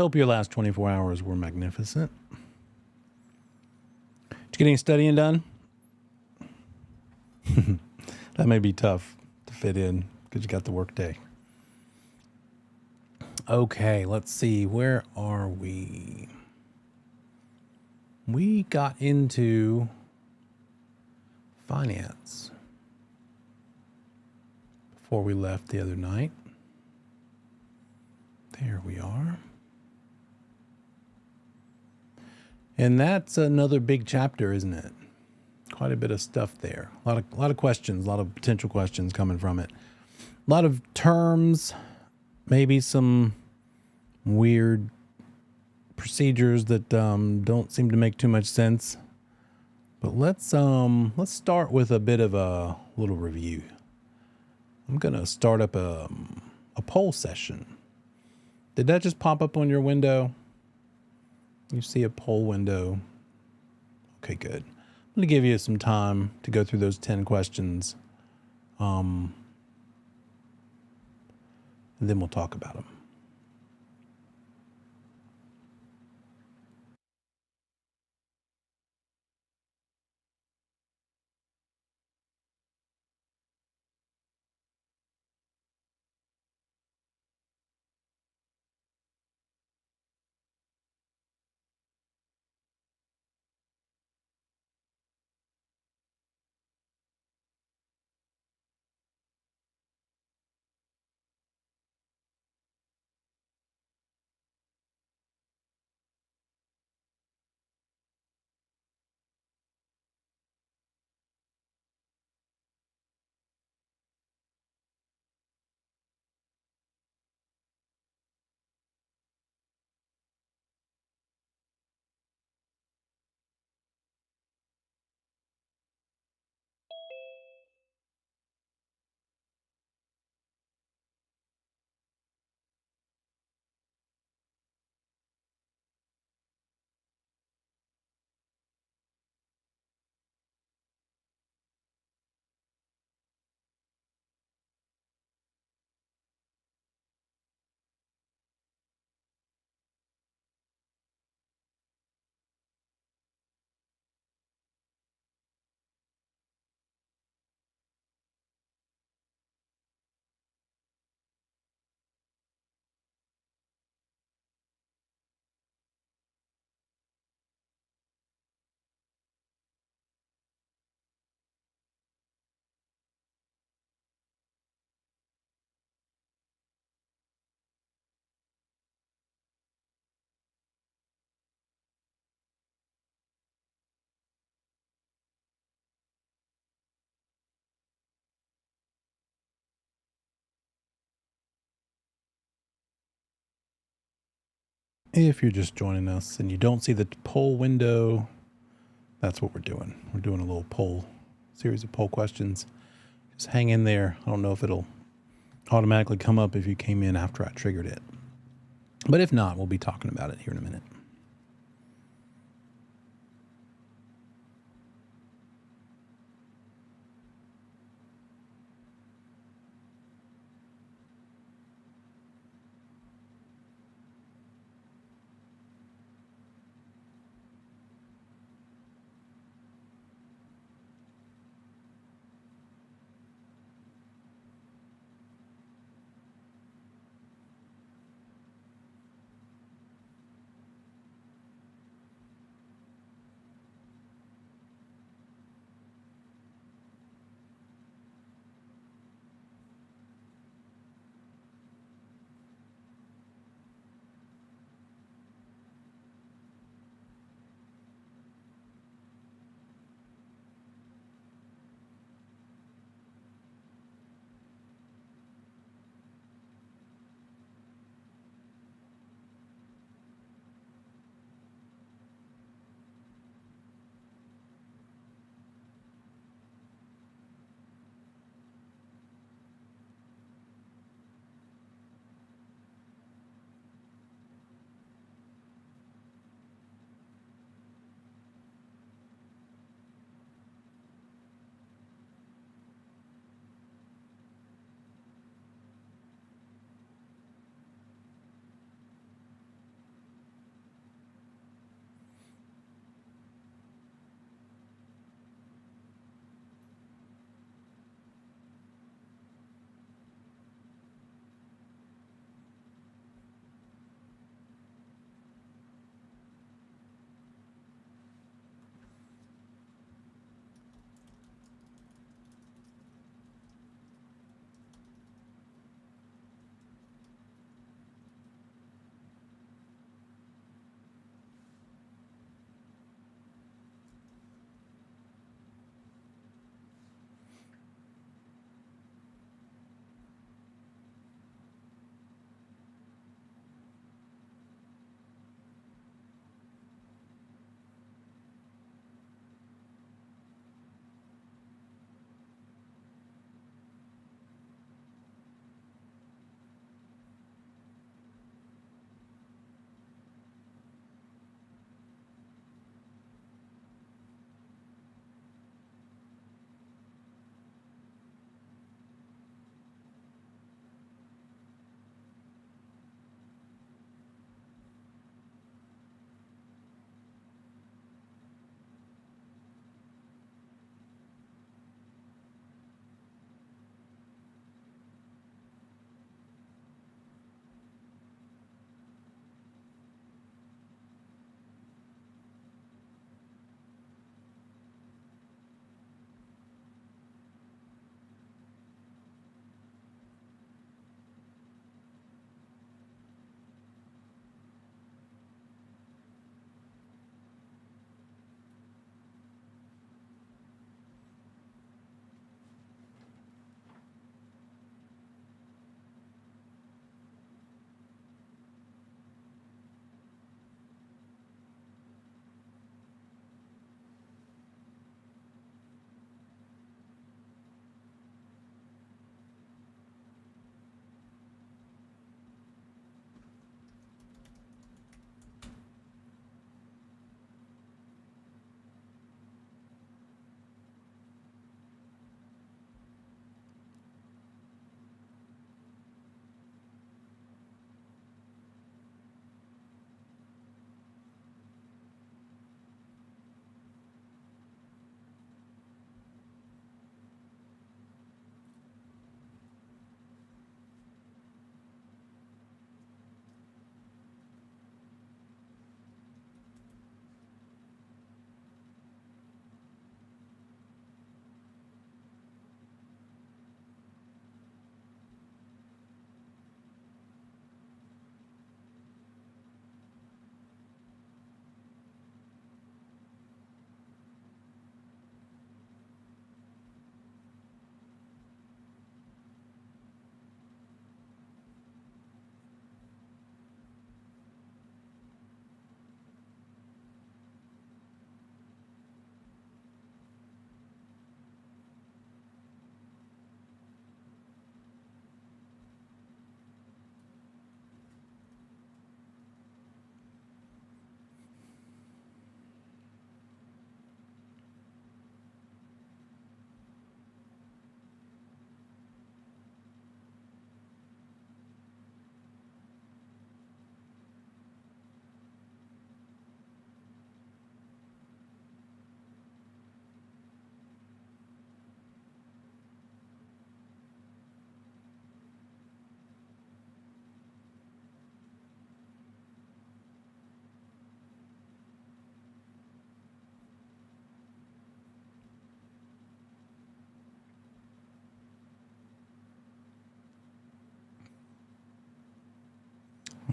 hope your last 24 hours were magnificent. Did you get any studying done? That may be tough to fit in because you got the work day. Okay, let's see. Where are we? We got into finance before we left the other night. There we are. And that's another big chapter, isn't it? Quite a bit of stuff there. A lot of questions, a lot of potential questions coming from it. A lot of terms, maybe some weird procedures that don't seem to make too much sense. But let's start with a bit of a little review. I'm gonna start up a poll session. Did that just pop up on your window? You see a poll window. Okay, good. I'm gonna give you some time to go through those 10 questions. And then we'll talk about them. If you're just joining us and you don't see the poll window, that's what we're doing. We're doing a little poll, series of poll questions. Just hang in there. I don't know if it'll automatically come up if you came in after I triggered it. But if not, we'll be talking about it here in a minute.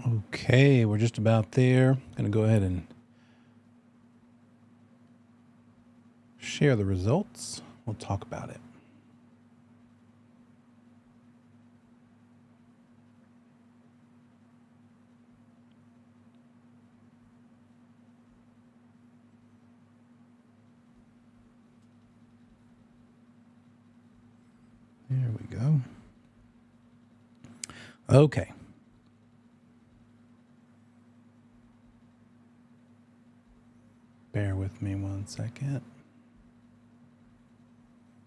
Okay, we're just about there. Going to go ahead and share the results. We'll talk about it. There we go. Okay. Bear with me 1 second.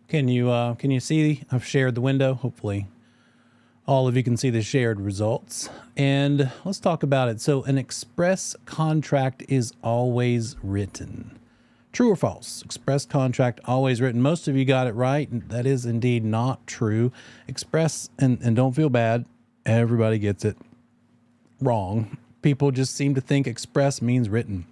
Can you see? I've shared the window. Hopefully all of you can see the shared results. And let's talk about it. So an express contract is always written. True or false? Express contract always written. Most of you got it right. That is indeed not true. Express, and don't feel bad, everybody gets it wrong. People just seem to think express means written.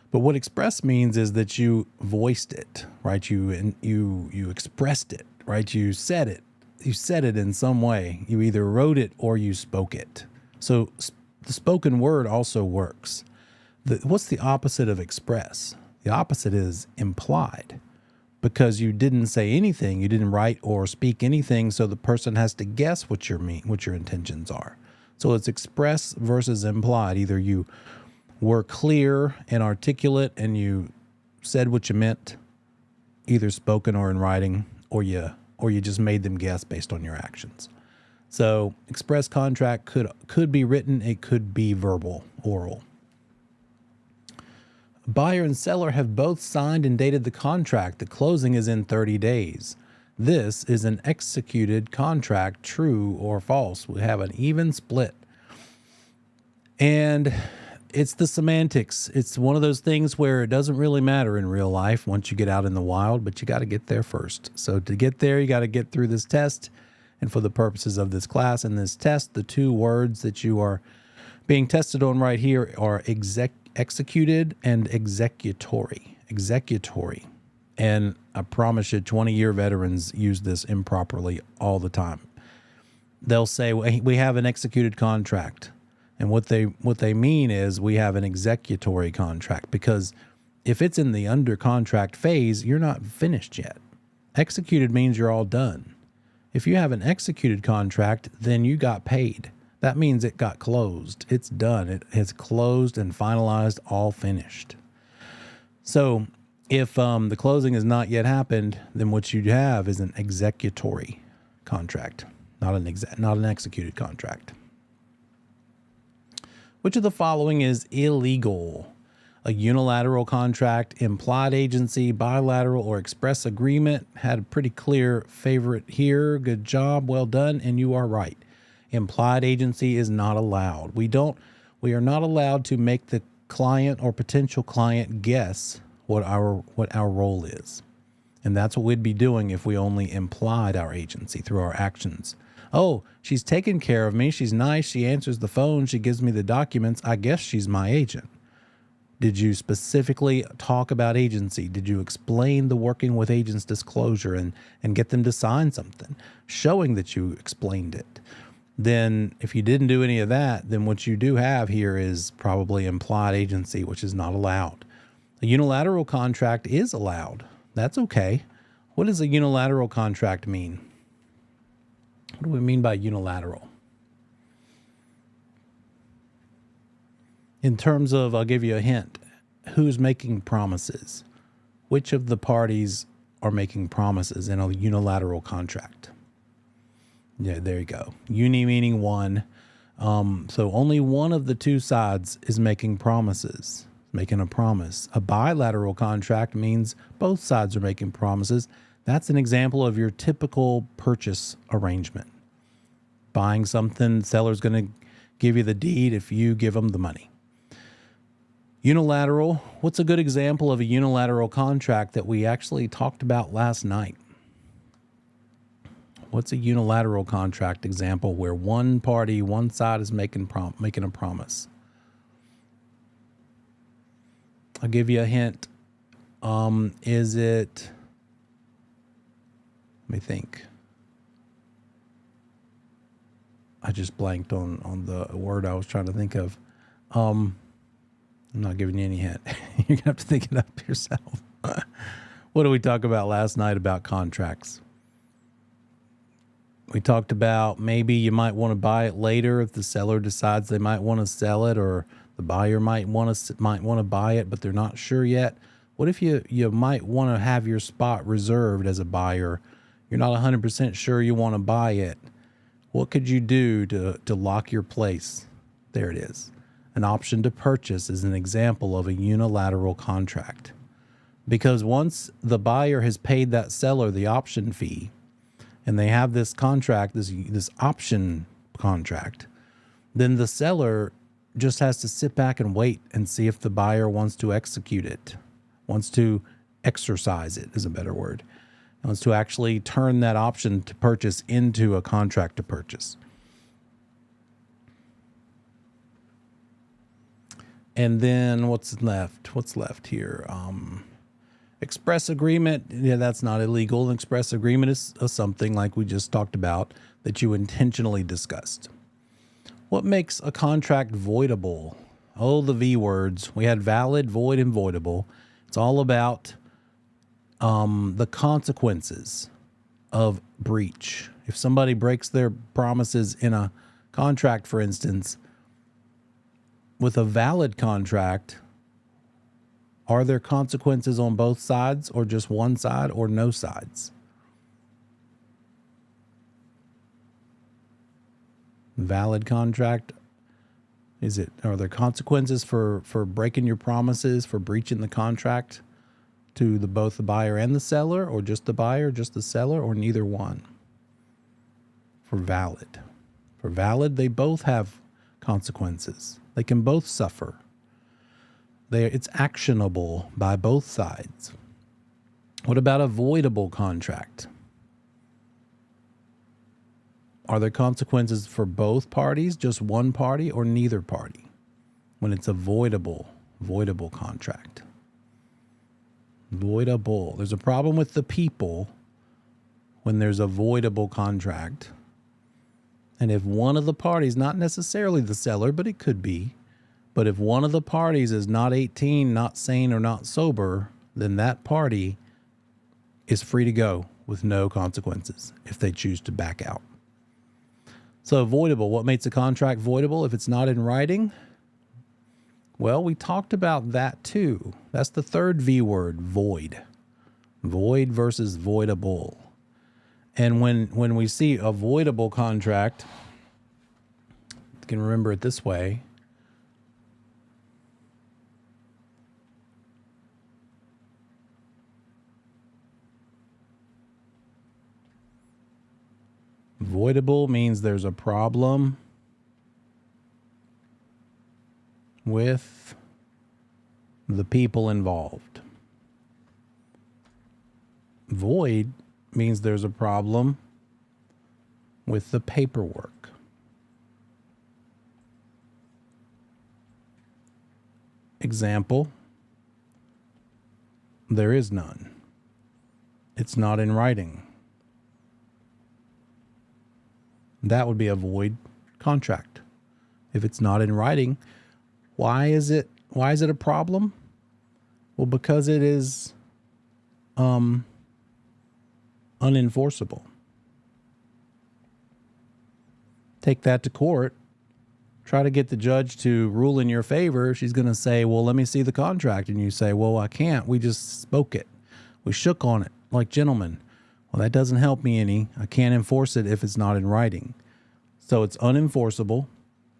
But what express means is that you voiced it, right? You expressed it, right? You said it. You said it in some way. You either wrote it or you spoke it. So the spoken word also works. What's the opposite of express? The opposite is implied, because you didn't say anything, you didn't write or speak anything, so the person has to guess what your intentions are. So it's express versus implied. Either you were clear and articulate and you said what you meant, either spoken or in writing, or you just made them guess based on your actions. So express contract could be written, it could be verbal, oral. Buyer and seller have both signed and dated the contract. The closing is in 30 days. This is an executed contract, true or false. We have an even split. And it's the semantics. It's one of those things where it doesn't really matter in real life once you get out in the wild, but you got to get there first. So to get there, you got to get through this test. And for the purposes of this class and this test, the two words that you are being tested on right here are executed and executory. Executory. And I promise you, 20-year veterans use this improperly all the time. They'll say, we have an executed contract. And what they mean is we have an executory contract, because if it's in the under contract phase, you're not finished yet. Executed means you're all done. If you have an executed contract, then you got paid. That means it got closed. It's done. It has closed and finalized, all finished. So if the closing has not yet happened, then what you have is an executory contract, not an executed contract. Which of the following is illegal? A unilateral contract, implied agency, bilateral, or express agreement. Had a pretty clear favorite here. Good job. Well done. And you are right. Implied agency is not allowed. We are not allowed to make the client or potential client guess what our role is. And that's what we'd be doing if we only implied our agency through our actions. Oh, she's taking care of me. She's nice. She answers the phone. She gives me the documents. I guess she's my agent. Did you specifically talk about agency? Did you explain the working with agents disclosure and get them to sign something showing that you explained it? Then if you didn't do any of that, then what you do have here is probably implied agency, which is not allowed. A unilateral contract is allowed. That's okay. What does a unilateral contract mean? What do we mean by unilateral? In terms of, I'll give you a hint, who's making promises? Which of the parties are making promises in a unilateral contract? Yeah, there you go. Uni meaning one. So only one of the two sides is making promises, making a promise. A bilateral contract means both sides are making promises. That's an example of your typical purchase arrangement. Buying something, seller's going to give you the deed if you give them the money. Unilateral. What's a good example of a unilateral contract that we actually talked about last night? What's a unilateral contract example where one party, one side is making a promise? I'll give you a hint. Is it... Let me think. I just blanked on the word I was trying to think of. I'm not giving you any hint. You're going to have to think it up yourself. What did we talk about last night about contracts? We talked about maybe you might want to buy it later if the seller decides they might want to sell it, or the buyer might want to buy it, but they're not sure yet. What if you might want to have your spot reserved as a buyer? You're not 100% sure you want to buy it. What could you do to lock your place? There it is. An option to purchase is an example of a unilateral contract. Because once the buyer has paid that seller the option fee, and they have this contract, this option contract, then the seller just has to sit back and wait and see if the buyer wants to execute it, wants to exercise it is a better word, wants to actually turn that option to purchase into a contract to purchase. And then what's left? What's left here? Express agreement, yeah, that's not illegal. An express agreement is something like we just talked about that you intentionally discussed. What makes a contract voidable? Oh, the V words. We had valid, void, and voidable. It's all about the consequences of breach. If somebody breaks their promises in a contract, for instance, with a valid contract, are there consequences on both sides, or just one side, or no sides? Valid contract, are there consequences for breaking your promises, for breaching the contract to both the buyer and the seller, or just the buyer, just the seller, or neither one? For valid, they both have consequences. They can both suffer. It's actionable by both sides. What about a voidable contract? Are there consequences for both parties, just one party, or neither party when it's a voidable contract? Voidable. There's a problem with the people when there's a voidable contract. And if one of the parties, not necessarily the seller, but it could be, but if one of the parties is not 18, not sane, or not sober, then that party is free to go with no consequences if they choose to back out. So voidable, what makes a contract voidable if it's not in writing? Well, we talked about that too. That's the third V word, void. Void versus voidable. And when we see a voidable contract, you can remember it this way. Voidable means there's a problem with the people involved. Void means there's a problem with the paperwork. Example, there is none. It's not in writing. That would be a void contract. If it's not in writing, why is it a problem? Well, because it is unenforceable. Take that to court. Try to get the judge to rule in your favor. She's going to say, well, let me see the contract. And you say, well, I can't. We just spoke it. We shook on it like gentlemen. Well, that doesn't help me any. I can't enforce it if it's not in writing. So it's unenforceable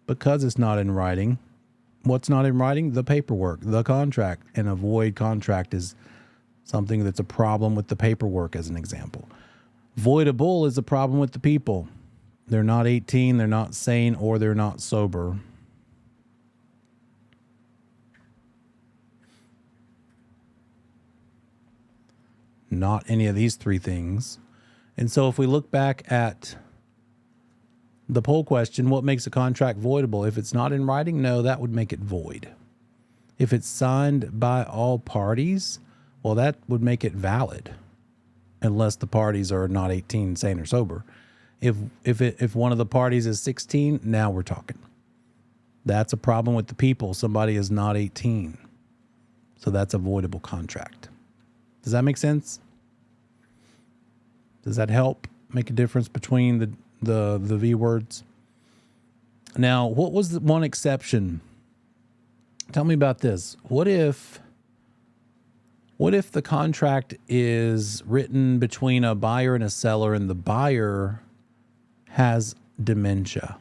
because it's not in writing. What's not in writing? The paperwork, the contract. And a void contract is something that's a problem with the paperwork, as an example. Voidable is a problem with the people. They're not 18, they're not sane, or they're not sober. Not any of these three things. And so if we look back at the poll question, what makes a contract voidable? If it's not in writing, no, that would make it void. If it's signed by all parties, well, that would make it valid, unless the parties are not 18, sane, or sober. If one of the parties is 16, now we're talking. That's a problem with the people. Somebody is not 18. So that's a voidable contract. Does that make sense? Does that help make a difference between the V words? Now, what was the one exception? Tell me about this. What if the contract is written between a buyer and a seller, and the buyer has dementia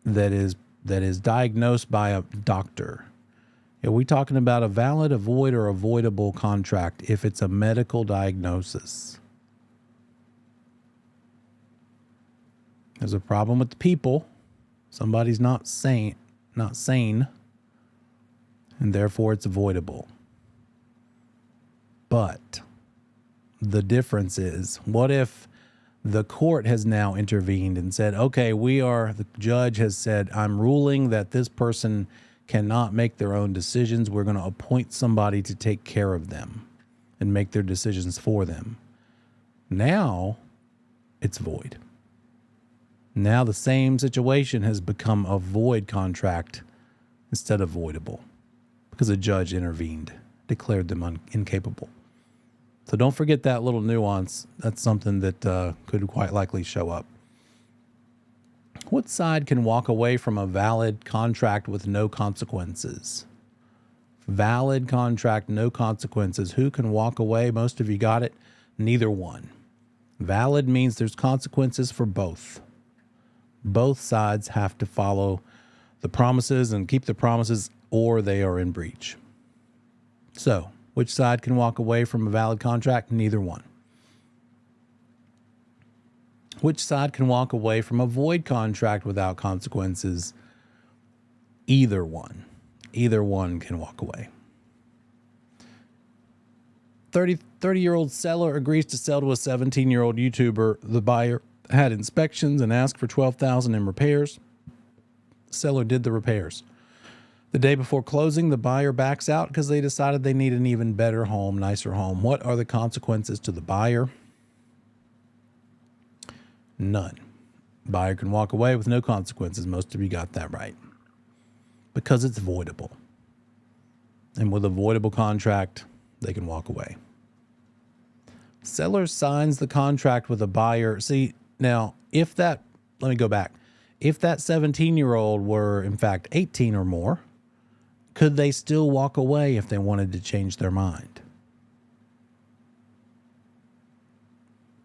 that is diagnosed by a doctor? Are we talking about a valid, a void, or a voidable contract if it's a medical diagnosis? There's a problem with the people. Somebody's not sane, and therefore it's avoidable. But the difference is, what if the court has now intervened and said, okay, the judge has said, I'm ruling that this person cannot make their own decisions. We're going to appoint somebody to take care of them and make their decisions for them. Now it's void. Now the same situation has become a void contract instead of voidable because a judge intervened, declared them incapable. So don't forget that little nuance. That's something that could quite likely show up. What side can walk away from a valid contract with no consequences? Valid contract, no consequences. Who can walk away? Most of you got it. Neither one. Valid means there's consequences for both. Both sides have to follow the promises and keep the promises, or they are in breach. So, which side can walk away from a valid contract? Neither one. Which side can walk away from a void contract without consequences? Either one. Either one can walk away. 30-year-old seller agrees to sell to a 17-year-old YouTuber. The buyer had inspections and asked for $12,000 in repairs. Seller did the repairs. The day before closing, the buyer backs out because they decided they need an even better home, nicer home. What are the consequences to the buyer? None. Buyer can walk away with no consequences. Most of you got that right. Because it's voidable. And with a voidable contract, they can walk away. Seller signs the contract with a buyer. See, now, let me go back. If that 17-year-old were, in fact, 18 or more, could they still walk away if they wanted to change their mind?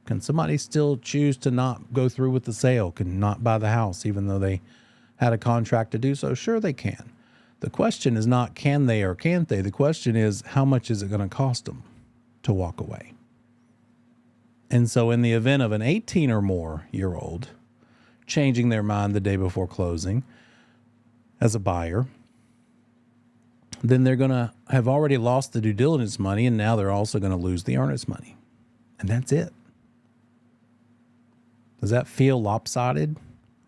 Can somebody still choose to not go through with the sale, can not buy the house, even though they had a contract to do so? Sure, they can. The question is not can they or can't they. The question is, how much is it going to cost them to walk away? And so in the event of an 18 or more year old changing their mind the day before closing as a buyer, then they're going to have already lost the due diligence money, and now they're also going to lose the earnest money. And that's it. Does that feel lopsided?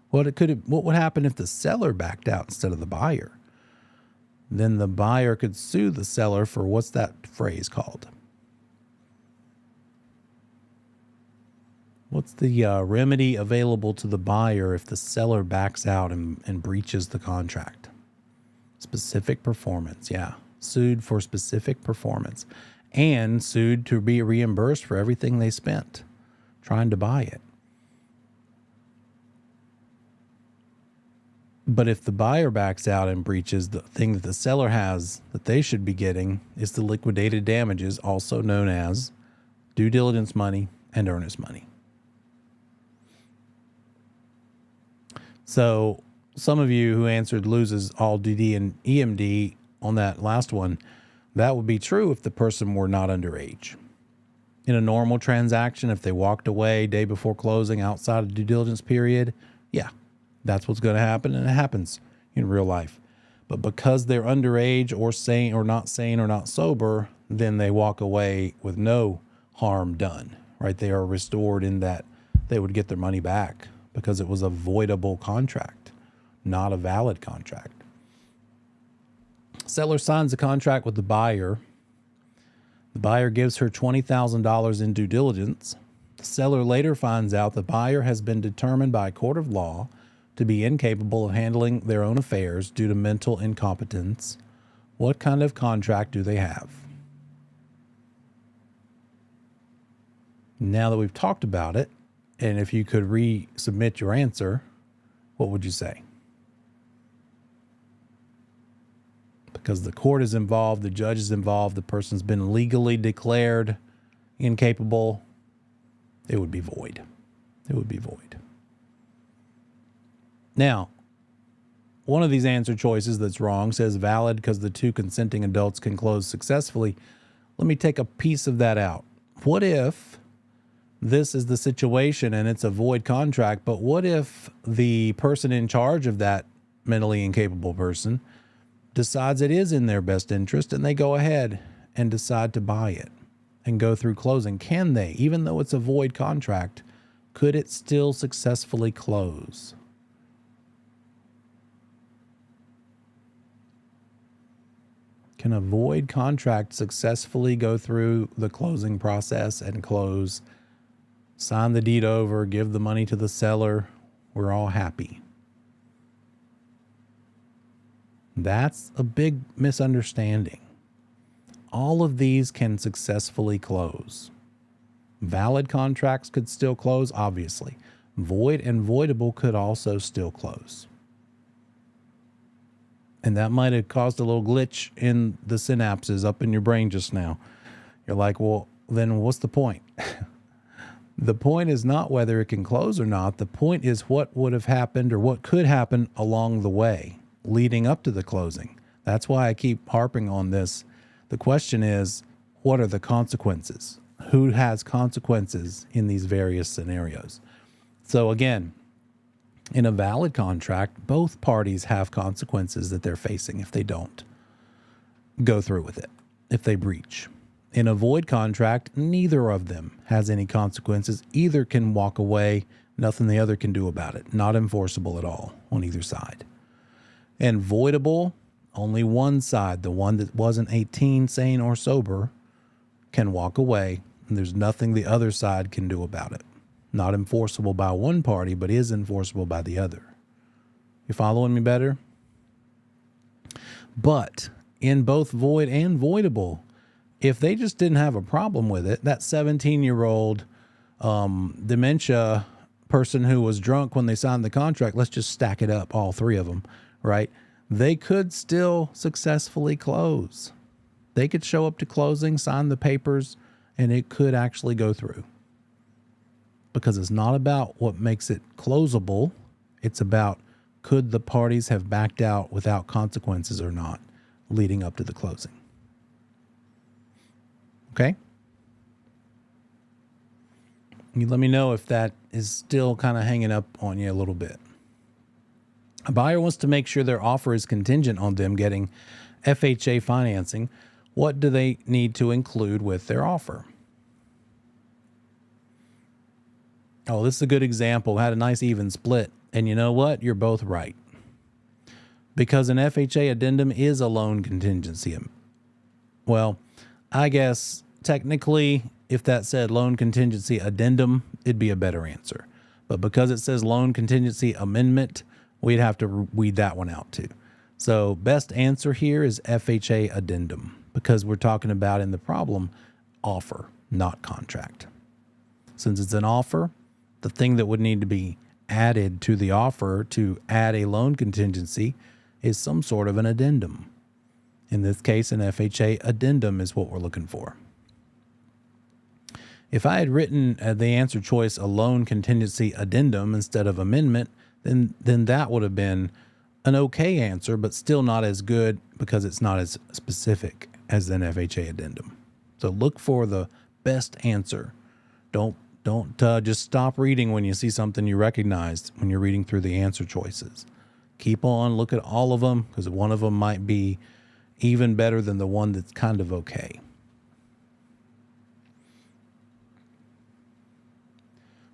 What would happen if the seller backed out instead of the buyer? Then the buyer could sue the seller for, what's that phrase called? What's the remedy available to the buyer if the seller backs out and breaches the contract? Specific performance, yeah. Sued for specific performance. And sued to be reimbursed for everything they spent trying to buy it. But if the buyer backs out and breaches, the thing that the seller has that they should be getting is the liquidated damages, also known as due diligence money and earnest money. So some of you who answered loses all DD and EMD on that last one, that would be true if the person were not underage. In a normal transaction, if they walked away day before closing outside of due diligence period, yeah, that's what's going to happen, and it happens in real life. But because they're underage or sane or not sober, then they walk away with no harm done, right? They are restored in that they would get their money back because it was a voidable contract, not a valid contract. Seller signs a contract with the buyer. The buyer gives her $20,000 in due diligence. The seller later finds out the buyer has been determined by a court of law to be incapable of handling their own affairs due to mental incompetence. What kind of contract do they have? Now that we've talked about it, and if you could resubmit your answer, what would you say? Because the court is involved, the judge is involved, the person's been legally declared incapable, it would be void. It would be void. Now, one of these answer choices that's wrong says valid because the two consenting adults can close successfully. Let me take a piece of that out. What if this is the situation and it's a void contract, but what if the person in charge of that mentally incapable person decides it is in their best interest and they go ahead and decide to buy it and go through closing? Can they, even though it's a void contract, could it still successfully close? Can a void contract successfully go through the closing process and close, sign the deed over, give the money to the seller? We're all happy. That's a big misunderstanding. All of these can successfully close. Valid contracts could still close, obviously. Void and voidable could also still close. And that might have caused a little glitch in the synapses up in your brain just now. You're like, well, then what's the point? The point is not whether it can close or not. The point is what would have happened or what could happen along the way leading up to the closing. That's why I keep harping on this. The question is, what are the consequences? Who has consequences in these various scenarios? So again, in a valid contract, both parties have consequences that they're facing if they don't go through with it, if they breach. In a void contract, neither of them has any consequences. Either can walk away, nothing the other can do about it. Not enforceable at all on either side. And voidable, only one side, the one that wasn't 18, sane, or sober, can walk away, and there's nothing the other side can do about it. Not enforceable by one party, but is enforceable by the other. You following me better? But in both void and voidable, if they just didn't have a problem with it, that 17-year-old dementia person who was drunk when they signed the contract, let's just stack it up, all three of them, right? They could still successfully close. They could show up to closing, sign the papers, and it could actually go through. Because it's not about what makes it closable. It's about could the parties have backed out without consequences or not leading up to the closing. Okay? You let me know if that is still kind of hanging up on you a little bit. A buyer wants to make sure their offer is contingent on them getting FHA financing. What do they need to include with their offer? Oh, this is a good example. Had a nice even split. And you know what? You're both right. Because an FHA addendum is a loan contingency. Well, I guess technically, if that said loan contingency addendum, it'd be a better answer. But because it says loan contingency amendment, we'd have to weed that one out too. So best answer here is FHA addendum, because we're talking about in the problem offer, not contract. Since it's an offer, the thing that would need to be added to the offer to add a loan contingency is some sort of an addendum. In this case, an FHA addendum is what we're looking for. If I had written the answer choice a loan contingency addendum instead of amendment, then that would have been an okay answer, but still not as good because it's not as specific as an FHA addendum. So look for the best answer. Don't just stop reading when you see something you recognized when you're reading through the answer choices. Keep on, look at all of them, because one of them might be even better than the one that's kind of okay.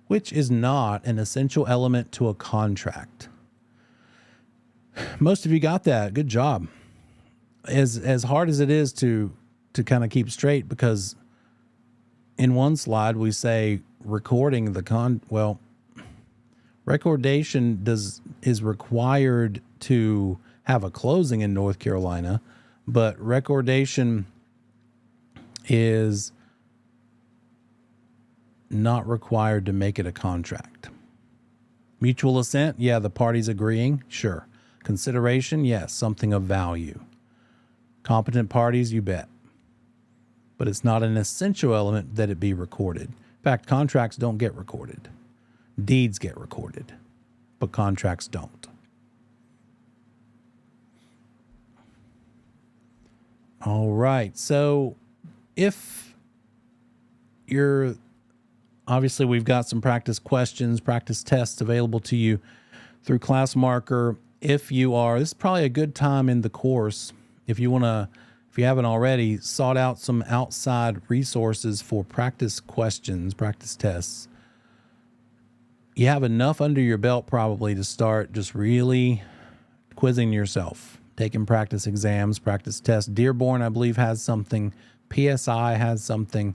Which is not an essential element to a contract. Most of you got that. Good job. As hard as it is to kind of keep straight, because in one slide we say recording the recordation is required to have a closing in North Carolina, but recordation is not required to make it a contract. Mutual assent, yeah, the parties agreeing, sure. Consideration, yes, something of value. Competent parties, you bet. But it's not an essential element that it be recorded. In fact, contracts don't get recorded. Deeds get recorded, but contracts don't. All right. So if you're, obviously we've got some practice questions, practice tests available to you through ClassMarker. If you are, this is probably a good time in the course. If you haven't already, sought out some outside resources for practice questions, practice tests. You have enough under your belt probably to start just really quizzing yourself, taking practice exams, practice tests. Dearborn, I believe, has something. PSI has something.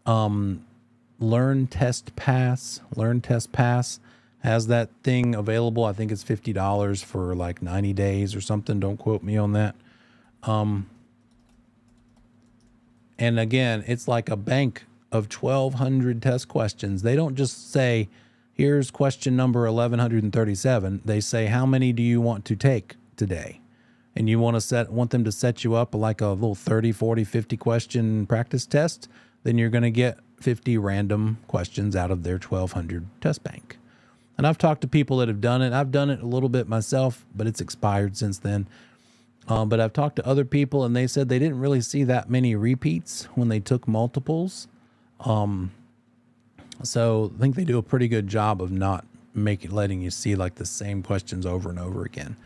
Learn Test Pass has that thing available. I think it's $50 for like 90 days or something. Don't quote me on that. And again, it's like a bank of 1,200 test questions. They don't just say, here's question number 1137. They say, how many do you want to take today? And you want them to set you up like a little 30, 40, 50 question practice test. Then you're going to get 50 random questions out of their 1,200 test bank. And I've talked to people that have done it. I've done it a little bit myself, but it's expired since then. But I've talked to other people, and they said they didn't really see that many repeats when they took multiples. So I think they do a pretty good job of not letting you see like the same questions over and over again.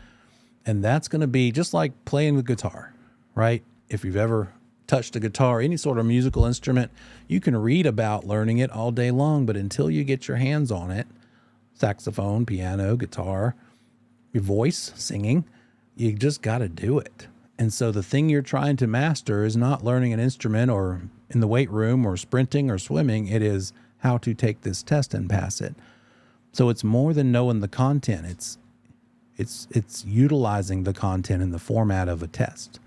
And that's going to be just like playing the guitar, right? If you've ever touched a guitar, any sort of musical instrument, you can read about learning it all day long, but until you get your hands on it, saxophone, piano, guitar, your voice, singing, you just got to do it. And so the thing you're trying to master is not learning an instrument or in the weight room or sprinting or swimming. It is how to take this test and pass it. So it's more than knowing the content. It's utilizing the content in the format of a test.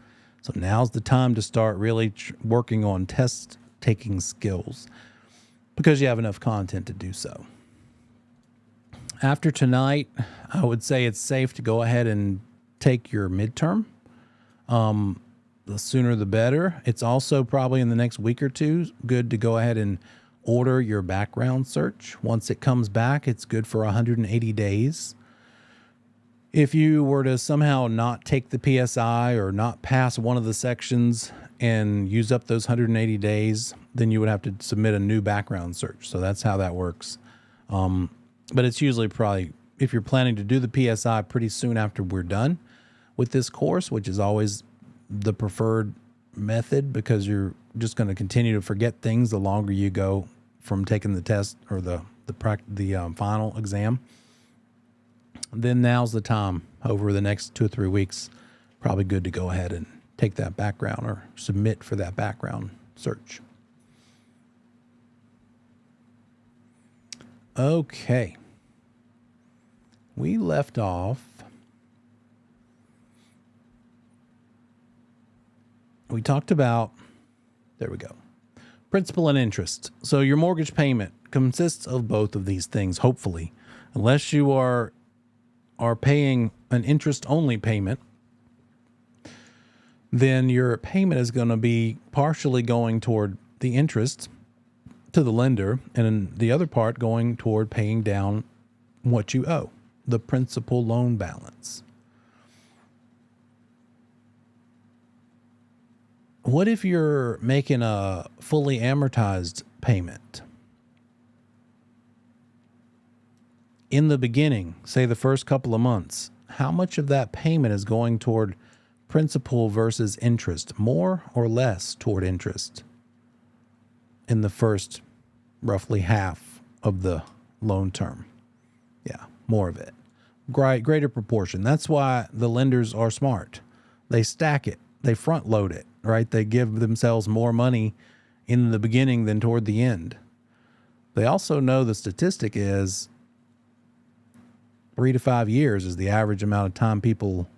So now's the time to start really working on test taking skills because you have enough content to do so. After tonight, I would say it's safe to go ahead and take your midterm. The sooner the better. It's also probably in the next week or two good to go ahead and order your background search. Once it comes back, it's good for 180 days. If you were to somehow not take the PSI or not pass one of the sections and use up those 180 days, then you would have to submit a new background search. So that's how that works. But it's usually probably, if you're planning to do the PSI pretty soon after we're done with this course, which is always the preferred method because you're just going to continue to forget things the longer you go from taking the test or the final exam. Then now's the time over the next 2 or 3 weeks, probably good to go ahead and take that background or submit for that background search. Okay. We left off. We talked about, there we go, principal and interest. So your mortgage payment consists of both of these things, hopefully, unless you are paying an interest-only payment, then your payment is going to be partially going toward the interest to the lender, and the other part going toward paying down what you owe, the principal loan balance. What if you're making a fully amortized payment? In the beginning, say the first couple of months, how much of that payment is going toward principal versus interest? More or less toward interest in the first roughly half of the loan term? Yeah, more of it. Greater proportion. That's why the lenders are smart. They stack it. They front load it, right? They give themselves more money in the beginning than toward the end. They also know the statistic is 3 to 5 years is the average amount of time people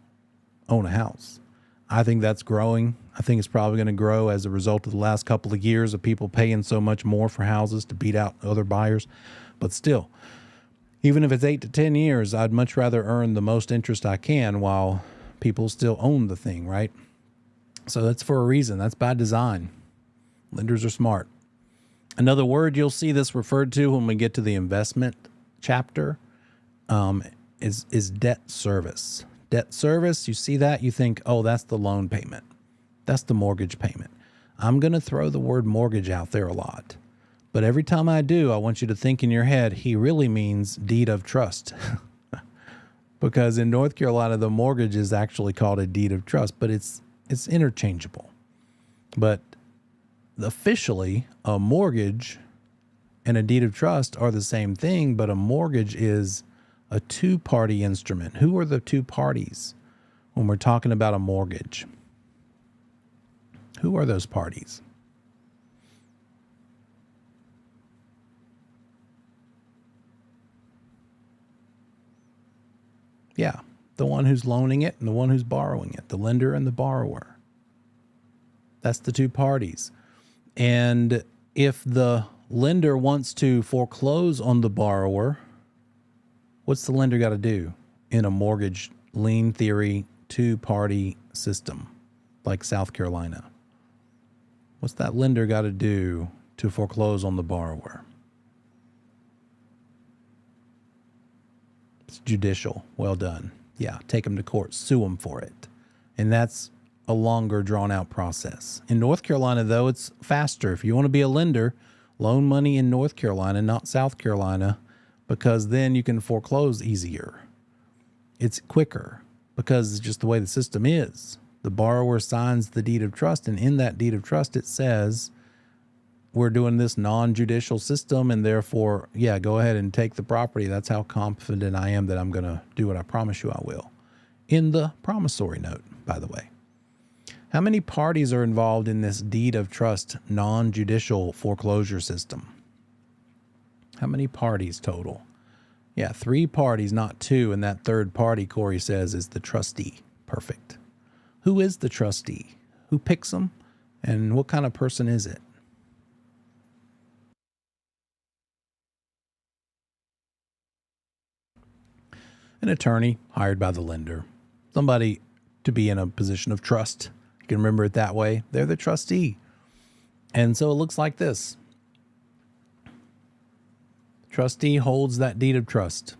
own a house. I think that's growing. I think it's probably going to grow as a result of the last couple of years of people paying so much more for houses to beat out other buyers. But still, even if it's 8 to 10 years, I'd much rather earn the most interest I can while people still own the thing, right? So that's for a reason. That's by design. Lenders are smart. Another word you'll see this referred to when we get to the investment chapter is debt service. Debt service, you see that, you think, oh, that's the loan payment. That's the mortgage payment. I'm going to throw the word mortgage out there a lot. But every time I do, I want you to think in your head, he really means deed of trust. Because in North Carolina, the mortgage is actually called a deed of trust, but it's interchangeable. But officially, a mortgage and a deed of trust are the same thing, but a mortgage is a two-party instrument. Who are the two parties when we're talking about a mortgage? Who are those parties? Yeah, the one who's loaning it and the one who's borrowing it, the lender and the borrower. That's the two parties. And if the lender wants to foreclose on the borrower, what's the lender got to do in a mortgage lien theory two-party system like South Carolina? What's that lender got to do to foreclose on the borrower? It's judicial. Well done. Yeah, take them to court, sue them for it. And that's a longer drawn-out process. In North Carolina, though, it's faster. If you want to be a lender, loan money in North Carolina, not South Carolina, because then you can foreclose easier. It's quicker because it's just the way the system is. The borrower signs the deed of trust, and in that deed of trust, it says, we're doing this non-judicial system, and therefore, yeah, go ahead and take the property. That's how confident I am that I'm going to do what I promise you I will. In the promissory note, by the way. How many parties are involved in this deed of trust non-judicial foreclosure system? How many parties total? Yeah, 3 parties, not 2. And that third party, Corey says, is the trustee. Perfect. Who is the trustee? Who picks them? And what kind of person is it? An attorney hired by the lender. Somebody to be in a position of trust. You can remember it that way. They're the trustee. And so it looks like this. Trustee holds that deed of trust.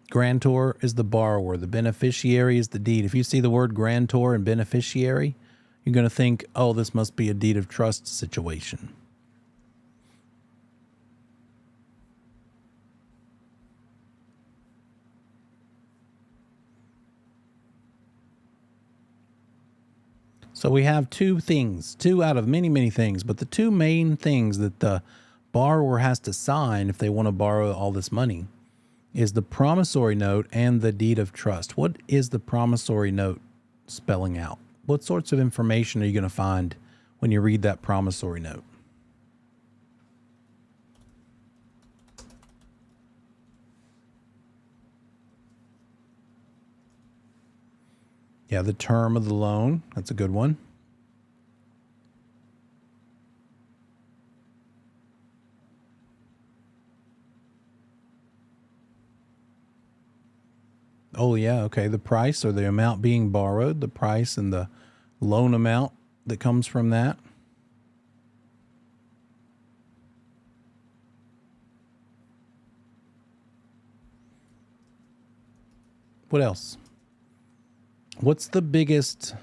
Grantor is the borrower. The beneficiary is the deed. If you see the word grantor and beneficiary, you're going to think, oh, this must be a deed of trust situation. So we have 2 things, 2 out of many, many things, but the 2 main things that the borrower has to sign if they want to borrow all this money is the promissory note and the deed of trust. What is the promissory note spelling out? What sorts of information are you going to find when you read that promissory note? Yeah, the term of the loan. That's a good one. Oh, yeah. Okay. The price or the amount being borrowed, the price and the loan amount that comes from that. What else? What's the biggest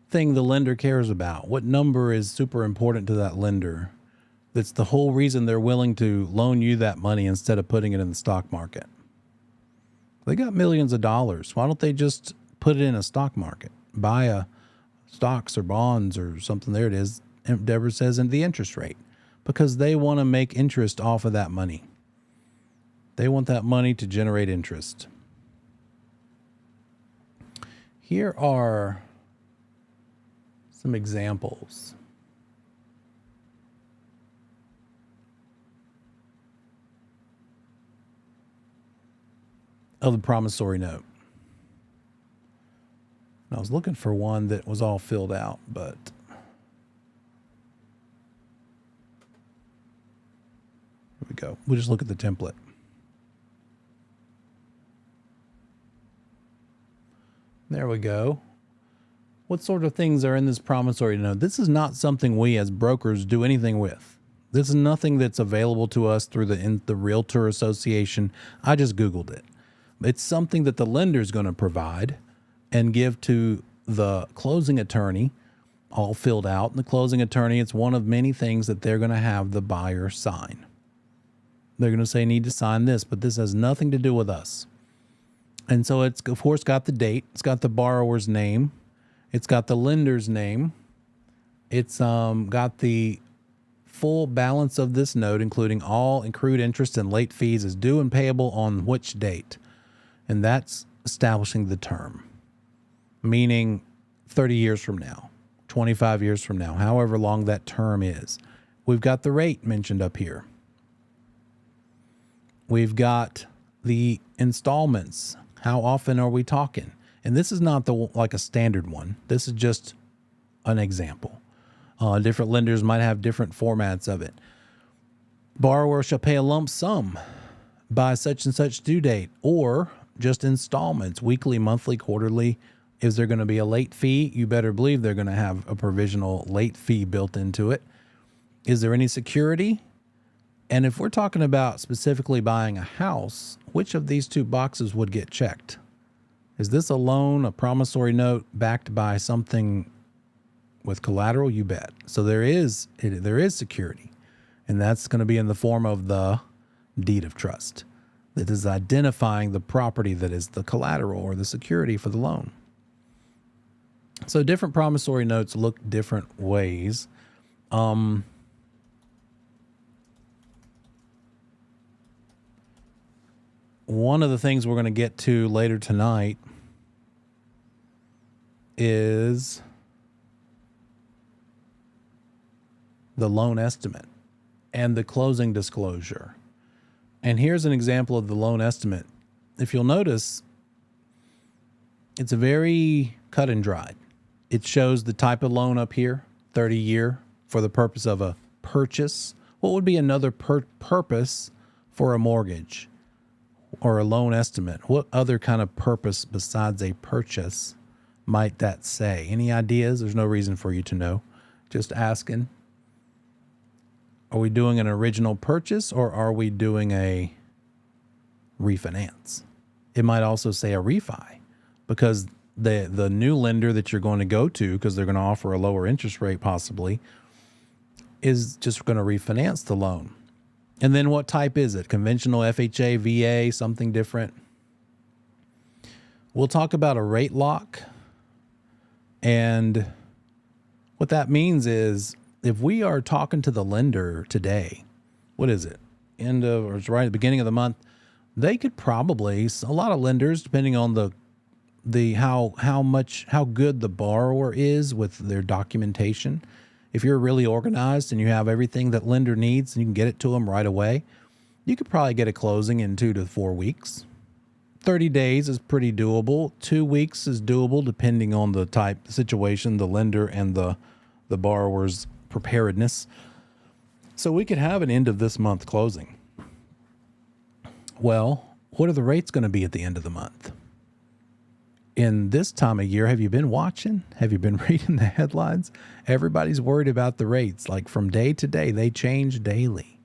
thing the lender cares about? What number is super important to that lender? That's the whole reason they're willing to loan you that money instead of putting it in the stock market. They got millions of dollars. Why don't they just put it in a stock market? Buy a stocks or bonds or something. There it is. Deborah says, and the interest rate. Because they want to make interest off of that money. They want that money to generate interest. Here are some examples. of the promissory note. I was looking for one that was all filled out, but here we go. We'll just look at the template. There we go. What sort of things are in this promissory note? This is not something we as brokers do anything with. This is nothing that's available to us through the Realtor Association. I just Googled it. It's something that the lender is going to provide and give to the closing attorney, all filled out. And the closing attorney, it's one of many things that they're going to have the buyer sign. They're going to say, need to sign this, but this has nothing to do with us. And so it's, of course, got the date. It's got the borrower's name. It's got the lender's name. It's got the full balance of this note, including all accrued interest and late fees, is due and payable on which date. And that's establishing the term, meaning 30 years from now, 25 years from now, however long that term is. We've got the rate mentioned up here. We've got the installments. How often are we talking? And this is not like a standard one. This is just an example. Different lenders might have different formats of it. Borrower shall pay a lump sum by such and such due date, or just installments, weekly, monthly, quarterly. Is there going to be a late fee? You better believe they're going to have a provisional late fee built into it. Is there any security? And if we're talking about specifically buying a house, which of these two boxes would get checked? Is this a loan, a promissory note backed by something with collateral? You bet. So there is security, and that's going to be in the form of the deed of trust that is identifying the property that is the collateral or the security for the loan. So different promissory notes look different ways. One of the things we're going to get to later tonight is the loan estimate and the closing disclosure. And here's an example of the loan estimate. If you'll notice, it's very cut and dried. It shows the type of loan up here, 30-year, for the purpose of a purchase. What would be another purpose for a mortgage or a loan estimate? What other kind of purpose besides a purchase might that say? Any ideas? There's no reason for you to know. Just asking. Are we doing an original purchase, or are we doing a refinance? It might also say a refi, because the new lender that you're going to go to, because they're going to offer a lower interest rate possibly, is just going to refinance the loan. And then what type is it? Conventional, FHA, VA, something different? We'll talk about a rate lock. And what that means is, if we are talking to the lender today, what is it? End of, or it's right at the beginning of the month, they could probably, a lot of lenders, depending on how good the borrower is with their documentation. If you're really organized and you have everything that lender needs and you can get it to them right away, you could probably get a closing in 2 to 4 weeks. 30 days is pretty doable. 2 weeks is doable depending on the type, situation, the lender, and the borrower's preparedness. So we could have an end of this month closing. Well, what are the rates going to be at the end of the month? In this time of year, have you been watching? Have you been reading the headlines? Everybody's worried about the rates. Like from day to day, they change daily.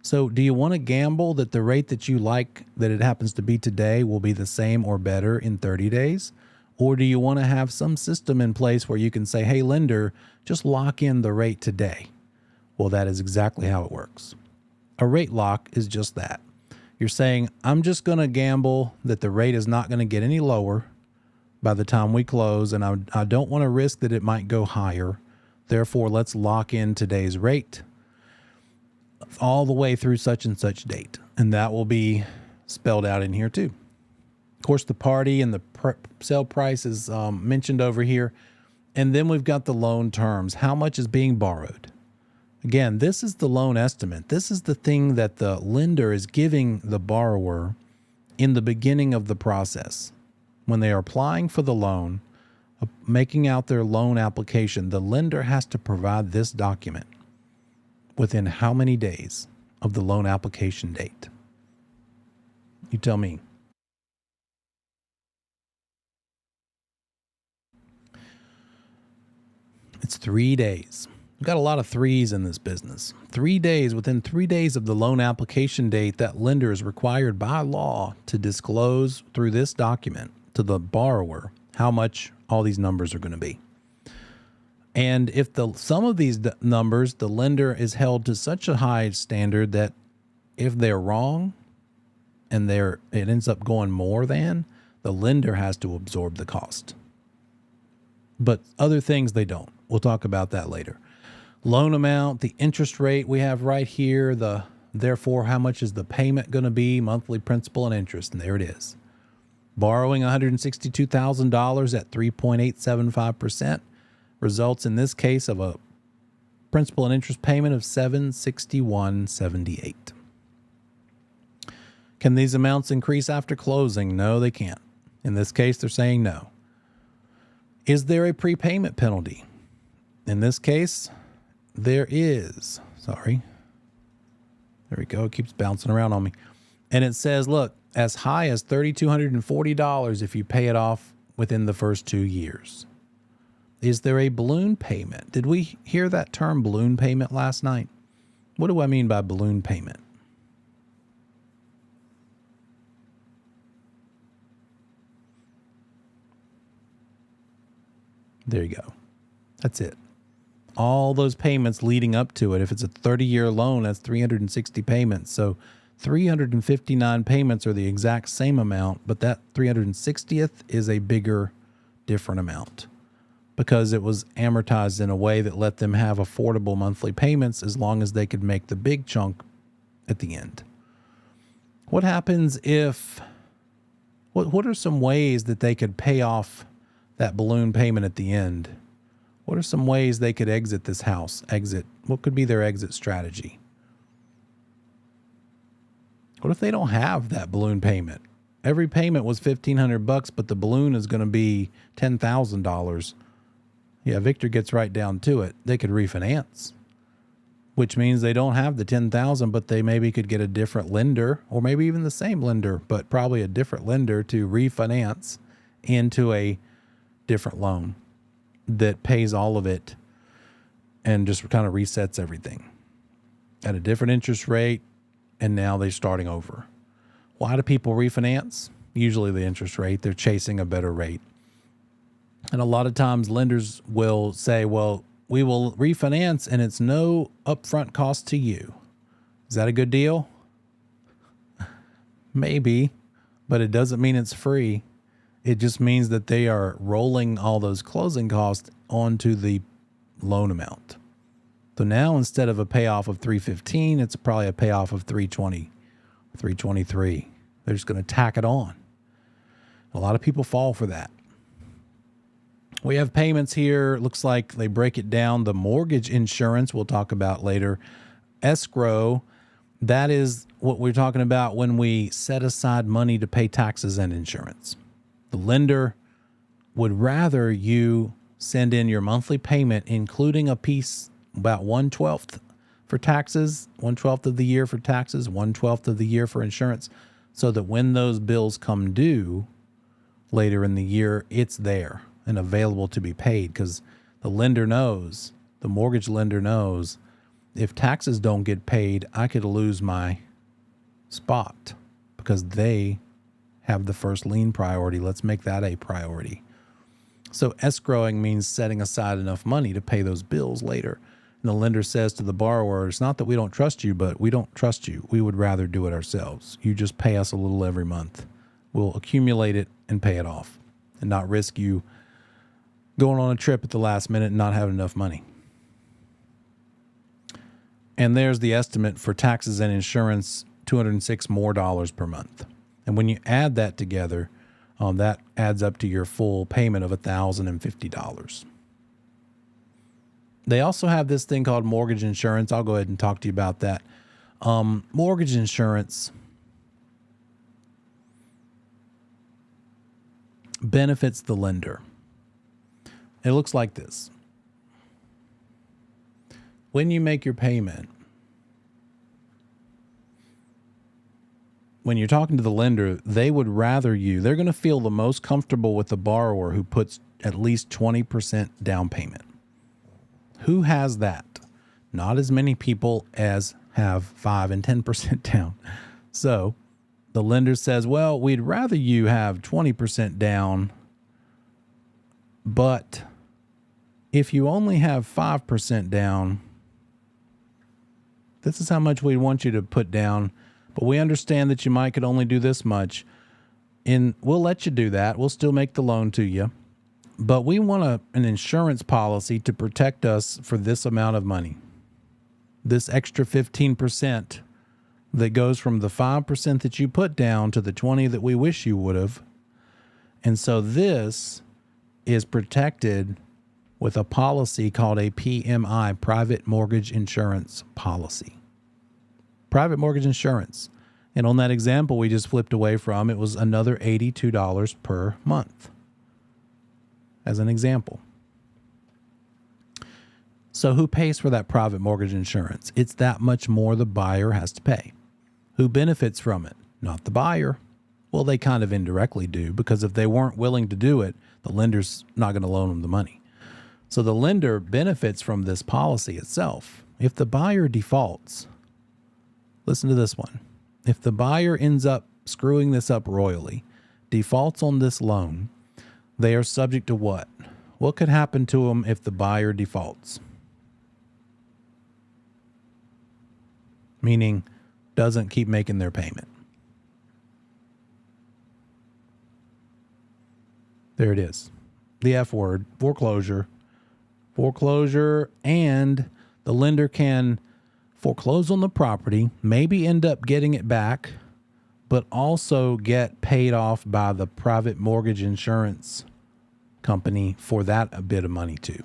So do you want to gamble that the rate that you like, that it happens to be today, will be the same or better in 30 days? Or do you want to have some system in place where you can say, hey, lender, just lock in the rate today? Well, that is exactly how it works. A rate lock is just that. You're saying, I'm just going to gamble that the rate is not going to get any lower by the time we close, and I don't want to risk that it might go higher. Therefore, let's lock in today's rate all the way through such and such date. And that will be spelled out in here too. Of course, the party and the sale price is mentioned over here. And then we've got the loan terms. How much is being borrowed? Again, this is the loan estimate. This is the thing that the lender is giving the borrower in the beginning of the process, when they are applying for the loan, making out their loan application, the lender has to provide this document within how many days of the loan application date? You tell me. It's 3 days. We've got a lot of threes in this business. 3 days, within 3 days of the loan application date, that lender is required by law to disclose through this document to the borrower how much all these numbers are going to be. And if some of these numbers, the lender is held to such a high standard that if they're wrong and it ends up going more than, the lender has to absorb the cost. But other things they don't. We'll talk about that later. Loan amount, the interest rate we have right here, therefore how much is the payment going to be, monthly principal and interest, and there it is. Borrowing $162,000 at 3.875% results in this case of a principal and interest payment of $761.78. Can these amounts increase after closing? No, they can't. In this case, they're saying no. Is there a prepayment penalty? In this case, there is. Sorry. There we go. It keeps bouncing around on me. And it says, look, as high as $3,240 if you pay it off within the first 2 years. Is there a balloon payment? Did we hear that term balloon payment last night? What do I mean by balloon payment? There you go. That's it. All those payments leading up to it. If it's a 30-year loan, that's 360 payments. So 359 payments are the exact same amount, but that 360th is a bigger, different amount because it was amortized in a way that let them have affordable monthly payments as long as they could make the big chunk at the end. What happens if, what are some ways that they could pay off that balloon payment at the end? What are some ways they could exit this house? What could be their exit strategy? What if they don't have that balloon payment? Every payment was $1,500, but the balloon is going to be $10,000. Yeah, Victor gets right down to it. They could refinance, which means they don't have the $10,000, but they maybe could get a different lender, or maybe even the same lender, but probably a different lender to refinance into a different loan that pays all of it and just kind of resets everything at a different interest rate. And now they're starting over. Why do people refinance? Usually the interest rate. They're chasing a better rate. And a lot of times lenders will say, well, we will refinance and it's no upfront cost to you. Is that a good deal? Maybe, but it doesn't mean it's free. It just means that they are rolling all those closing costs onto the loan amount. So now instead of a payoff of $315, it's probably a payoff of $320, $323. They're just going to tack it on. A lot of people fall for that. We have payments here. Looks like they break it down. The mortgage insurance we'll talk about later. Escrow, that is what we're talking about when we set aside money to pay taxes and insurance. The lender would rather you send in your monthly payment, including a piece about 1/12 for taxes, 1/12 of the year for taxes, 1/12 of the year for insurance, so that when those bills come due later in the year, it's there and available to be paid, because the lender knows, the mortgage lender knows, if taxes don't get paid, I could lose my spot because they have the first lien priority. Let's make that a priority. So escrowing means setting aside enough money to pay those bills later. And the lender says to the borrower, it's not that we don't trust you, but we don't trust you. We would rather do it ourselves. You just pay us a little every month. We'll accumulate it and pay it off and not risk you going on a trip at the last minute and not having enough money. And there's the estimate for taxes and insurance, $206 more per month. And when you add that together, that adds up to your full payment of $1,050. They also have this thing called mortgage insurance. I'll go ahead and talk to you about that. Mortgage insurance, benefits the lender. It looks like this. When you make your payment, when you're talking to the lender, they would rather they're going to feel the most comfortable with the borrower who puts at least 20% down payment. Who has that? Not as many people as have 5 and 10% down. So the lender says, well, we'd rather you have 20% down, but if you only have 5% down, this is how much we want you to put down, but we understand that you could only do this much, and we'll let you do that. We'll still make the loan to you, but we want an insurance policy to protect us for this amount of money. This extra 15% that goes from the 5% that you put down to the 20 that we wish you would have. And so this is protected with a policy called a PMI, Private Mortgage Insurance Policy. Private mortgage insurance. And on that example we just flipped away from, it was another $82 per month, as an example. So who pays for that private mortgage insurance? It's that much more the buyer has to pay. Who benefits from it? Not the buyer. Well, they kind of indirectly do, because if they weren't willing to do it, the lender's not going to loan them the money. So the lender benefits from this policy itself. If the buyer defaults, listen to this one. If the buyer ends up screwing this up royally, defaults on this loan, they are subject to what? What could happen to them if the buyer defaults? Meaning doesn't keep making their payment. There it is. The F word, foreclosure. Foreclosure, and the lender can foreclose on the property, maybe end up getting it back, but also get paid off by the private mortgage insurance company for that a bit of money too.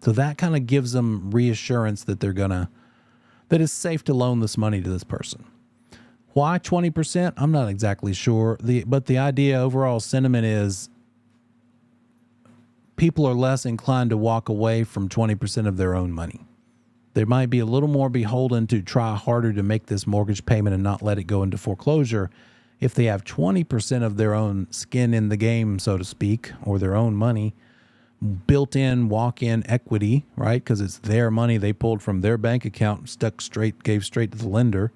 So that kind of gives them reassurance that that it's safe to loan this money to this person. Why 20%? I'm not exactly sure. But the idea, overall sentiment is people are less inclined to walk away from 20% of their own money. They might be a little more beholden to try harder to make this mortgage payment and not let it go into foreclosure if they have 20% of their own skin in the game, so to speak, or their own money, built-in walk-in equity, right? Because it's their money they pulled from their bank account, gave straight to the lender,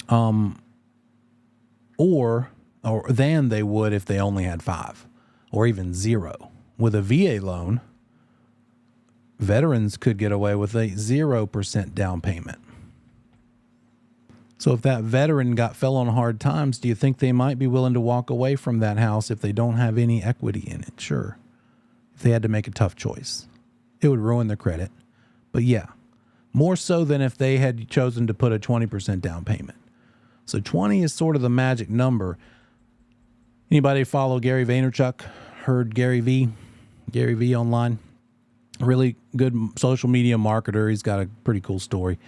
or than they would if they only had 5 or even 0. With a VA loan, veterans could get away with a 0% down payment. So if that veteran fell on hard times, do you think they might be willing to walk away from that house if they don't have any equity in it? Sure. If they had to make a tough choice, it would ruin their credit. But yeah, more so than if they had chosen to put a 20% down payment. So 20 is sort of the magic number. Anybody follow Gary Vaynerchuk? Heard Gary V online? Really good social media marketer. He's got a pretty cool story.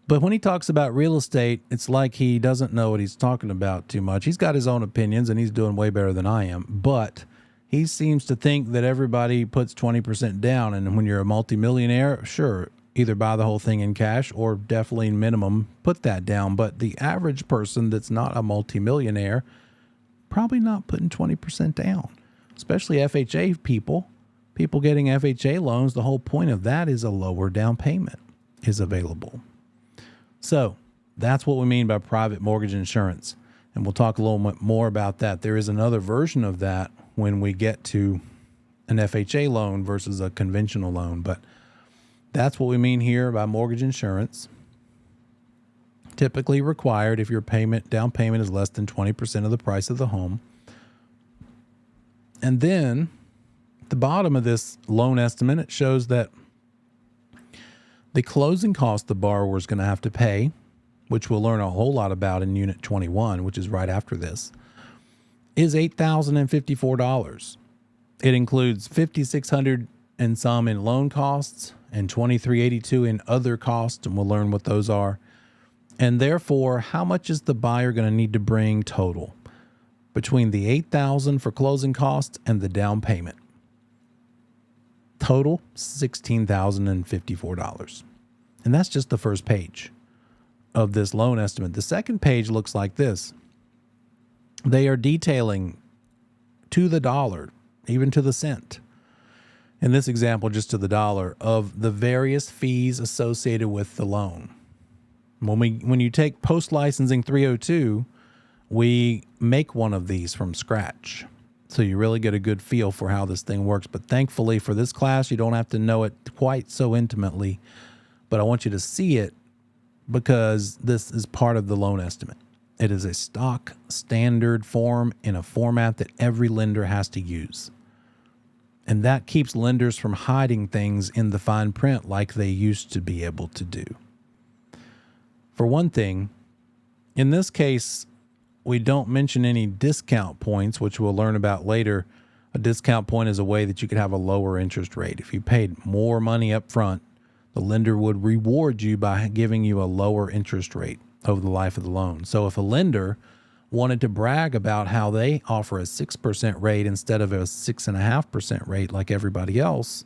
But when he talks about real estate, it's like he doesn't know what he's talking about too much. He's got his own opinions and he's doing way better than I am. But he seems to think that everybody puts 20% down. And when you're a multimillionaire, sure, either buy the whole thing in cash or definitely minimum put that down. But the average person that's not a multimillionaire, probably not putting 20% down, especially FHA people getting FHA loans. The whole point of that is a lower down payment is available. So that's what we mean by private mortgage insurance. And we'll talk a little bit more about that. There is another version of that when we get to an FHA loan versus a conventional loan. But that's what we mean here by mortgage insurance. Typically required if your down payment is less than 20% of the price of the home. And then at the bottom of this loan estimate, it shows that the closing cost the borrower is going to have to pay, which we'll learn a whole lot about in Unit 21, which is right after this, is $8,054. It includes $5,600 and some in loan costs and $2,382 in other costs, and we'll learn what those are. And therefore, how much is the buyer going to need to bring total? between the $8,000 for closing costs and the down payment. Total $16,054. And that's just the first page of this loan estimate. The second page looks like this. They are detailing to the dollar, even to the cent. In this example, just to the dollar, of the various fees associated with the loan. When you take post-licensing 302, we make one of these from scratch. So you really get a good feel for how this thing works. But thankfully for this class, you don't have to know it quite so intimately. But I want you to see it because this is part of the loan estimate. It is a stock standard form in a format that every lender has to use. And that keeps lenders from hiding things in the fine print like they used to be able to do. For one thing, in this case, we don't mention any discount points, which we'll learn about later. A discount point is a way that you could have a lower interest rate. If you paid more money up front, the lender would reward you by giving you a lower interest rate over the life of the loan. So if a lender wanted to brag about how they offer a 6% rate instead of a 6.5% rate like everybody else,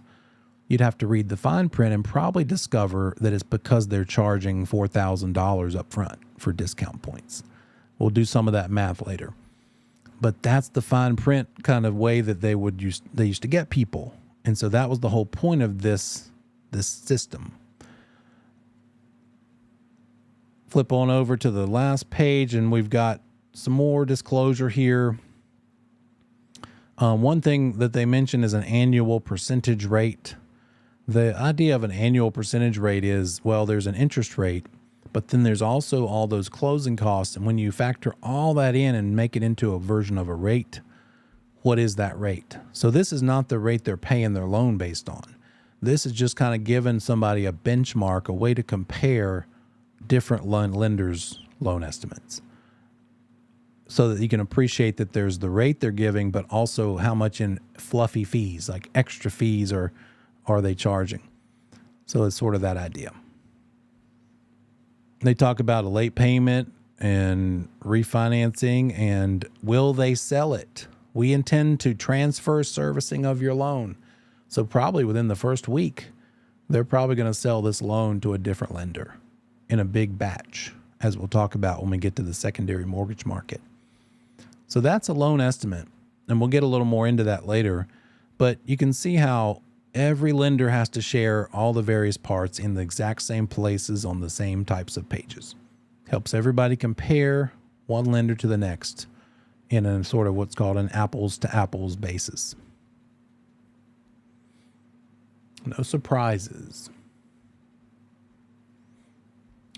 you'd have to read the fine print and probably discover that it's because they're charging $4,000 up front for discount points. We'll do some of that math later. But that's the fine print kind of way that they used to get people. And so that was the whole point of this system. Flip on over to the last page and we've got some more disclosure here. One thing that they mention is an annual percentage rate. The idea of an annual percentage rate is, well, there's an interest rate, but then there's also all those closing costs. And when you factor all that in and make it into a version of a rate, what is that rate? So this is not the rate they're paying their loan based on. This is just kind of giving somebody a benchmark, a way to compare different lenders' loan estimates so that you can appreciate that there's the rate they're giving, but also how much in fluffy fees, like extra fees, are they charging. So it's sort of that idea. They talk about a late payment and refinancing and will they sell it? We intend to transfer servicing of your loan. So probably within the first week, they're probably going to sell this loan to a different lender in a big batch, as we'll talk about when we get to the secondary mortgage market. So that's a loan estimate, and we'll get a little more into that later. But you can see how every lender has to share all the various parts in the exact same places on the same types of pages. Helps everybody compare one lender to the next in a sort of what's called an apples to apples basis. No surprises.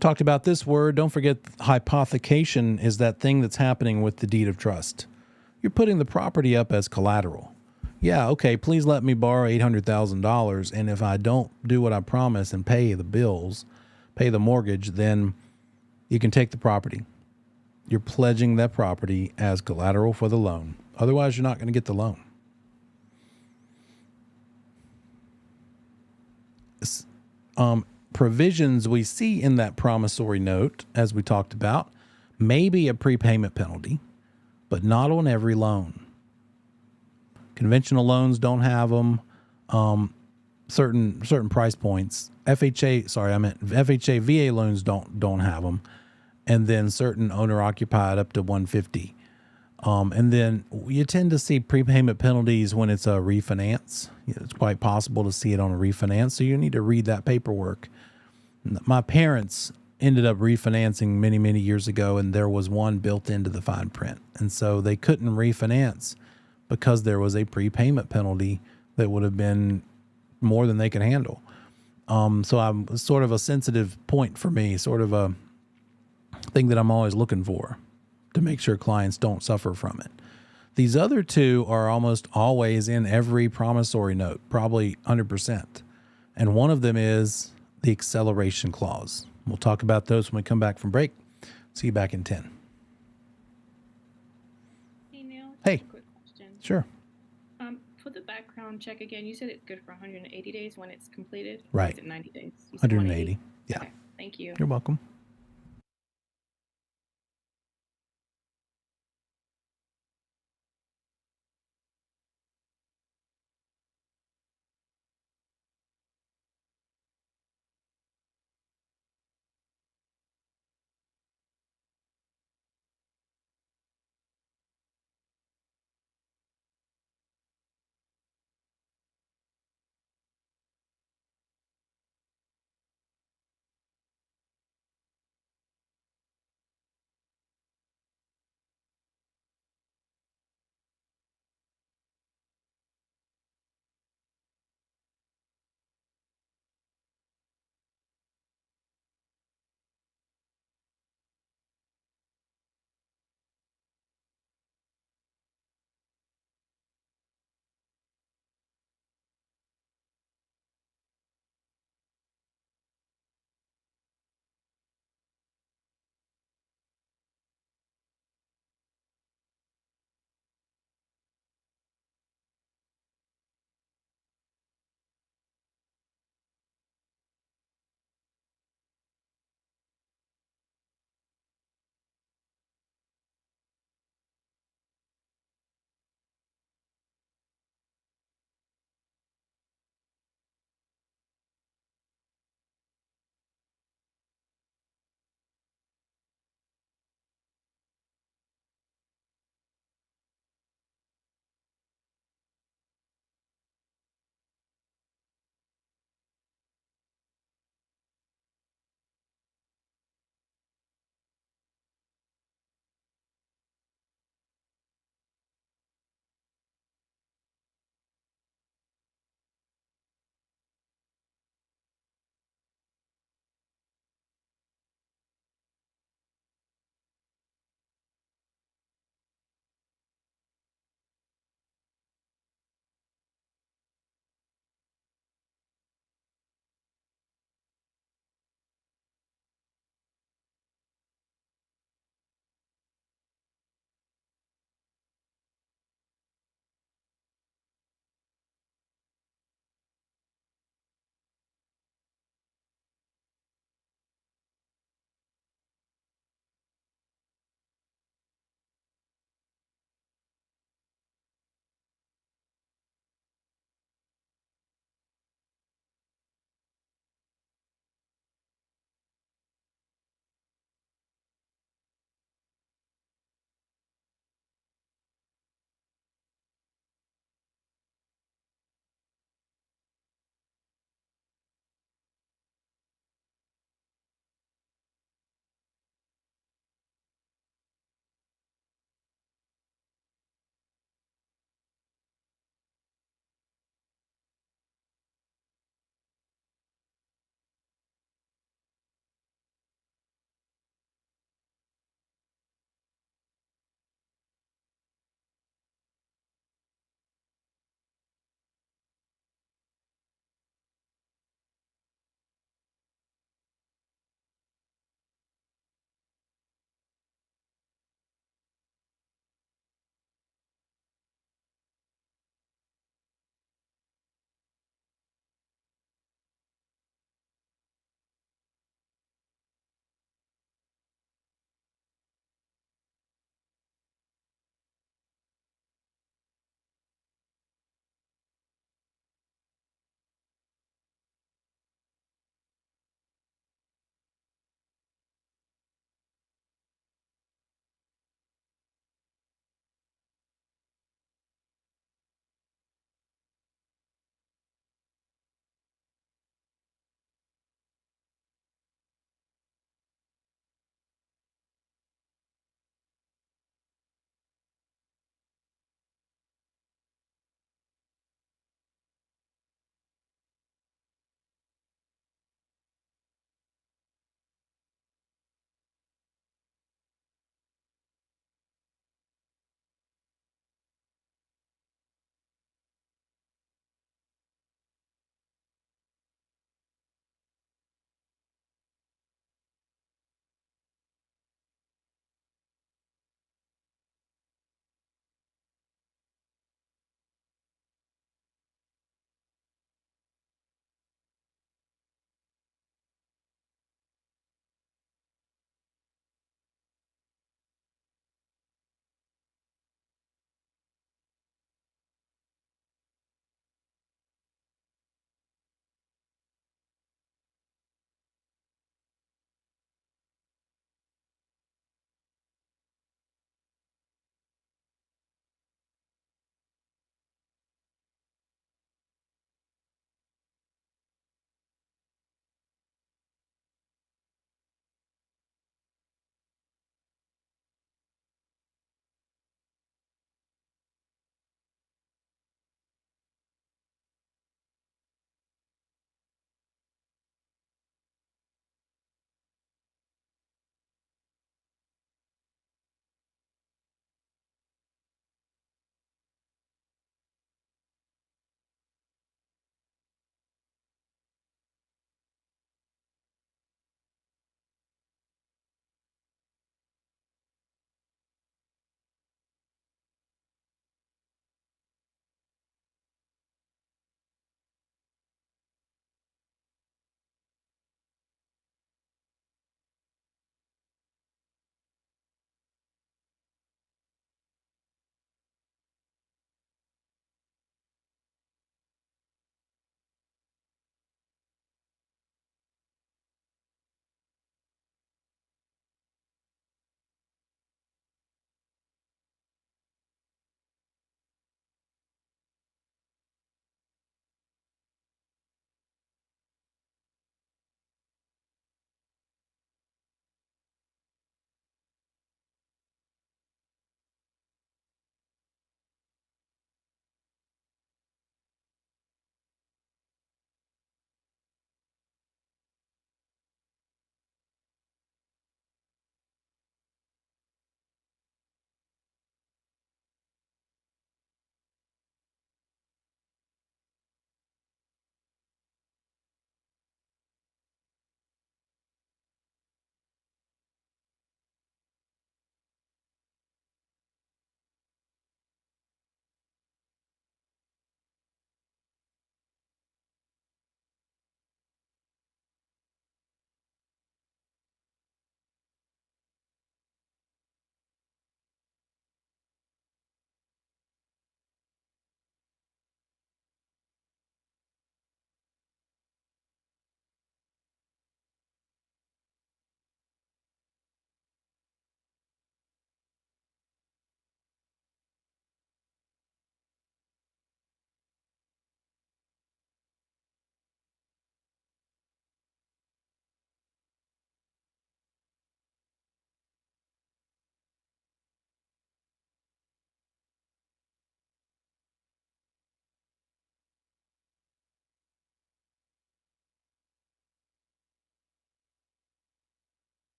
Talked about this word. Don't forget, hypothecation is that thing that's happening with the deed of trust. You're putting the property up as collateral. Yeah, okay, please let me borrow $800,000, and if I don't do what I promise and pay the bills, pay the mortgage, then you can take the property. You're pledging that property as collateral for the loan. Otherwise, you're not going to get the loan. Provisions we see in that promissory note, as we talked about, may be a prepayment penalty, but not on every loan. Conventional loans don't have them. Certain price points. FHA, VA loans don't have them, and then certain owner occupied up to 150. And then you tend to see prepayment penalties when it's a refinance. It's quite possible to see it on a refinance, so you need to read that paperwork. My parents ended up refinancing many, many years ago, and there was one built into the fine print. And so they couldn't refinance because there was a prepayment penalty that would have been more than they could handle. So I'm sort of a sensitive point for me, sort of a thing that I'm always looking for to make sure clients don't suffer from it. These other two are almost always in every promissory note, probably 100%. And one of them is the acceleration clause. We'll talk about those when we come back from break. See you back in 10. Hey, Neil. Hey. A quick question. Sure. For the background check again, you said it's good for 180 days when it's completed? Right. Or is it 90 days? You said 180. Yeah. Okay. Thank you. You're welcome.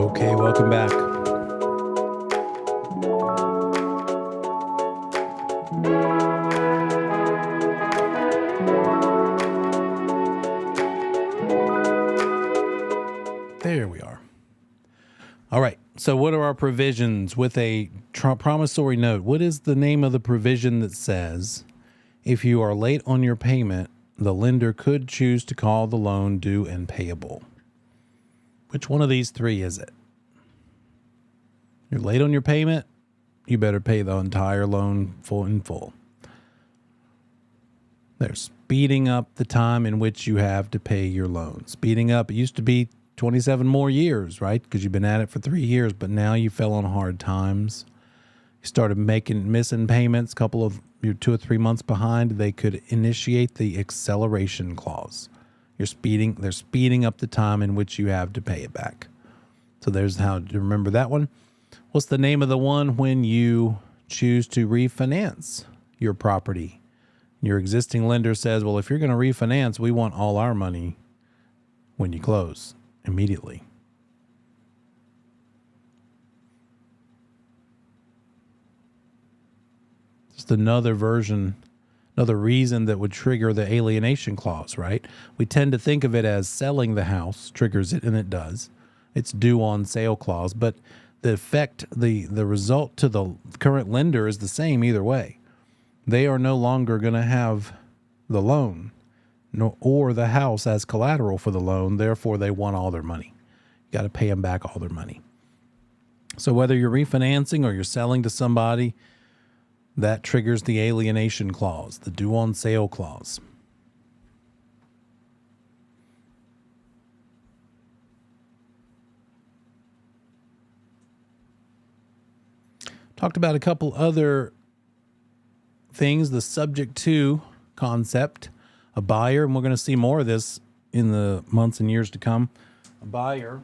Okay, welcome back. There we are. All right. So what are our provisions with a promissory note? What is the name of the provision that says if you are late on your payment, the lender could choose to call the loan due and payable? Which one of these three is it? You're late on your payment, you better pay the entire loan full in full. They're speeding up the time in which you have to pay your loan. Speeding up, it used to be 27 more years, right? Because you've been at it for 3 years, but now you fell on hard times. You started missing payments, you're 2 or 3 months behind. They could initiate the acceleration clause. They're speeding up the time in which you have to pay it back. So there's how to remember that one. What's the name of the one when you choose to refinance your property? Your existing lender says, well, if you're going to refinance, we want all our money when you close immediately. Just another reason that would trigger the alienation clause, right? We tend to think of it as selling the house triggers it, and it does. It's due on sale clause, but the effect, the result to the current lender is the same either way. They are no longer going to have the loan or the house as collateral for the loan. Therefore, they want all their money. You got to pay them back all their money. So whether you're refinancing or you're selling to somebody, that triggers the alienation clause, the due on sale clause. Talked about a couple other things, the subject to concept, a buyer, and we're going to see more of this in the months and years to come. A buyer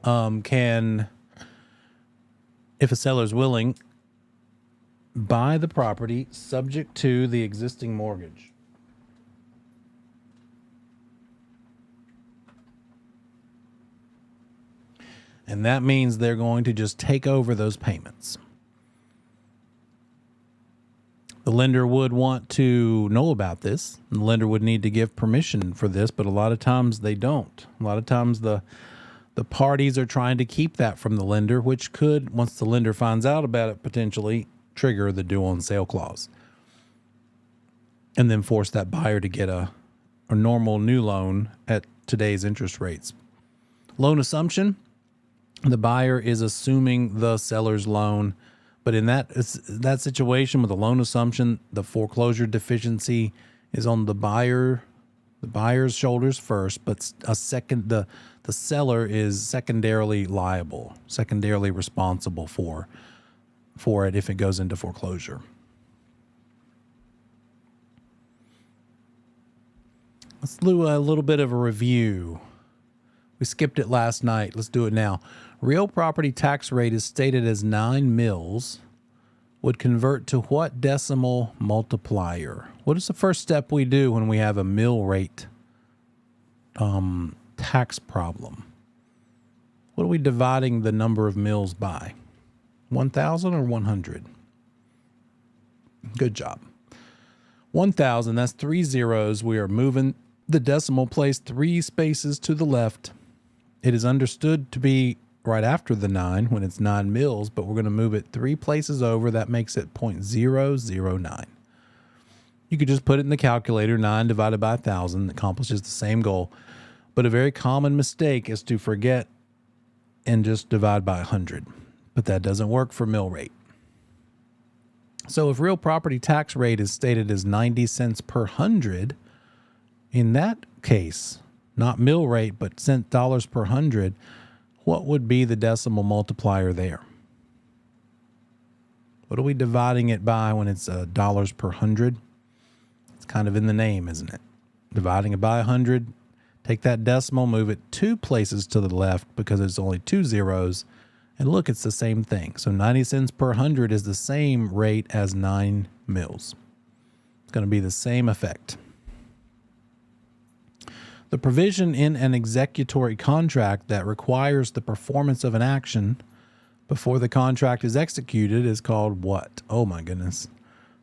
can, if a seller is willing, buy the property subject to the existing mortgage. And that means they're going to just take over those payments. The lender would want to know about this. And the lender would need to give permission for this, but a lot of times they don't. A lot of times the parties are trying to keep that from the lender, which could, once the lender finds out about it, potentially trigger the due on sale clause. And then force that buyer to get a normal new loan at today's interest rates. Loan assumption. The buyer is assuming the seller's loan, but in that situation with a loan assumption, the foreclosure deficiency is on the buyer's shoulders first, but the seller is secondarily liable, secondarily responsible for it if it goes into foreclosure. Let's do a little bit of a review. We skipped it last night. Let's do it now. Real property tax rate is stated as 9 mils. Would convert to what decimal multiplier? What is the first step we do when we have a mill rate tax problem? What are we dividing the number of mills by? 1,000 or 100? Good job. 1,000, that's 3 zeros. We are moving the decimal place 3 spaces to the left. It is understood to be right after the 9 when it's 9 mils, but we're going to move it 3 places over. That makes it 0.009. You could just put it in the calculator. 9 divided by 1,000 accomplishes the same goal. But a very common mistake is to forget and just divide by 100. But that doesn't work for mill rate. So if real property tax rate is stated as 90 cents per hundred, in that case, not mill rate, but dollars per hundred, what would be the decimal multiplier there? What are we dividing it by when it's dollars per hundred? It's kind of in the name, isn't it? Dividing it by 100, take that decimal, move it 2 places to the left because it's only 2 zeros, and look, it's the same thing. So 90 cents per 100 is the same rate as 9 mils. It's going to be the same effect. The provision in an executory contract that requires the performance of an action before the contract is executed is called what? Oh my goodness.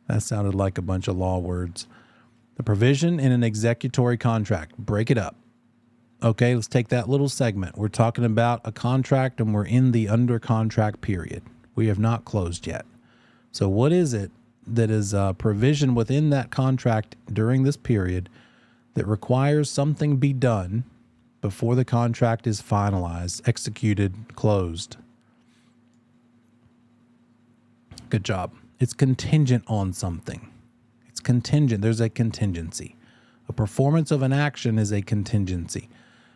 That sounded like a bunch of law words. The provision in an executory contract. Break it up. Okay, let's take that little segment. We're talking about a contract and we're in the under contract period. We have not closed yet. So what is it that is a provision within that contract during this period that requires something be done before the contract is finalized, executed, closed? Good job. It's contingent on something. It's contingent. There's a contingency. A performance of an action is a contingency.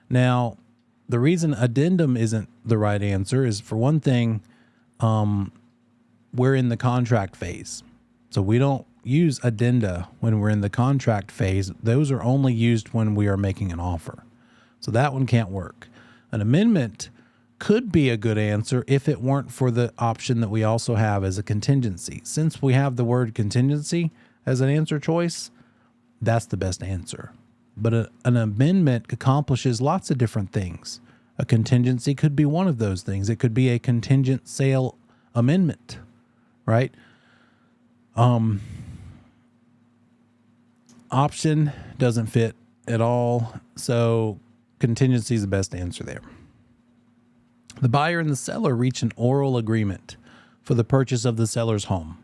Now, the reason addendum isn't the right answer is, for one thing, we're in the contract phase. So we don't use addenda when we're in the contract phase. Those are only used when we are making an offer. So that one can't work. An amendment could be a good answer if it weren't for the option that we also have as a contingency. Since we have the word contingency as an answer choice, that's the best answer. But an amendment accomplishes lots of different things. A contingency could be one of those things. It could be a contingent sale amendment, right? Option doesn't fit at all, so contingency is the best answer there. The buyer and the seller reach an oral agreement for the purchase of the seller's home.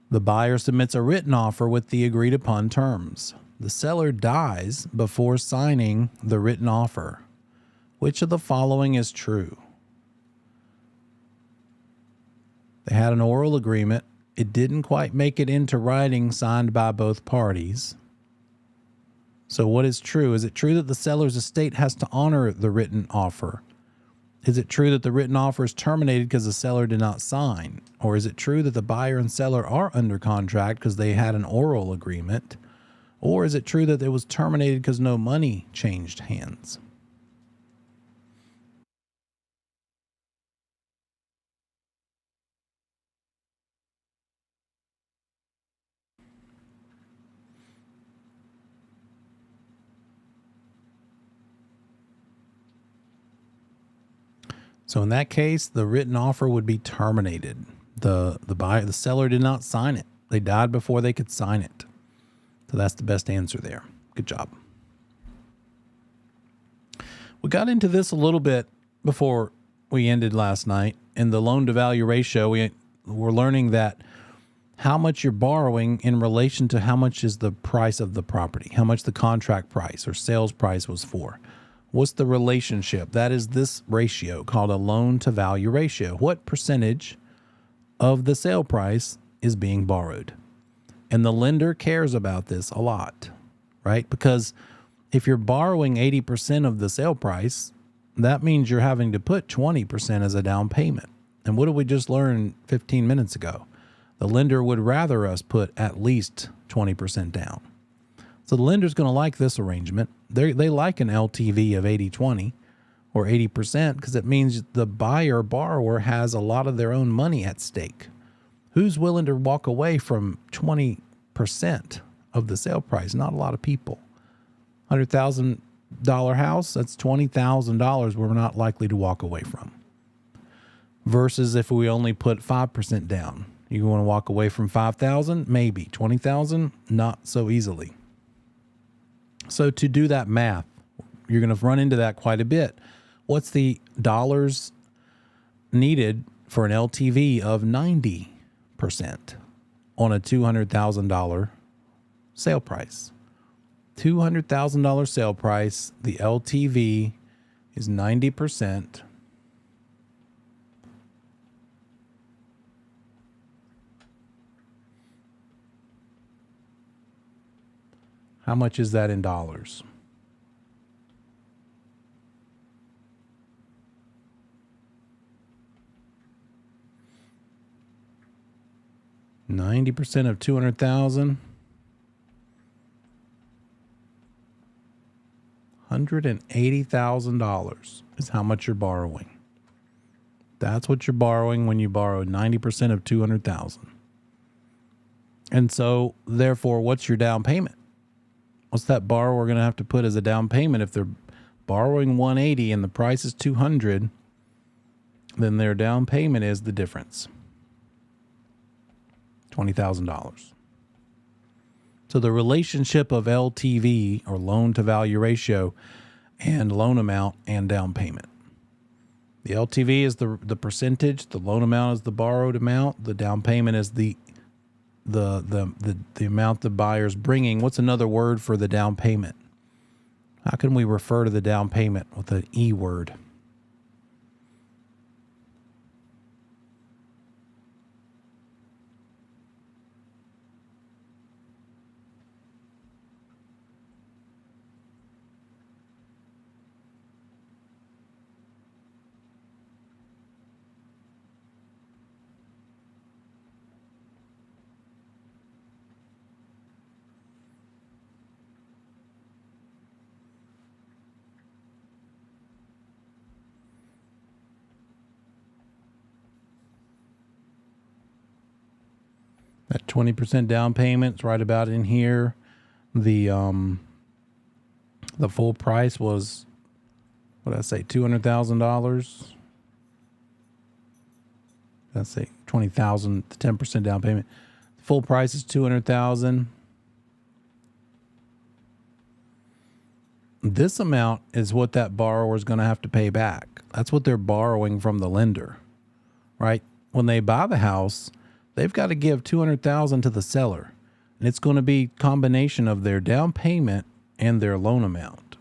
The buyer submits a written offer with the agreed upon terms. The seller dies before signing the written offer. Which of the following is true? They had an oral agreement. It didn't quite make it into writing signed by both parties. So what is true? Is it true that the seller's estate has to honor the written offer? Is it true that the written offer is terminated because the seller did not sign? Or is it true that the buyer and seller are under contract because they had an oral agreement? Or is it true that it was terminated because no money changed hands? So in that case, the written offer would be terminated. The seller did not sign it. They died before they could sign it. So that's the best answer there. Good job. We got into this a little bit before we ended last night. In the loan to value ratio, we're learning that how much you're borrowing in relation to how much is the price of the property, how much the contract price or sales price was for. What's the relationship? That is this ratio called a loan to value ratio. What percentage of the sale price is being borrowed? And the lender cares about this a lot, right? Because if you're borrowing 80% of the sale price, that means you're having to put 20% as a down payment. And what did we just learn 15 minutes ago? The lender would rather us put at least 20% down. So the lender's going to like this arrangement. They like an LTV of 80-20 or 80% because it means the borrower has a lot of their own money at stake. Who's willing to walk away from 20% of the sale price? Not a lot of people. $100,000 house, that's $20,000 we're not likely to walk away from. Versus if we only put 5% down. You want to walk away from $5,000? Maybe. $20,000? Not so easily. So to do that math, you're going to run into that quite a bit. What's the dollars needed for an LTV of 90% on a $200,000 sale price. $200,000 sale price. The LTV is 90%. How much is that in dollars? $90 of 200,000. $180,000 is how much you're borrowing. That's what you're borrowing when you borrow 90% of 200,000. And so, therefore, what's your down payment? What's that borrower going to have to put as a down payment? If they're borrowing 180 and the price is 200, then their down payment is the difference. $20,000. So the relationship of LTV, or loan to value ratio, and loan amount and down payment. The LTV is the percentage, the loan amount is the borrowed amount, the down payment is the amount the buyer's bringing. What's another word for the down payment? How can we refer to the down payment with an E word? That 20% down payment's right about in here. The full price was, what did I say, $200,000? Did I say 20,000? The 10% down payment. The full price is 200,000. This amount is what that borrower is going to have to pay back. That's what they're borrowing from the lender, right? When they buy the house, they've got to give $200,000 to the seller, and it's going to be a combination of their down payment and their loan amount.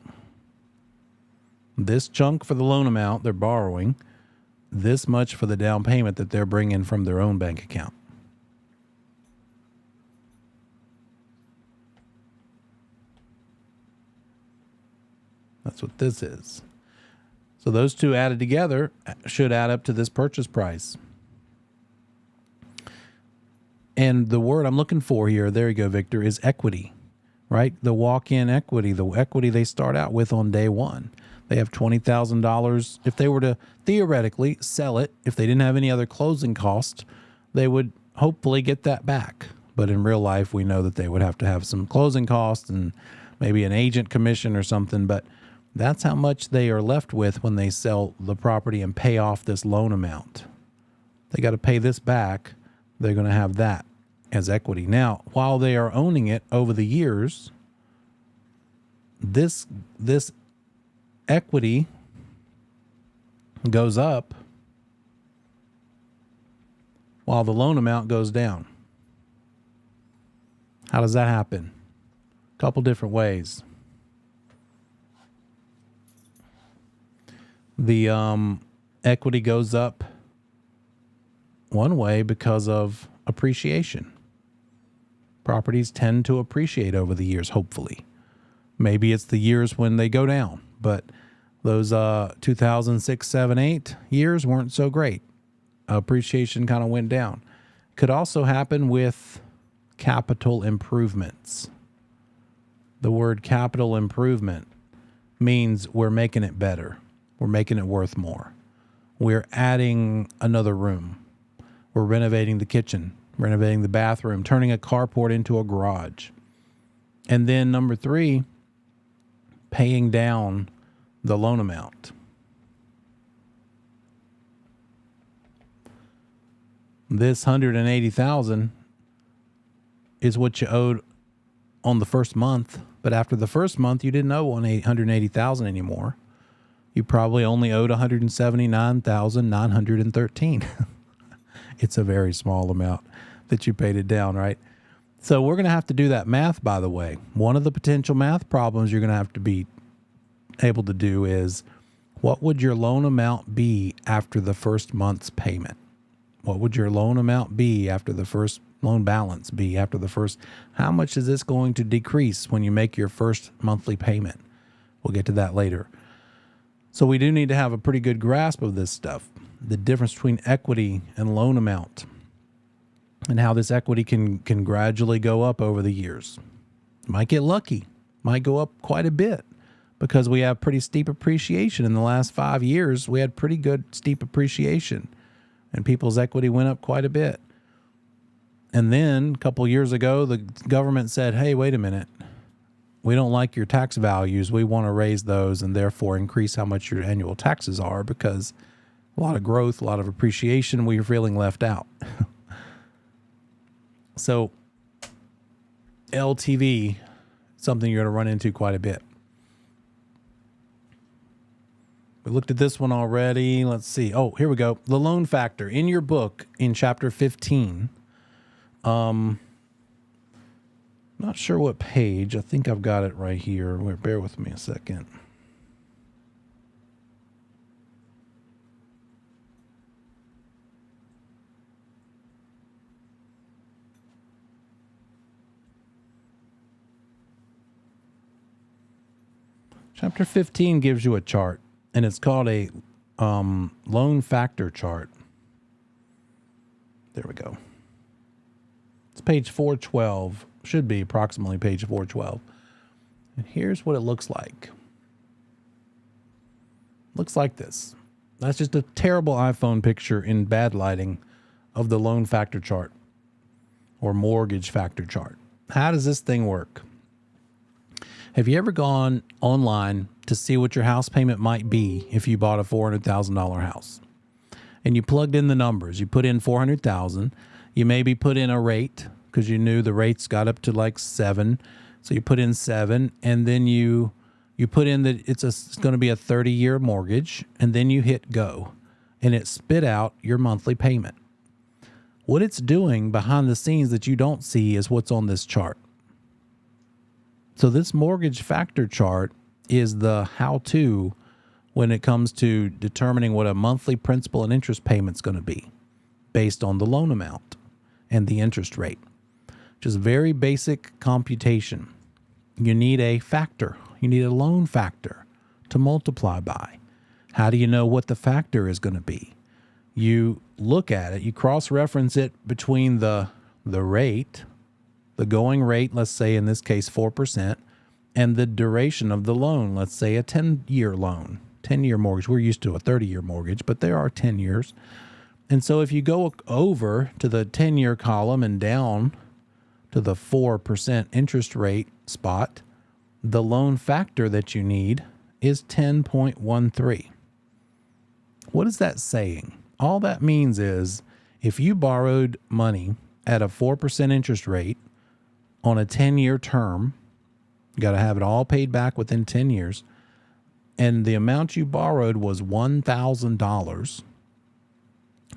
This chunk for the loan amount they're borrowing, this much for the down payment that they're bringing from their own bank account. That's what this is. So those two added together should add up to this purchase price. And the word I'm looking for here, there you go, Victor, is equity, right? The walk-in equity, the equity they start out with on day one. They have $20,000. If they were to theoretically sell it, if they didn't have any other closing costs, they would hopefully get that back. But in real life, we know that they would have to have some closing costs and maybe an agent commission or something. But that's how much they are left with when they sell the property and pay off this loan amount. They got to pay this back. They're going to have that as equity. Now, while they are owning it over the years, this equity goes up while the loan amount goes down. How does that happen? A couple different ways. The equity goes up one way because of appreciation. Properties tend to appreciate over the years, hopefully. Maybe it's the years when they go down, but those 2006, 7, 8 years weren't so great. Appreciation kind of went down. Could also happen with capital improvements. The word capital improvement means we're making it better. We're making it worth more. We're adding another room. We're renovating the kitchen, renovating the bathroom, turning a carport into a garage. And then number 3, paying down the loan amount. This $180,000 is what you owed on the first month, but after the first month, you didn't owe $180,000 anymore. you probably only owed $179,913. It's a very small amount that you paid it down, right? So we're going to have to do that math, by the way. One of the potential math problems you're going to have to be able to do is, what would your loan amount be after the first month's payment? What would your loan amount be after the first loan balance be after the first? How much is this going to decrease when you make your first monthly payment? We'll get to that later. So we do need to have a pretty good grasp of this stuff, the difference between equity and loan amount, and how this equity can gradually go up over the years. Might get lucky, might go up quite a bit because we have pretty steep appreciation. In the last 5 years, we had pretty good steep appreciation and people's equity went up quite a bit. And then a couple years ago, the government said, hey, wait a minute. We don't like your tax values. We want to raise those and therefore increase how much your annual taxes are because a lot of growth, a lot of appreciation, we are feeling left out. So LTV, something you're going to run into quite a bit. We looked at this one already. Let's see. Oh, here we go. The loan factor. In your book, in chapter 15, not sure what page. I think I've got it right here. Bear with me a second. Chapter 15 gives you a chart, and it's called a loan factor chart. There we go. It's page 412. Should be approximately page 412. And here's what it looks like. Looks like this. That's just a terrible iPhone picture in bad lighting of the loan factor chart or mortgage factor chart. How does this thing work? Have you ever gone online to see what your house payment might be if you bought a $400,000 house? And you plugged in the numbers. You put in $400,000. You maybe put in a rate because you knew the rates got up to like 7. So you put in 7, and then you put in that it's going to be a 30-year mortgage, and then you hit go, and it spit out your monthly payment. What it's doing behind the scenes that you don't see is what's on this chart. So this mortgage factor chart is the how-to when it comes to determining what a monthly principal and interest payment is going to be based on the loan amount and the interest rate. Just very basic computation. You need a factor. You need a loan factor to multiply by. How do you know what the factor is going to be? You look at it, you cross-reference it between the rate, the going rate, let's say in this case 4%, and the duration of the loan, let's say a 10-year loan, 10-year mortgage. We're used to a 30-year mortgage, but there are 10 years. And so if you go over to the 10-year column and down to the 4% interest rate spot, the loan factor that you need is 10.13. What is that saying? All that means is if you borrowed money at a 4% interest rate on a 10-year term, you got to have it all paid back within 10 years, and the amount you borrowed was $1,000,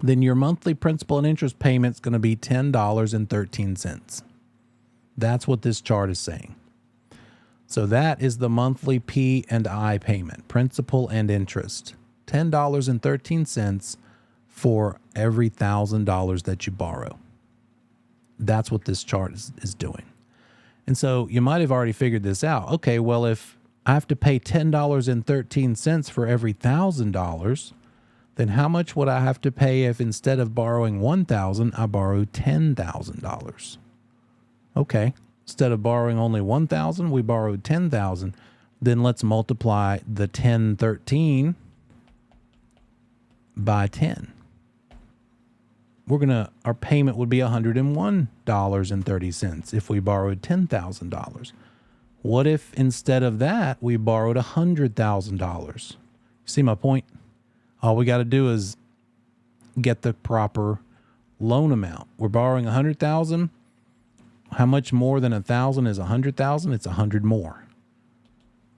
then your monthly principal and interest payment is going to be $10.13. That's what this chart is saying. So that is the monthly P&I payment, principal and interest, $10.13 for every $1,000 that you borrow. That's what this chart is doing. And so you might have already figured this out. Okay, well, if I have to pay $10.13 for every $1,000, then how much would I have to pay if instead of borrowing $1,000, I borrowed $10,000? Okay, instead of borrowing only $1,000, we borrowed $10,000. Then let's multiply the 1013 by 10. Our payment would be $101.30 if we borrowed $10,000. What if instead of that, we borrowed $100,000? See my point? All we got to do is get the proper loan amount. We're borrowing $100,000. How much more than 1,000 is 100,000? It's 100 more.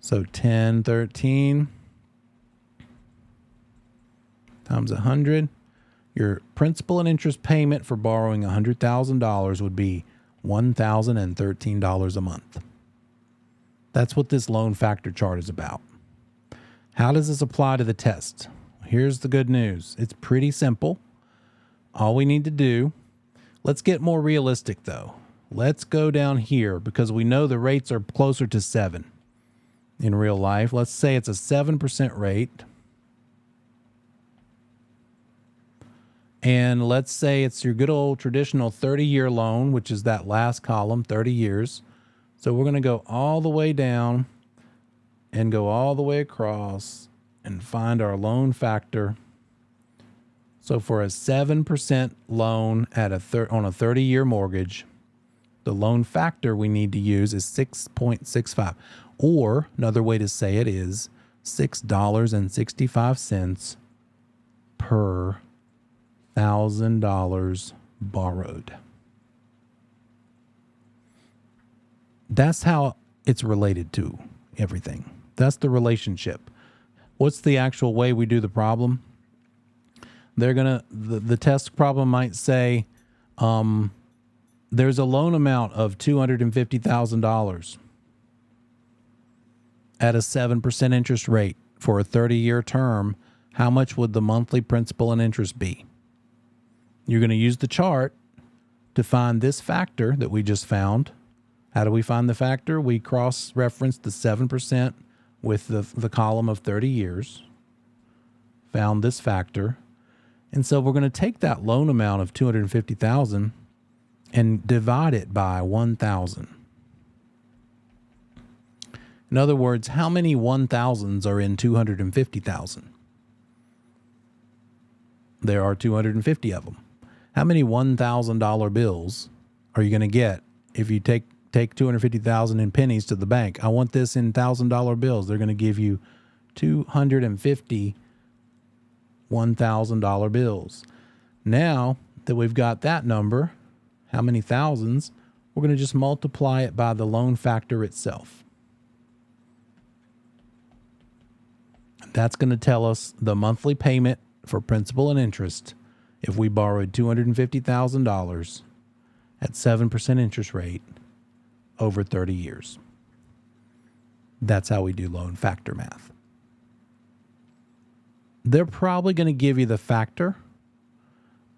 So 1013 times 100. Your principal and interest payment for borrowing $100,000 would be $1,013 a month. That's what this loan factor chart is about. How does this apply to the test? Here's the good news. It's pretty simple. All we need to do, let's get more realistic though. Let's go down here because we know the rates are closer to 7 in real life. Let's say it's a 7% rate. And let's say it's your good old traditional 30-year loan, which is that last column, 30 years. So we're going to go all the way down and go all the way across and find our loan factor. So for a 7% loan at on a 30-year mortgage, the loan factor we need to use is 6.65. Or another way to say it is $6.65 per $1,000 borrowed. That's how it's related to everything. That's the relationship. What's the actual way we do the problem? The test problem might say there's a loan amount of $250,000 at a 7% interest rate for a 30-year term. How much would the monthly principal and interest be? You're going to use the chart to find this factor that we just found. How do we find the factor? We cross-reference the 7% with the column of 30 years, found this factor. And so we're going to take that loan amount of $250,000 and divide it by 1,000. In other words, how many 1,000s are in 250,000? There are 250 of them. How many $1,000 bills are you going to get if you take 250,000 in pennies to the bank? I want this in $1,000 bills. They're going to give you 250 $1,000 bills. Now that we've got that number, how many thousands, we're going to just multiply it by the loan factor itself. That's going to tell us the monthly payment for principal and interest if we borrowed $250,000 at 7% interest rate over 30 years. That's how we do loan factor math. They're probably going to give you the factor.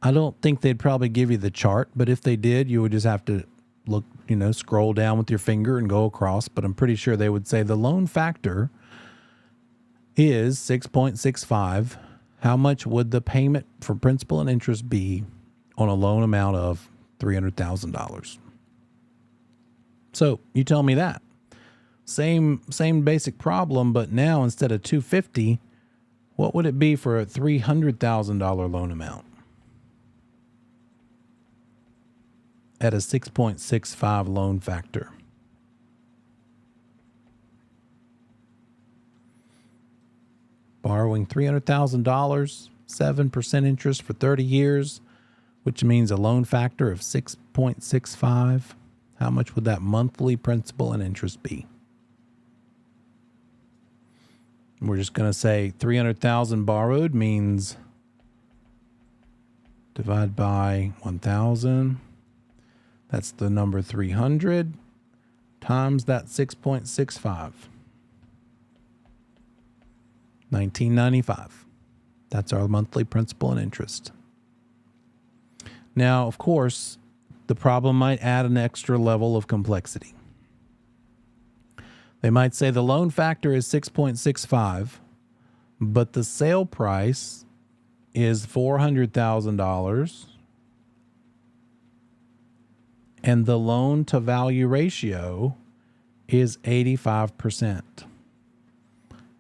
I don't think they'd probably give you the chart, but if they did, you would just have to look, scroll down with your finger and go across. But I'm pretty sure they would say the loan factor is 6.65. How much would the payment for principal and interest be on a loan amount of $300,000? So you tell me that. Same basic problem, but now instead of $250,000, what would it be for a $300,000 loan amount at a 6.65 loan factor? Borrowing $300,000, 7% interest for 30 years, which means a loan factor of 6.65. How much would that monthly principal and interest be? We're just going to say 300,000 borrowed means divide by 1,000. That's the number 300 times that 6.65. $19.95. That's our monthly principal and interest. Now, of course, the problem might add an extra level of complexity. They might say the loan factor is 6.65, but the sale price is $400,000, and the loan to value ratio is 85%.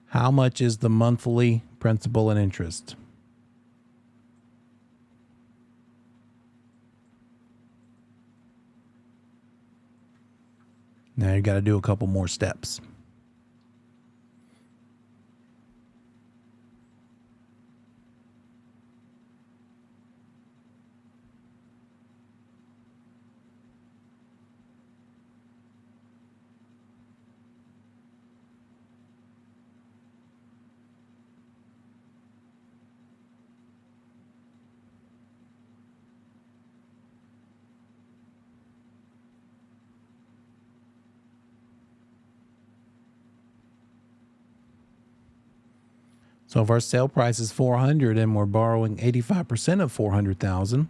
How much is the monthly principal and interest? Now you got to do a couple more steps. So if our sale price is 400 and we're borrowing 85% of 400,000,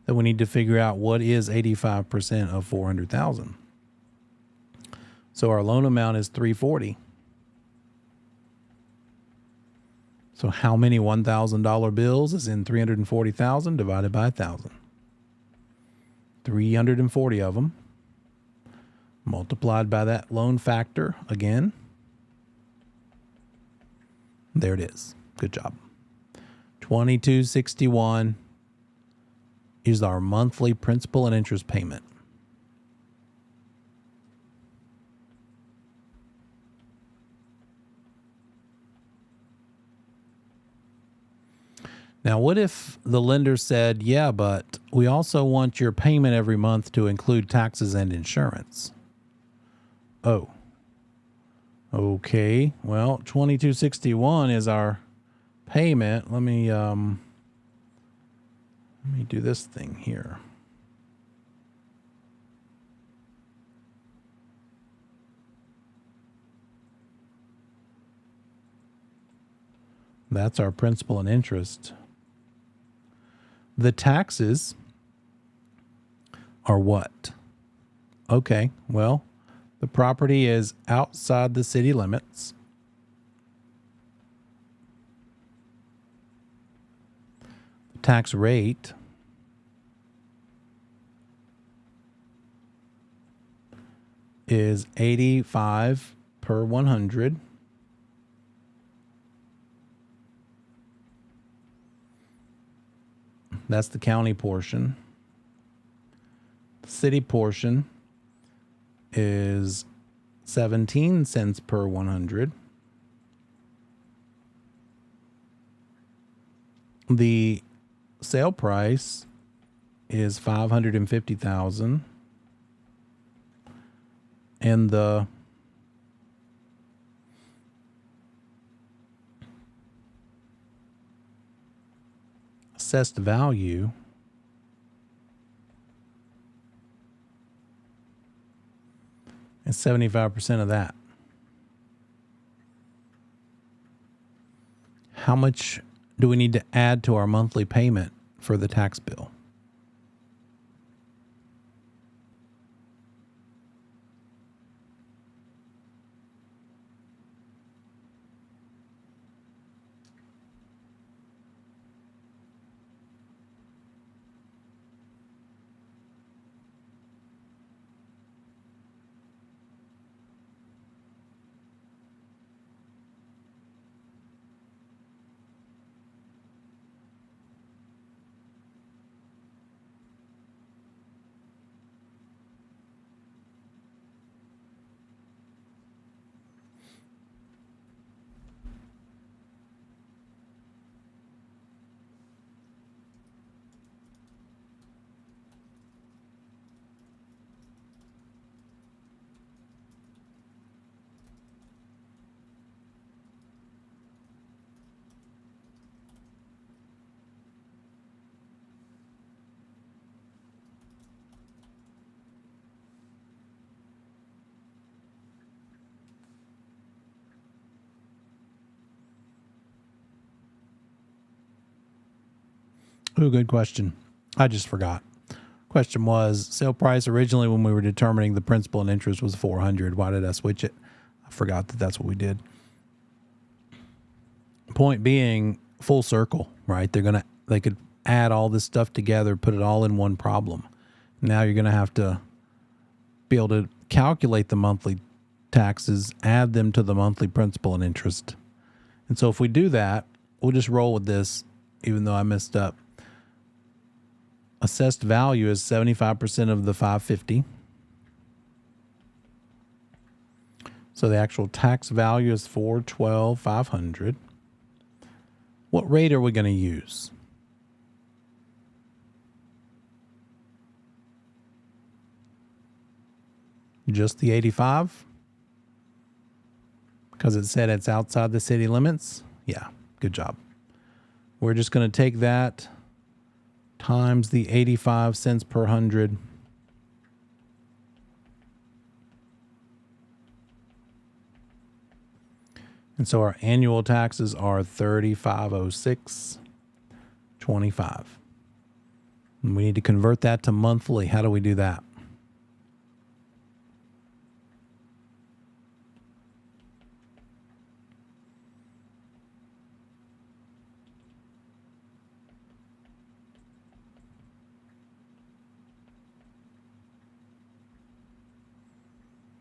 then we need to figure out what is 85% of 400,000. So our loan amount is 340. So how many $1,000 bills is in 340,000 divided by 1,000? 340 of them multiplied by that loan factor again. There it is. Good job. 2261 is our monthly principal and interest payment. Now, what if the lender said, yeah, but we also want your payment every month to include taxes and insurance? Oh, okay. Well, 2261 is our payment. Let me do this thing here. That's our principal and interest. The taxes are what? Okay, well, the property is outside the city limits. The tax rate is 85 per 100. That's the county portion. The city portion is 17 cents per 100. The sale price is 550,000. And the assessed value is 75% of that. How much do we need to add to our monthly payment for the tax bill? Oh, good question. I just forgot. Question was, sale price originally when we were determining the principal and interest was 400. Why did I switch it? I forgot that that's what we did. Point being, full circle, right? They could add all this stuff together, put it all in one problem. Now you're going to have to be able to calculate the monthly taxes, add them to the monthly principal and interest. And so if we do that, we'll just roll with this, even though I messed up. Assessed value is 75% of the 550. So the actual tax value is 412,500. What rate are we going to use? Just the 85? Because it said it's outside the city limits? Yeah, good job. We're just going to take that times the 85 cents per 100. And so our annual taxes are $3506.25. And we need to convert that to monthly. How do we do that?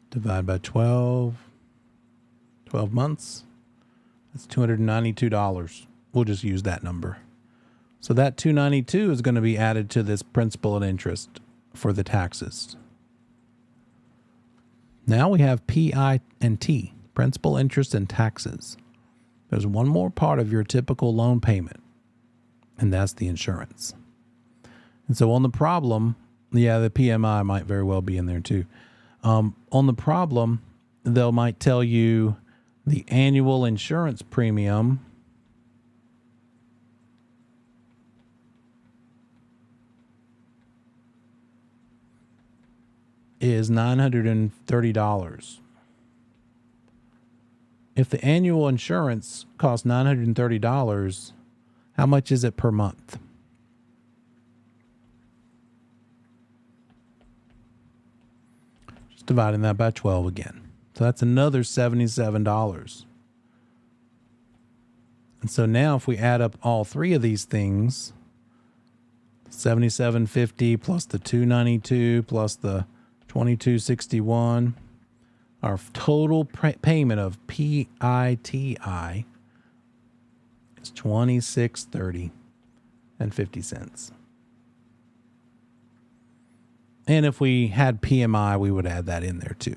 Divide by 12 months. That's $292. We'll just use that number. So that $292 is going to be added to this principal and interest for the taxes. Now we have PI&T, principal, interest, and taxes. There's one more part of your typical loan payment, and that's the insurance. And so on the problem, yeah, the PMI might very well be in there too. On the problem, they might tell you the annual insurance premium is $930. If the annual insurance costs $930, how much is it per month? Just dividing that by 12 again. So that's another $77. And so now if we add up all three of these things, $77.50 plus the $292 plus the $22.61, our total payment of PITI is $26.30.50. And if we had PMI, we would add that in there too.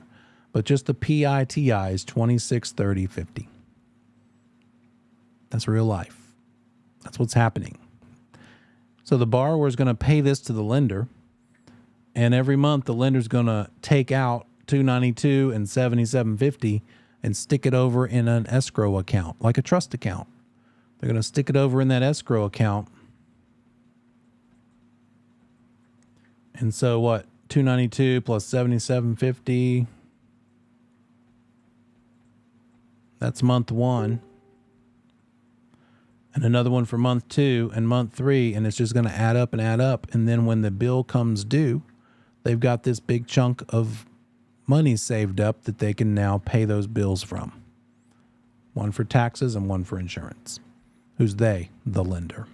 But just the PITI is $26.30.50. That's real life. That's what's happening. So the borrower is going to pay this to the lender, and every month the lender's going to take out $292 and $77.50 and stick it over in an escrow account, like a trust account. They're going to stick it over in that escrow account. And so what? $292 plus $77.50. That's month one. And another one for month two and month three. And it's just going to add up and add up. And then when the bill comes due, they've got this big chunk of money saved up that they can now pay those bills from. One for taxes and one for insurance. Who's they? The lender.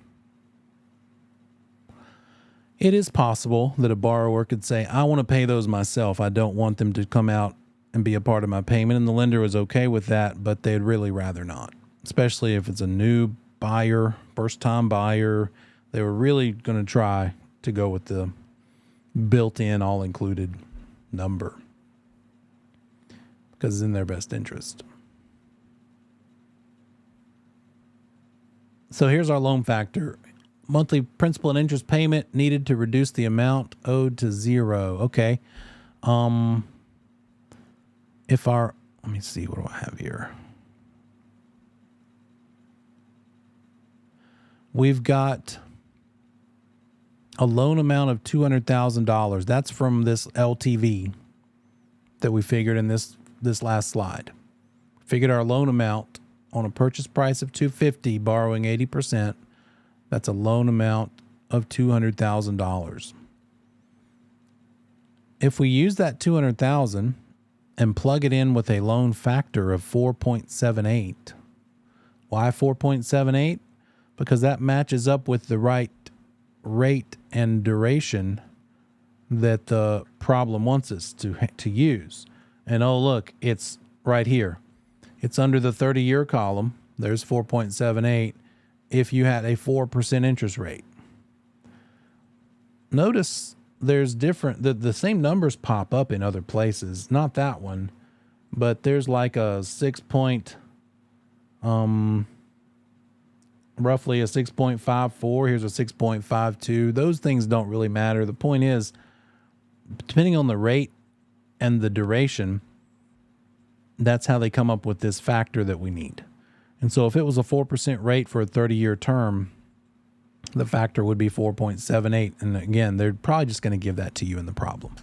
It is possible that a borrower could say, I want to pay those myself. I don't want them to come out and be a part of my payment. And the lender was okay with that, but they'd really rather not, especially if it's a new buyer, first-time buyer. They were really going to try to go with the built-in, all-included number because it's in their best interest. So here's our loan factor. Monthly principal and interest payment needed to reduce the amount owed to zero. Okay. If our, let me see, what do I have here? We've got a loan amount of $200,000. That's from this LTV that we figured in this last slide. Figured our loan amount on a purchase price of $250, borrowing 80%. That's a loan amount of $200,000. If we use that $200,000 and plug it in with a loan factor of 4.78, why 4.78? Because that matches up with the right rate and duration that the problem wants us to use. And oh, look, it's right here. It's under the 30-year column. There's 4.78 if you had a 4% interest rate. Notice there's different, the same numbers pop up in other places. Not that one, but there's like a roughly a 6.54. Here's a 6.52. Those things don't really matter. The point is, depending on the rate and the duration, that's how they come up with this factor that we need. And so if it was a 4% rate for a 30-year term, the factor would be 4.78. And again, they're probably just going to give that to you in the problem.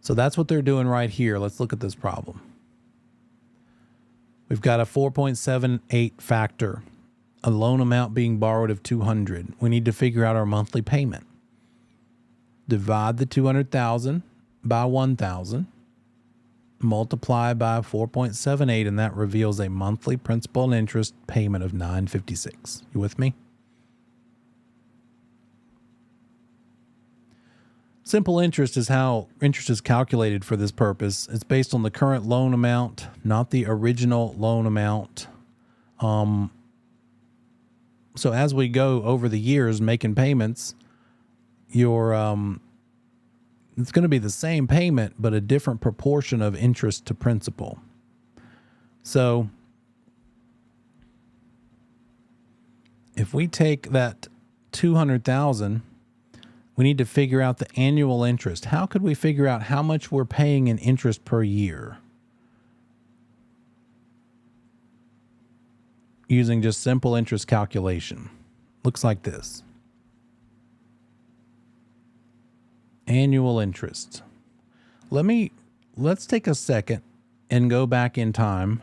So that's what they're doing right here. Let's look at this problem. We've got a 4.78 factor, a loan amount being borrowed of 200. We need to figure out our monthly payment. Divide the 200,000 by 1,000, multiply by 4.78, and that reveals a monthly principal and interest payment of $956. You with me? Simple interest is how interest is calculated for this purpose. It's based on the current loan amount, not the original loan amount. So as we go over the years making payments, your it's going to be the same payment, but a different proportion of interest to principal. So if we take that 200,000, we need to figure out the annual interest. How could we figure out how much we're paying in interest per year? Using just simple interest calculation. Looks like this. Annual interest. Let's take a second and go back in time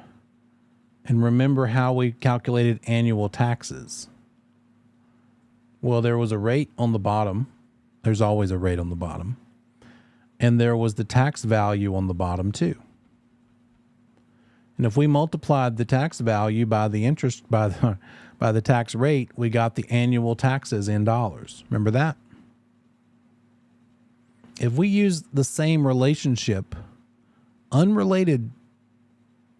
and remember how we calculated annual taxes. Well, there was a rate on the bottom. There's always a rate on the bottom. And there was the tax value on the bottom too. And if we multiplied the tax value by the interest, by the tax rate, we got the annual taxes in dollars. Remember that? If we use the same relationship, unrelated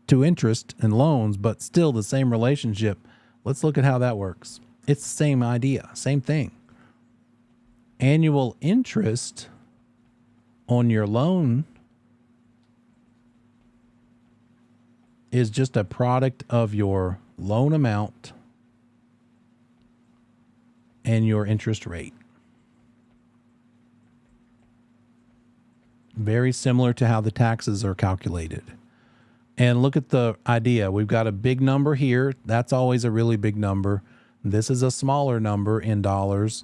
to interest and loans, but still the same relationship, let's look at how that works. It's the same idea, same thing. Annual interest on your loan is just a product of your loan amount and your interest rate. Very similar to how the taxes are calculated. And look at the idea. We've got a big number here. That's always a really big number. This is a smaller number in dollars.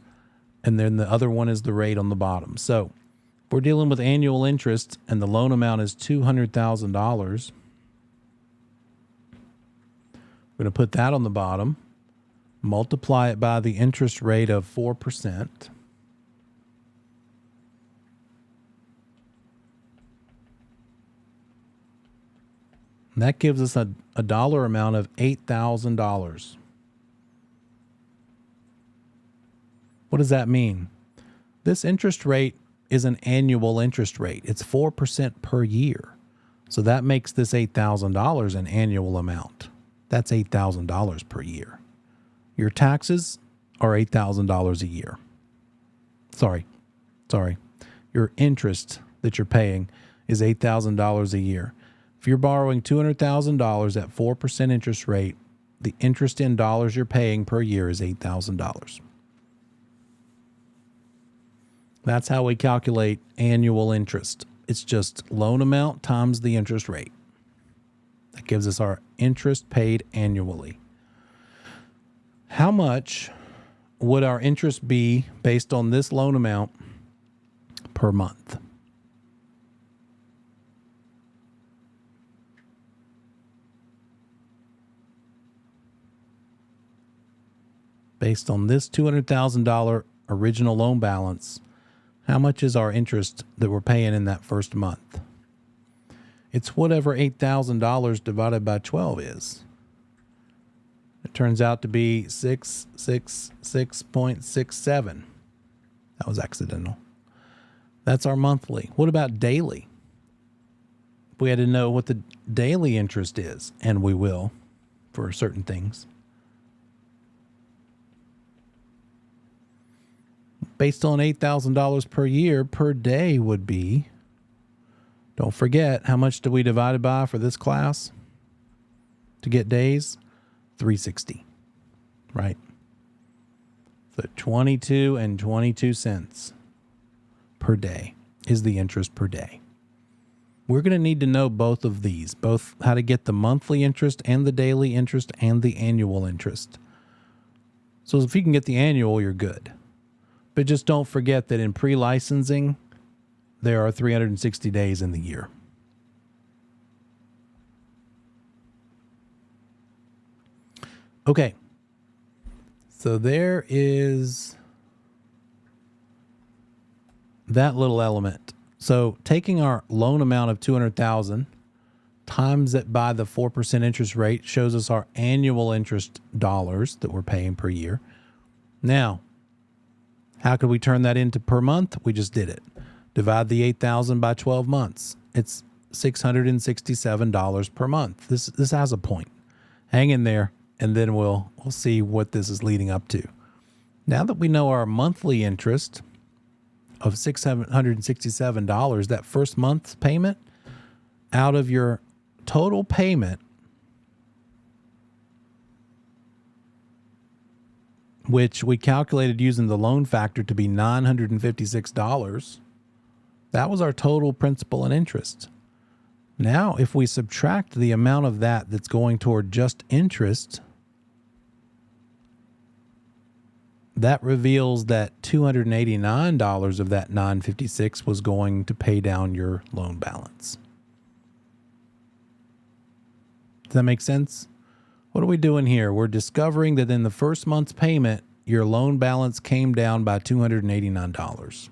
And then the other one is the rate on the bottom. So if we're dealing with annual interest and the loan amount is $200,000, we're going to put that on the bottom, multiply it by the interest rate of 4%. And that gives us a dollar amount of $8,000. What does that mean? This interest rate is an annual interest rate. It's 4% per year. So that makes this $8,000 an annual amount. That's $8,000 per year. Your taxes are $8,000 a year. Sorry. Your interest that you're paying is $8,000 a year. If you're borrowing $200,000 at 4% interest rate, the interest in dollars you're paying per year is $8,000. That's how we calculate annual interest. It's just loan amount times the interest rate. That gives us our interest paid annually. How much would our interest be based on this loan amount per month? Based on this $200,000 original loan balance, how much is our interest that we're paying in that first month? It's whatever $8,000 divided by 12 is. It turns out to be 666.67. That was accidental. That's our monthly. What about daily? We had to know what the daily interest is, and we will for certain things. Based on $8,000 per year, per day would be, don't forget, how much do we divide it by for this class to get days? 360, right? So 22 and 22 cents per day is the interest per day. We're going to need to know both of these, both how to get the monthly interest and the daily interest and the annual interest. So if you can get the annual, you're good. But just don't forget that in pre-licensing, there are 360 days in the year. Okay. So there is that little element. So taking our loan amount of 200,000 times it by the 4% interest rate shows us our annual interest dollars that we're paying per year. Now, how could we turn that into per month? We just did it. Divide the 8,000 by 12 months. It's $667 per month. This has a point. Hang in there, and then we'll see what this is leading up to. Now that we know our monthly interest of $667, that first month's payment out of your total payment, which we calculated using the loan factor to be $956, that was our total principal and interest. Now, if we subtract the amount of that that's going toward just interest, that reveals that $289 of that $956 was going to pay down your loan balance. Does that make sense? What are we doing here? We're discovering that in the first month's payment, your loan balance came down by $289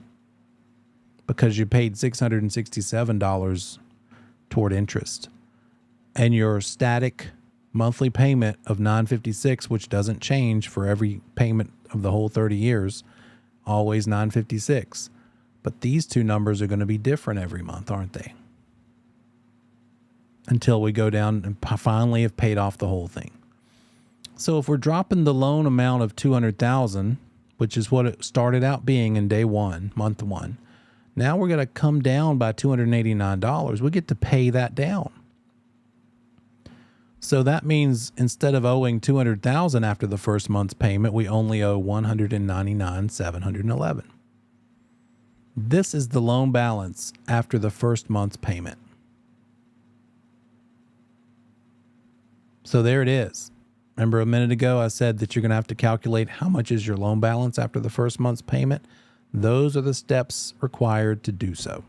because you paid $667 toward interest. And your static monthly payment of $956, which doesn't change for every payment of the whole 30 years, always $956. But these two numbers are going to be different every month, aren't they? Until we go down and finally have paid off the whole thing. So if we're dropping the loan amount of $200,000, which is what it started out being in day one, month one, now we're going to come down by $289. We get to pay that down. So that means instead of owing $200,000 after the first month's payment, we only owe $199,711. This is the loan balance after the first month's payment. So there it is. Remember a minute ago I said that you're going to have to calculate how much is your loan balance after the first month's payment? Those are the steps required to do so.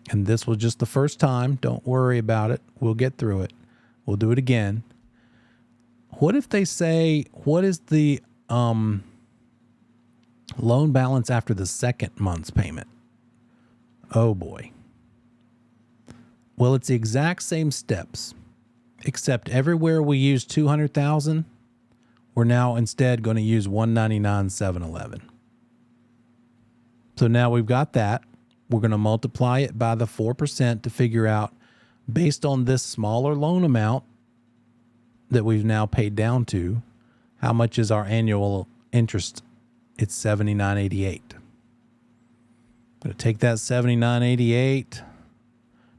And this was just the first time. Don't worry about it. We'll get through it. We'll do it again. What if they say, what is the loan balance after the second month's payment? Oh boy. Well, it's the exact same steps, except everywhere we use 200,000, we're now instead going to use 199,711. So now we've got that. We're going to multiply it by the 4% to figure out, based on this smaller loan amount that we've now paid down to, how much is our annual interest? It's $79.88. I'm going to take that $79.88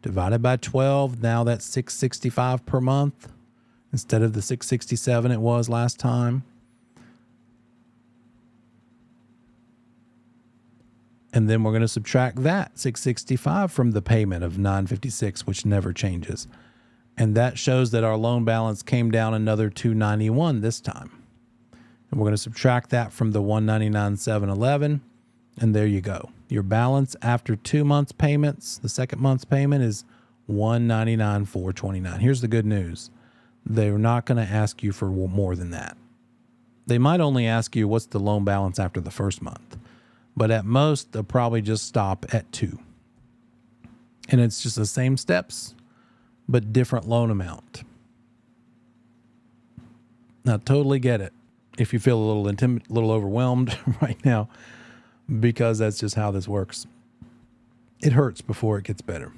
divided by 12. Now that's $665 per month instead of the $667 it was last time. And then we're going to subtract that $665 from the payment of $956, which never changes. And that shows that our loan balance came down another $291 this time. And we're going to subtract that from the $199,711. And there you go. Your balance after 2 months payments, the second month's payment is $199,429. Here's the good news. They're not going to ask you for more than that. They might only ask you what's the loan balance after the first month. But at most, they'll probably just stop at 2. And it's just the same steps, but different loan amount. Now, totally get it if you feel a little overwhelmed right now, because that's just how this works. It hurts before it gets better.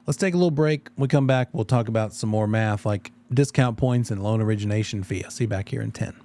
Let's take a little break. When we come back, we'll talk about some more math like discount points and loan origination fee. I'll see you back here in 10.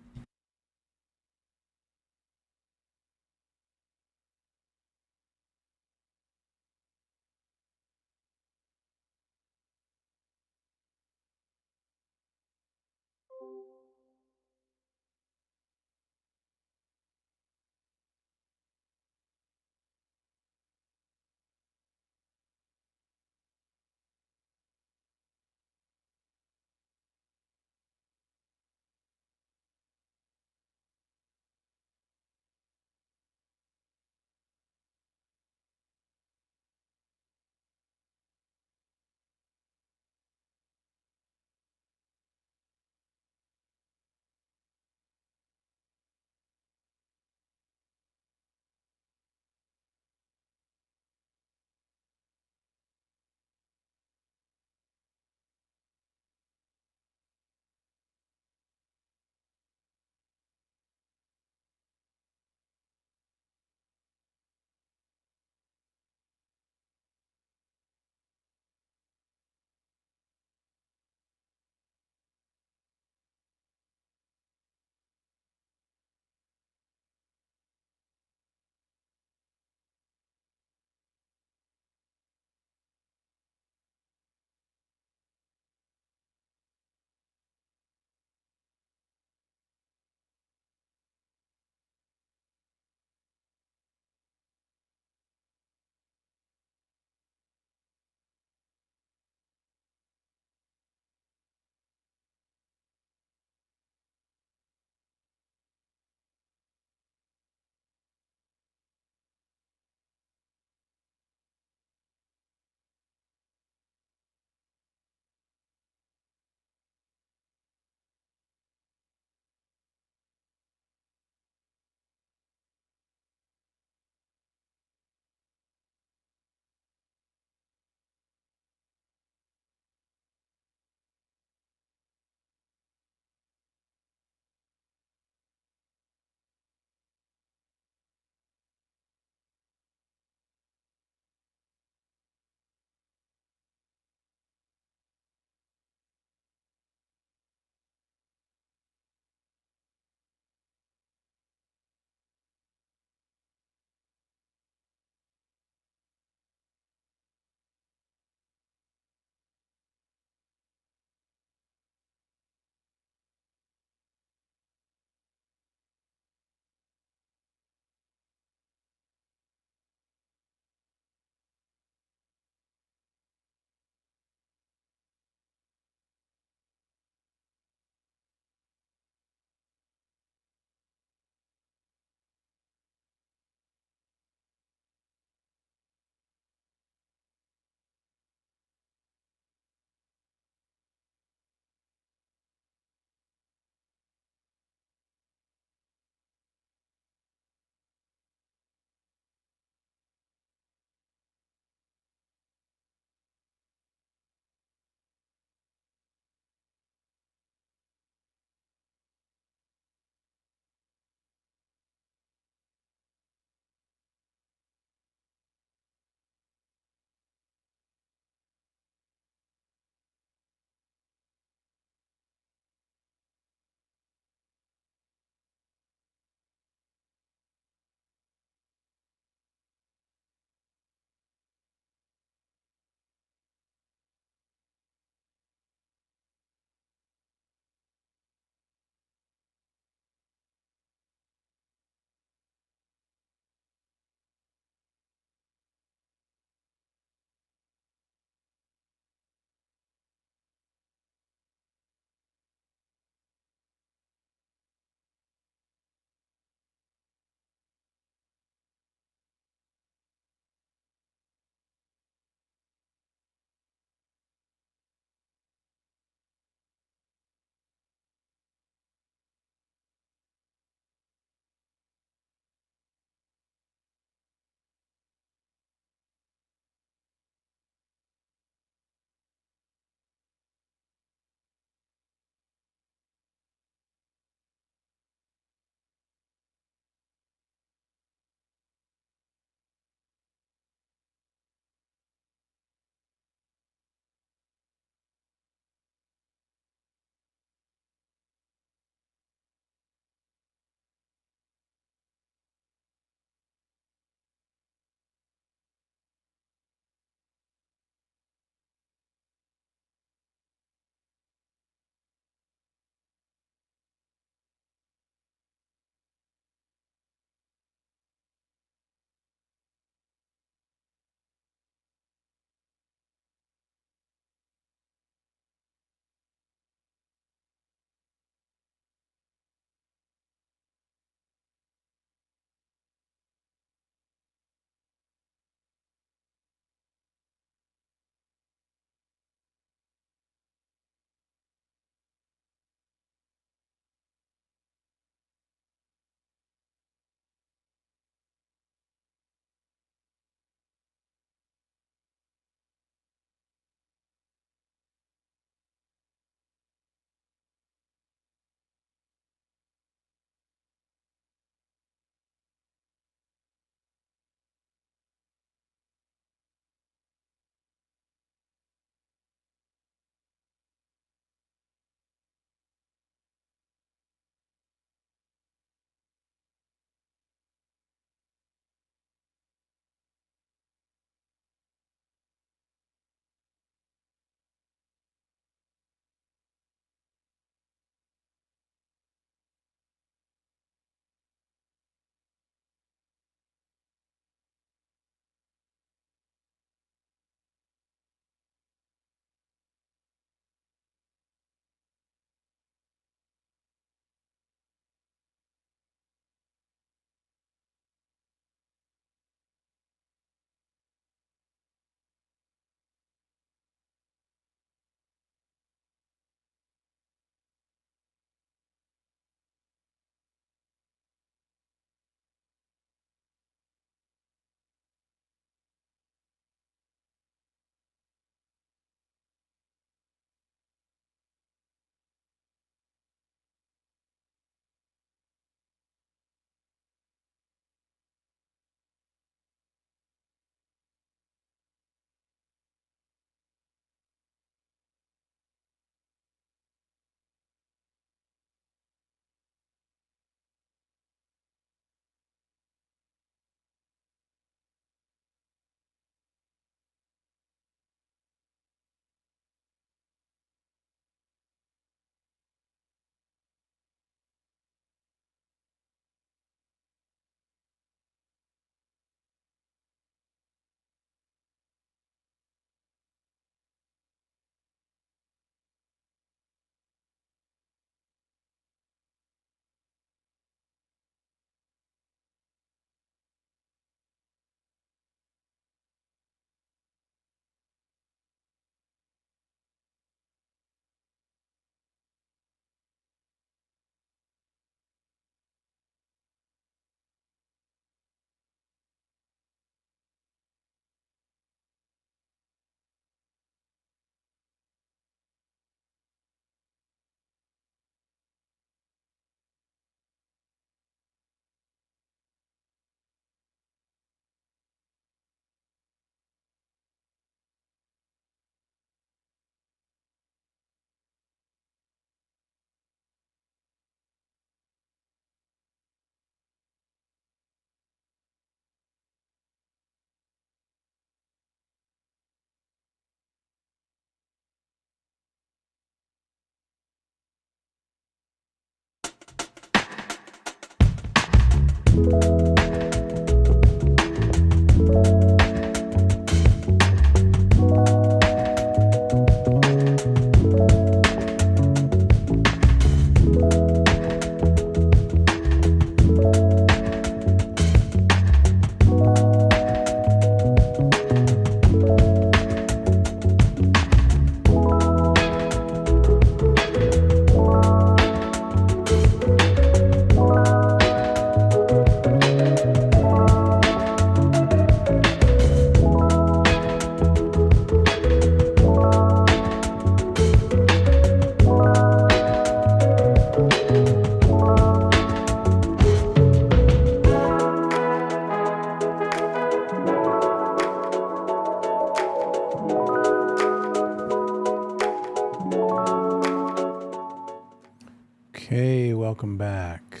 Okay, welcome back.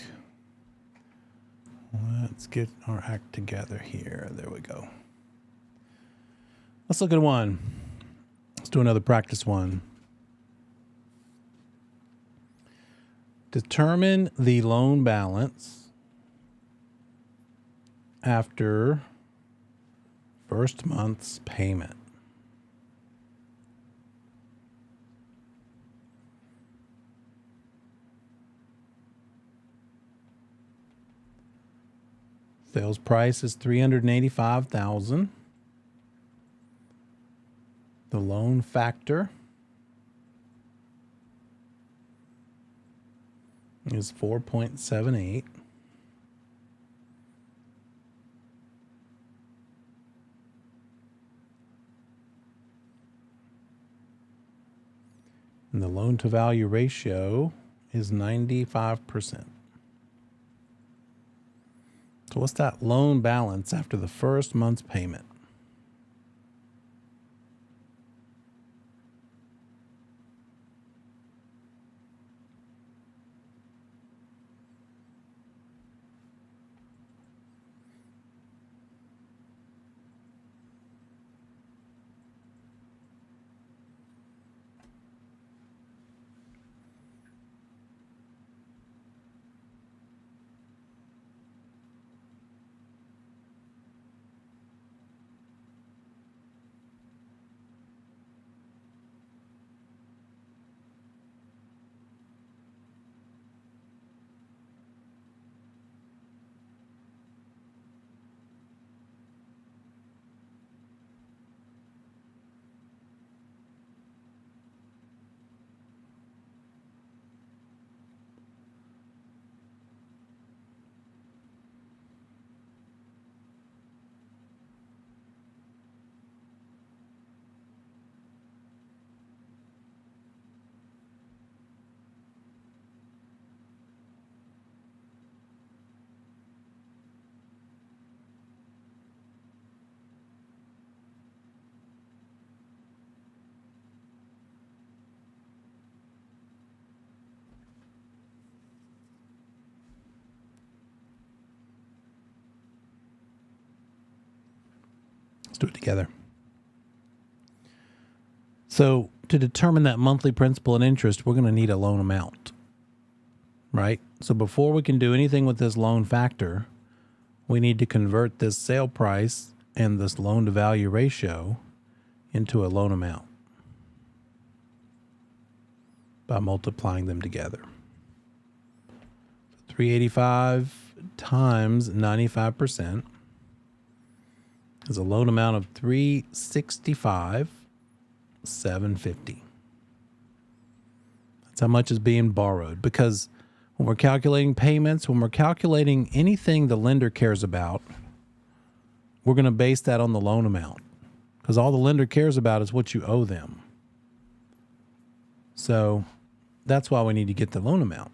Let's get our act together here. There we go. Let's look at one. Let's do another practice one. Determine the loan balance after first month's payment. Sales price is $385,000. The loan factor is 4.78. And the loan to value ratio is 95%. So what's that loan balance after the first month's payment? Let's do it together. So to determine that monthly principal and interest, we're going to need a loan amount, right? So before we can do anything with this loan factor, we need to convert this sale price and this loan to value ratio into a loan amount by multiplying them together. 385 times 95% is a loan amount of $365,750. That's how much is being borrowed, because when we're calculating payments, when we're calculating anything the lender cares about, we're going to base that on the loan amount, because all the lender cares about is what you owe them. So that's why we need to get the loan amount.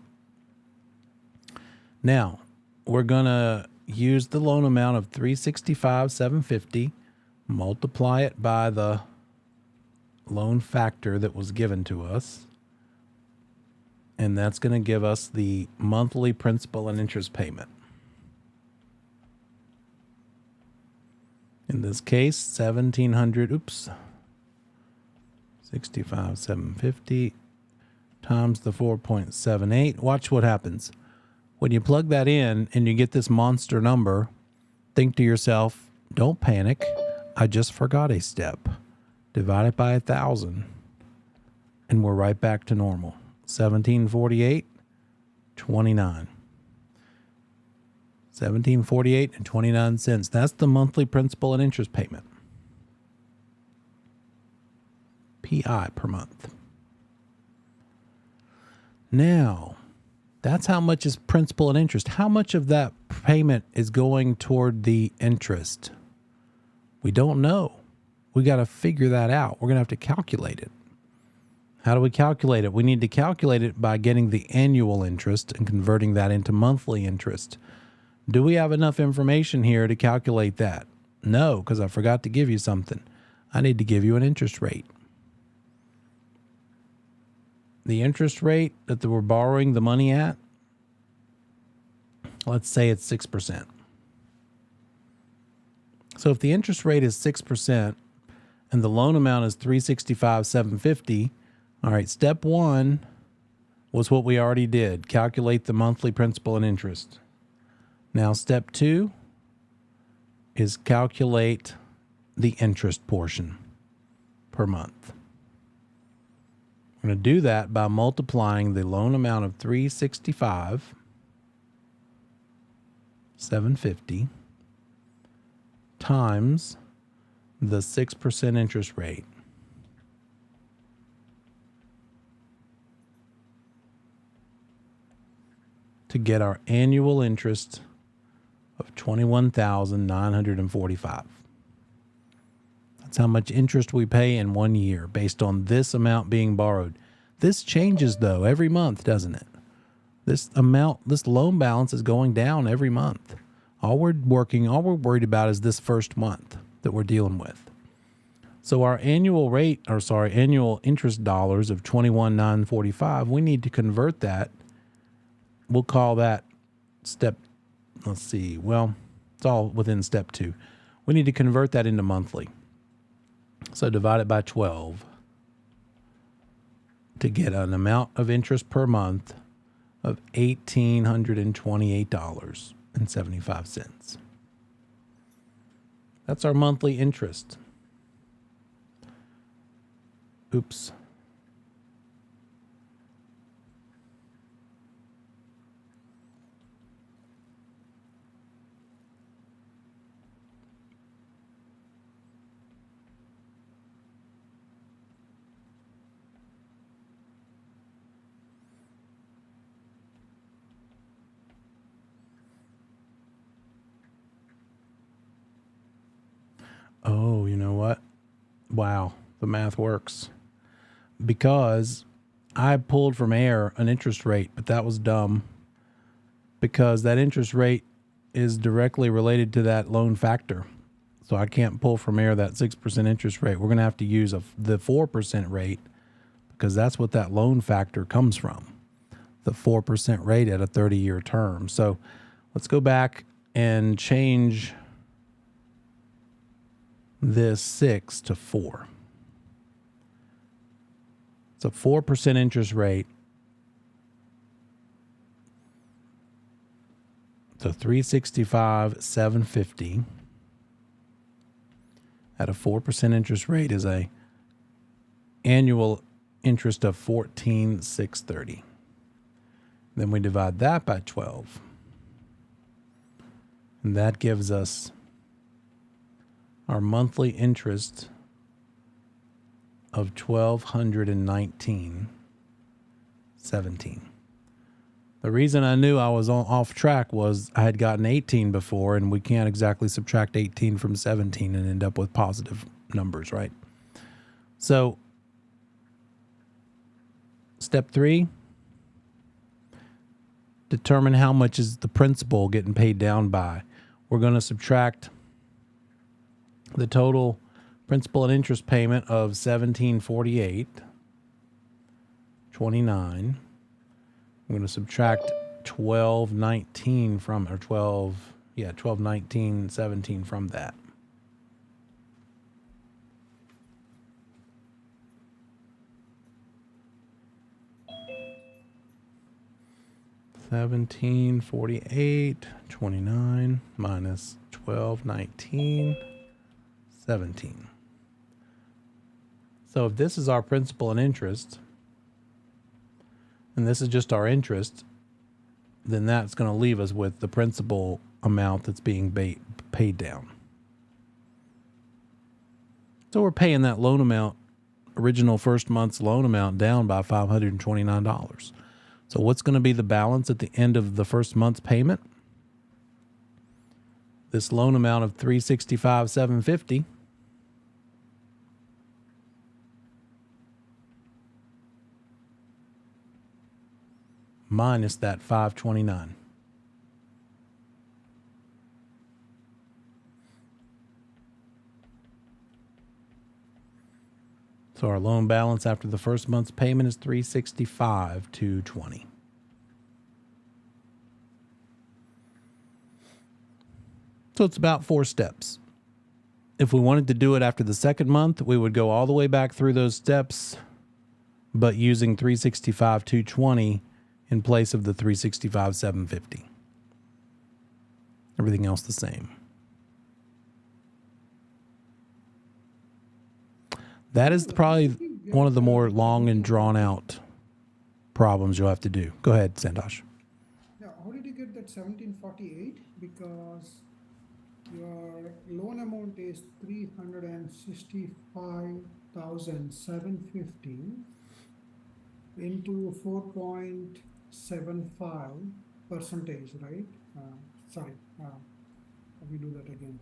Now, we're going to use the loan amount of $365,750, multiply it by the loan factor that was given to us, and that's going to give us the monthly principal and interest payment. In this case, $1,750 times the 4.78. Watch what happens. When you plug that in and you get this monster number, think to yourself, don't panic. I just forgot a step. Divide it by 1,000 and we're right back to normal. 1748, 29. 1748 and 29 cents. That's the monthly principal and interest payment. PI per month. Now, that's how much is principal and interest. How much of that payment is going toward the interest? We don't know. We got to figure that out. We're going to have to calculate it. How do we calculate it? We need to calculate it by getting the annual interest and converting that into monthly interest. Do we have enough information here to calculate that? No, because I forgot to give you something. I need to give you an interest rate. The interest rate that we're borrowing the money at, let's say it's 6%. So if the interest rate is 6% and the loan amount is $365,750, all right, step one was what we already did, calculate the monthly principal and interest. Now step two is calculate the interest portion per month. We're going to do that by multiplying the loan amount of $365,750 times the 6% interest rate. To get our annual interest of $21,945. That's how much interest we pay in 1 year based on this amount being borrowed. This changes though every month, doesn't it? This loan balance is going down every month. All we're worried about is this first month that we're dealing with. So our annual interest dollars of $21,945, we need to convert that. We'll call that step, let's see, well, it's all within step two. We need to convert that into monthly. So divide it by 12 to get an amount of interest per month of $1,828.75. That's our monthly interest. Oops. Oh, you know what? Wow, the math works. Because I pulled from air an interest rate, but that was dumb. Because that interest rate is directly related to that loan factor. So I can't pull from air that 6% interest rate. We're going to have to use the 4% rate because that's what that loan factor comes from. The 4% rate at a 30-year term. So let's go back and change this 6 to 4. It's a 4% interest rate. So $365,750 at a 4% interest rate is a annual interest of $14,630. Then we divide that by 12. And that gives us our monthly interest of $1,219.17. The reason I knew I was off track was I had gotten 18 before, and we can't exactly subtract 18 from 17 and end up with positive numbers, right? So, step 3, determine how much is the principal getting paid down by. We're going to subtract the total principal and interest payment of $1,748.29. I'm going to subtract $1219 from that. 1748, 29 minus 12, 19, 17. So if this is our principal and interest, and this is just our interest, then that's going to leave us with the principal amount that's being paid down. So we're paying that loan amount, original first month's loan amount, down by $529. So what's going to be the balance at the end of the first month's payment? This loan amount of $365,750 minus that $529. So our loan balance after the first month's payment is $365,220. So it's about 4 steps. If we wanted to do it after the second month, we would go all the way back through those steps, but using $365,220 in place of the $365,750. Everything else the same. That is probably one of the more long and drawn out problems you'll have to do. Go ahead, Santosh. Yeah, how did you get that 1748? Because your loan amount is 365,750 into 4.75 percentage, right? We do that again.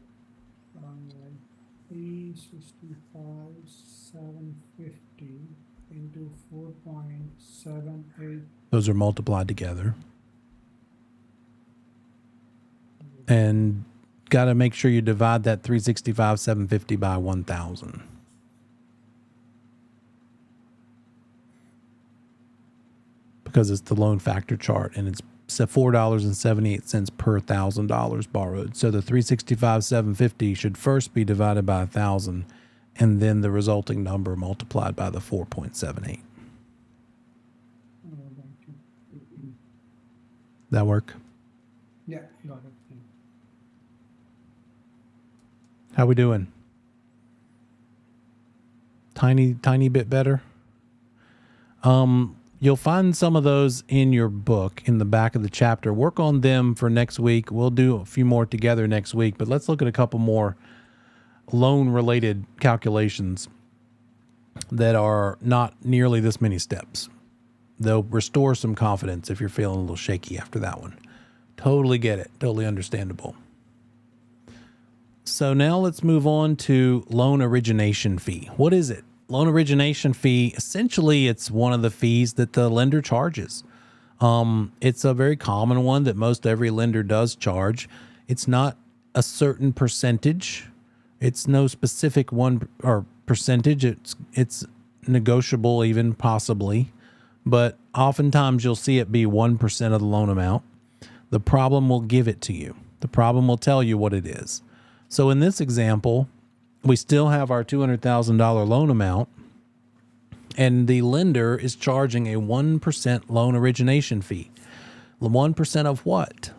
365,750 into 4.78. Those are multiplied together. And got to make sure you divide that 365,750 by 1,000. Because it's the loan factor chart and it's $4.78 per $1,000 borrowed. So the 365,750 should first be divided by 1,000 and then the resulting number multiplied by the 4.78. That work? Yeah, got it. How we doing? Tiny bit better? You'll find some of those in your book in the back of the chapter. Work on them for next week. We'll do a few more together next week, but let's look at a couple more loan-related calculations that are not nearly this many steps. They'll restore some confidence if you're feeling a little shaky after that one. Totally get it. Totally understandable. So now let's move on to loan origination fee. What is it? Loan origination fee, essentially, it's one of the fees that the lender charges. It's a very common one that most every lender does charge. It's not a certain percentage. It's no specific one or percentage. It's negotiable even possibly, but oftentimes you'll see it be 1% of the loan amount. The problem will give it to you. The problem will tell you what it is. So in this example, we still have our $200,000 loan amount, and the lender is charging a 1% loan origination fee. 1% of what?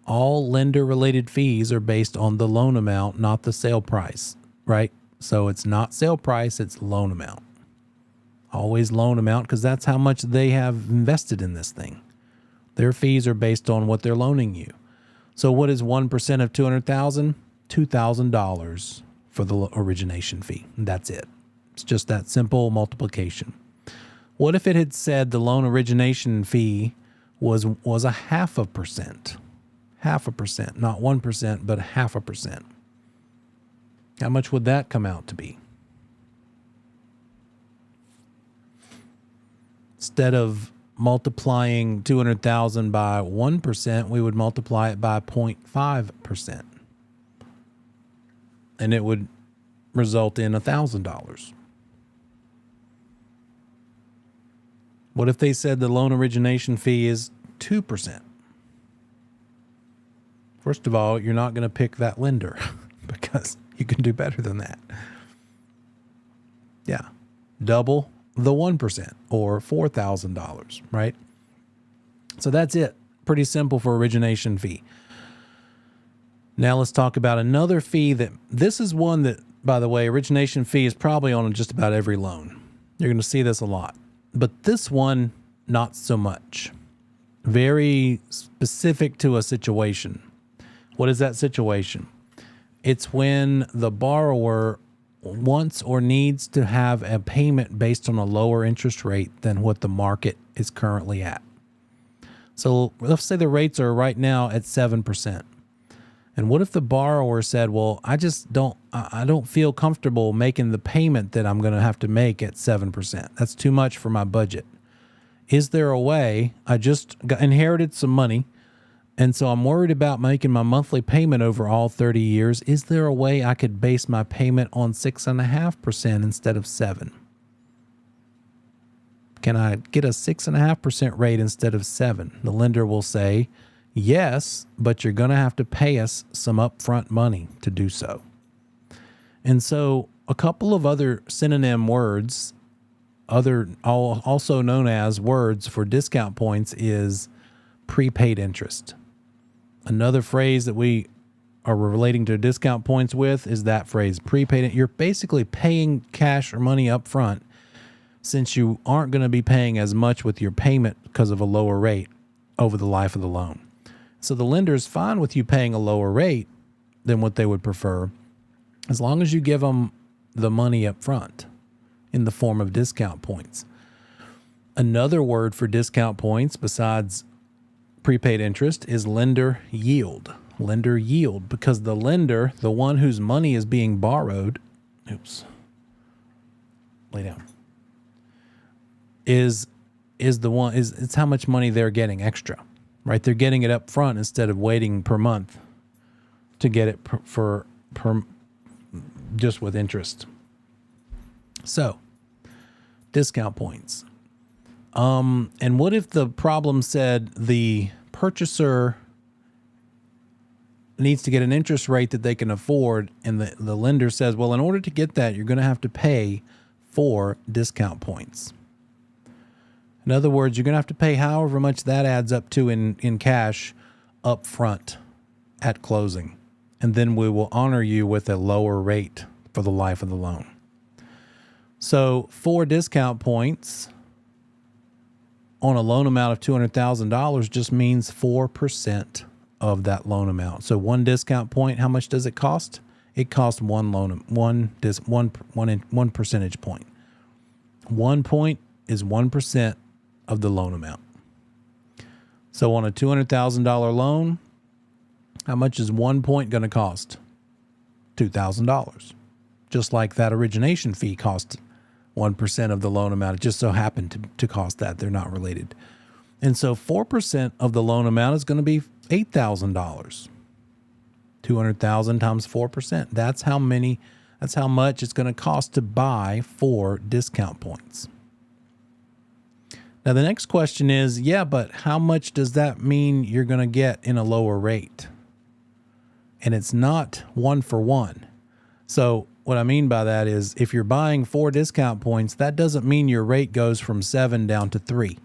All lender-related fees are based on the loan amount, not the sale price, right? So it's not sale price, it's loan amount. Always loan amount, because that's how much they have invested in this thing. Their fees are based on what they're loaning you. So what is 1% of $200,000? $2,000 for the origination fee. That's it. It's just that simple multiplication. What if it had said the loan origination fee was 0.5%? 0.5%, not 1%, but 0.5%. How much would that come out to be? Instead of multiplying 200,000 by 1%, we would multiply it by 0.5%. And it would result in $1,000. What if they said the loan origination fee is 2%? First of all, you're not going to pick that lender because you can do better than that. Yeah. Double the 1% or $4,000, right? So that's it. Pretty simple for origination fee. Now let's talk about another fee this is one that, by the way, origination fee is probably on just about every loan. You're going to see this a lot. But this one, not so much. Very specific to a situation. What is that situation? It's when the borrower wants or needs to have a payment based on a lower interest rate than what the market is currently at. So let's say the rates are right now at 7%. And what if the borrower said, well, I don't feel comfortable making the payment that I'm going to have to make at 7%. That's too much for my budget. Is there a way? I just inherited some money, and so I'm worried about making my monthly payment over all 30 years. Is there a way I could base my payment on 6.5% instead of 7%? Can I get a 6.5% rate instead of 7%? The lender will say, yes, but you're going to have to pay us some upfront money to do so. And so a couple of other synonym words, also known as words for discount points, is prepaid interest. Another phrase that we are relating to discount points with is that phrase, prepaid. You're basically paying cash or money up front since you aren't going to be paying as much with your payment because of a lower rate over the life of the loan. So the lender is fine with you paying a lower rate than what they would prefer, as long as you give them the money up front in the form of discount points. Another word for discount points besides prepaid interest is lender yield. Lender yield, because the lender, the one whose money is being borrowed, lay down, is it's how much money they're getting extra, right? They're getting it up front instead of waiting per month to get it per just with interest. So, discount points. And what if the problem said the purchaser needs to get an interest rate that they can afford, and the lender says, well, in order to get that, you're going to have to pay 4 discount points. In other words, you're going to have to pay however much that adds up to in cash up front at closing. And then we will honor you with a lower rate for the life of the loan. So 4 discount points on a loan amount of $200,000 just means 4% of that loan amount. So 1 discount point, how much does it cost? It costs 1 percentage point. 1 point is 1% of the loan amount. So on a $200,000 loan, how much is 1 point going to cost? $2,000. Just like that origination fee cost 1% of the loan amount. It just so happened to cost that. They're not related. And so 4% of the loan amount is going to be $8,000. 200,000 times 4%. That's how much it's going to cost to buy 4 discount points. Now the next question is, but how much does that mean you're going to get in a lower rate? And it's not 1 for 1. So what I mean by that is, if you're buying 4 discount points, that doesn't mean your rate goes from 7 down to 3.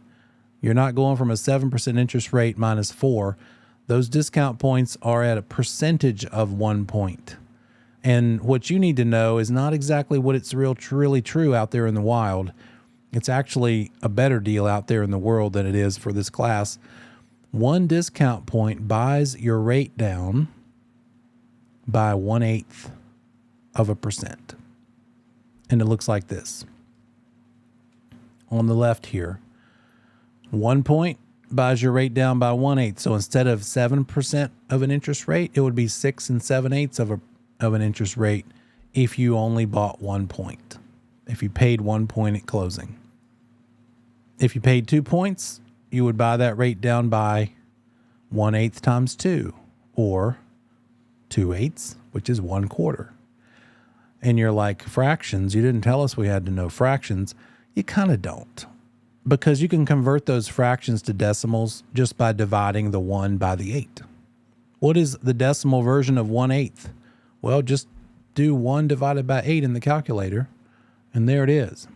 You're not going from a 7% interest rate minus 4. Those discount points are at a percentage of 1 point. And what you need to know is not exactly what it's really true out there in the wild. It's actually a better deal out there in the world than it is for this class. 1 discount point buys your rate down by 1/8 of a percent. And it looks like this. On the left here, 1 point buys your rate down by 1/8. So instead of 7% of an interest rate, it would be 6 7/8 of an interest rate if you only bought 1 point. If you paid 1 point at closing. If you paid 2 points, you would buy that rate down by 1/8 times 2, or 2/8, which is 1/4. And you're like, fractions? You didn't tell us we had to know fractions. You kind of don't, because you can convert those fractions to decimals just by dividing the 1 by the 8. What is the decimal version of 1/8? Well, just do 1 divided by 8 in the calculator, and there it is.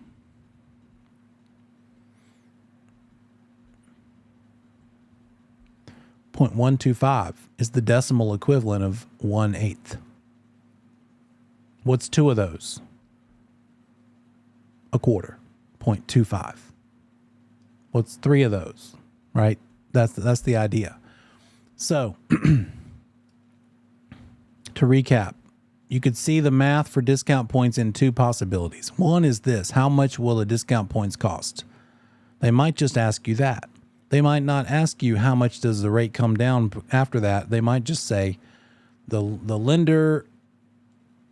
0.125 is the decimal equivalent of 1/8. What's two of those? A quarter, 0.25. What's three of those? Right? That's the idea. So, to recap, you could see the math for discount points in two possibilities. One is this: how much will the discount points cost? They might just ask you that. They might not ask you how much does the rate come down after that. They might just say the lender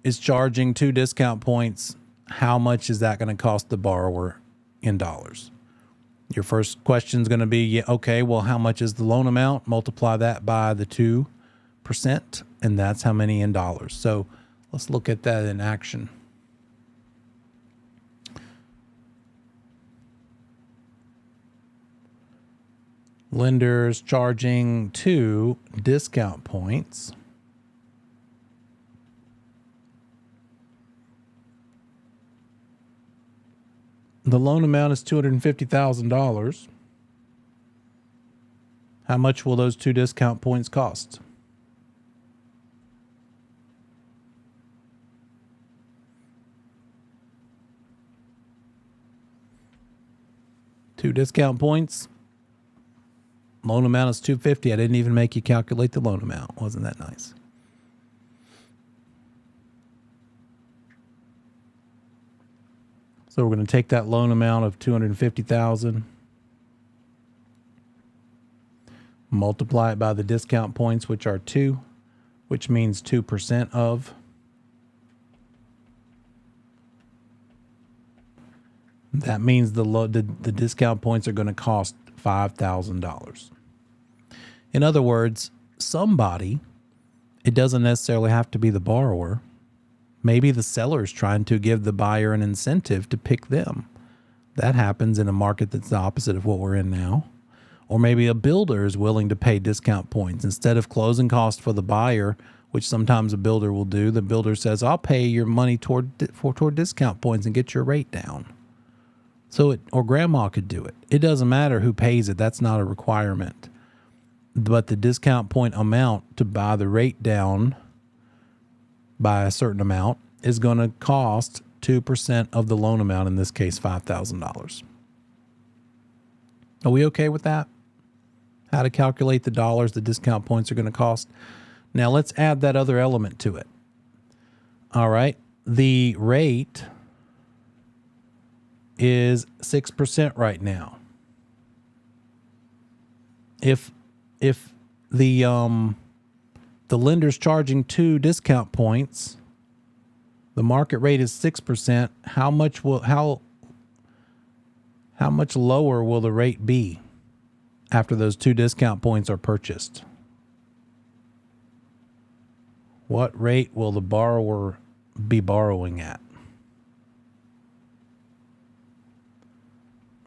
is charging 2 discount points. How much is that going to cost the borrower in dollars? Your first question is going to be, yeah, okay, well, how much is the loan amount? Multiply that by the 2%, and that's how many in dollars. So let's look at that in action. Lenders charging 2 discount points. The loan amount is $250,000. How much will those 2 discount points cost? Two discount points. Loan amount is $250,000. I didn't even make you calculate the loan amount. Wasn't that nice? So we're going to take that loan amount of $250,000, multiply it by the discount points, which are 2, which means 2% of. That means the discount points are going to cost $5,000. In other words, somebody, it doesn't necessarily have to be the borrower. Maybe the seller is trying to give the buyer an incentive to pick them. That happens in a market that's the opposite of what we're in now. Or maybe a builder is willing to pay discount points. Instead of closing costs for the buyer, which sometimes a builder will do, the builder says, I'll pay your money toward discount points and get your rate down. Or grandma could do it. It doesn't matter who pays it. That's not a requirement. But the discount point amount to buy the rate down by a certain amount is going to cost 2% of the loan amount, in this case, $5,000. Are we okay with that? How to calculate the dollars the discount points are going to cost? Now let's add that other element to it. All right. The rate is 6% right now. If the lender's charging 2 discount points, the market rate is 6%. How much lower will the rate be after those 2 discount points are purchased? What rate will the borrower be borrowing at?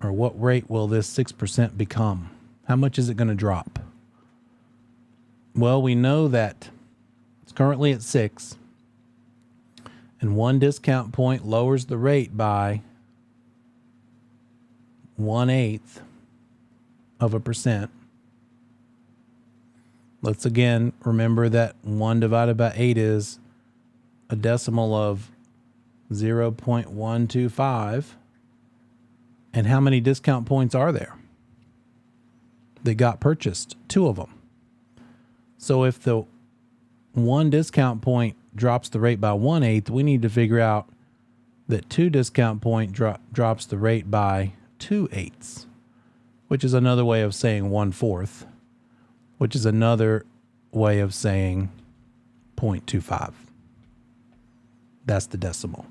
Or what rate will this 6% become? How much is it going to drop? Well, we know that it's currently at 6, and 1 discount point lowers the rate by 1/8 of a percent. Let's again remember that 1 divided by 8 is a decimal of 0.125. And how many discount points are there? They got purchased, 2 of them. So if the 1 discount point drops the rate by 1/8, we need to figure out that 2 discount point drops the rate by 2/8, which is another way of saying 1/4, which is another way of saying 0.25. That's the decimal.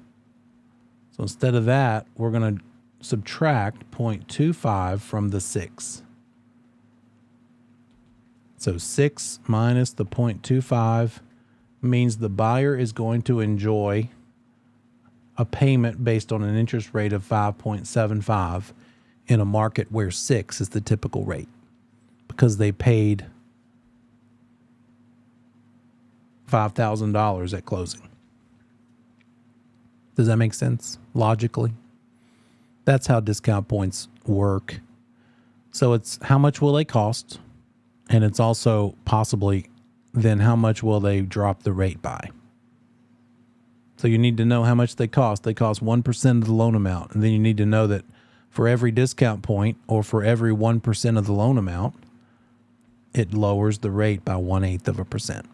So instead of that, we're going to subtract 0.25 from the 6. So 6 minus the 0.25 means the buyer is going to enjoy a payment based on an interest rate of 5.75 in a market where 6 is the typical rate, because they paid $5,000 at closing. Does that make sense logically? That's how discount points work. So it's how much will they cost? And it's also possibly then how much will they drop the rate by. So you need to know how much they cost. They cost 1% of the loan amount. And then you need to know that for every discount point or for every 1% of the loan amount, it lowers the rate by 1/8%.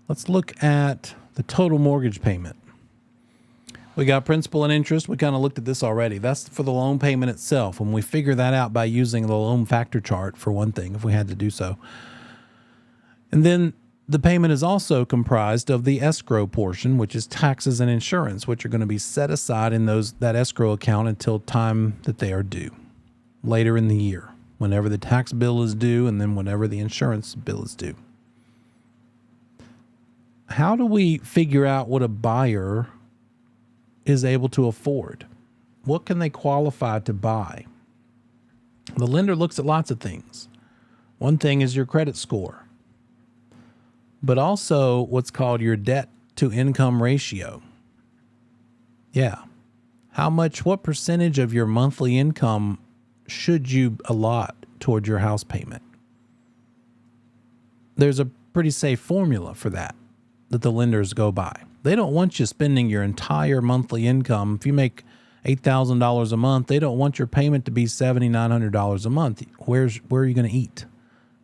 Let's look at the total mortgage payment. We got principal and interest. We kind of looked at this already. That's for the loan payment itself. When we figure that out by using the loan factor chart, for one thing, if we had to do so. And then the payment is also comprised of the escrow portion, which is taxes and insurance, which are going to be set aside in that escrow account until time that they are due later in the year, whenever the tax bill is due and then whenever the insurance bill is due. How do we figure out what a buyer is able to afford? What can they qualify to buy? The lender looks at lots of things. One thing is your credit score, but also what's called your debt to income ratio. Yeah. What percentage of your monthly income should you allot toward your house payment? There's a pretty safe formula for that the lenders go by. They don't want you spending your entire monthly income. If you make $8,000 a month, they don't want your payment to be $7,900 a month. Where are you going to eat?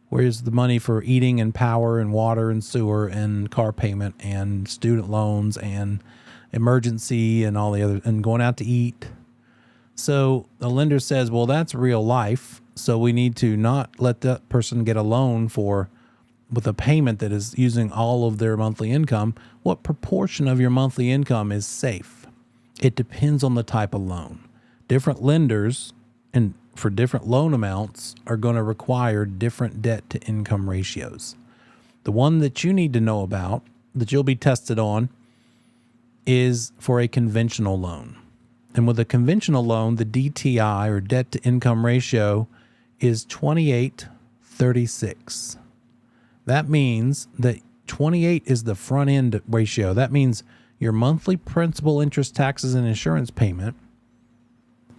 Where's the money for eating and power and water and sewer and car payment and student loans and emergency and all the other, and going out to eat? So the lender says, well, that's real life. So we need to not let that person get a loan with a payment that is using all of their monthly income. What proportion of your monthly income is safe? It depends on the type of loan. Different lenders and for different loan amounts are going to require different debt to income ratios. The one that you need to know about that you'll be tested on is for a conventional loan. And with a conventional loan, the DTI or debt to income ratio is 28:36. That means that 28 is the front end ratio. That means your monthly principal, interest, taxes, and insurance payment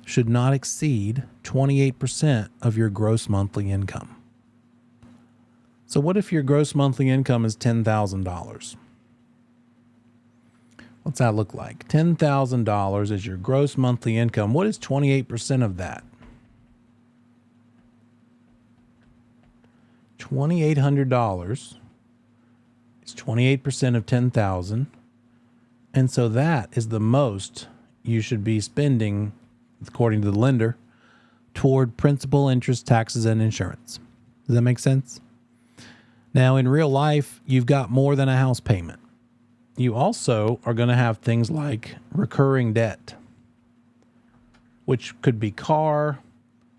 should not exceed 28% of your gross monthly income. So what if your gross monthly income is $10,000? What's that look like? $10,000 is your gross monthly income. What is 28% of that? $2,800 is 28% of 10,000. And so that is the most you should be spending, according to the lender, toward principal, interest, taxes, and insurance. Does that make sense? Now, in real life, you've got more than a house payment. You also are going to have things like recurring debt, which could be car,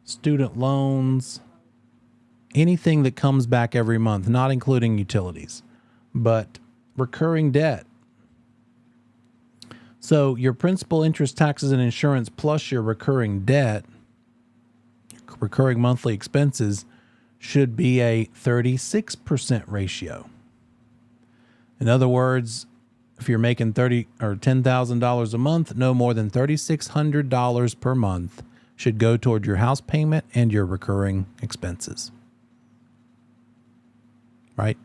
student loans, anything that comes back every month, not including utilities, but recurring debt. So your principal, interest, taxes, and insurance plus your recurring debt, recurring monthly expenses, should be a 36% ratio. In other words, if you're making $10,000 a month, no more than $3,600 per month should go toward your house payment and your recurring expenses. Right?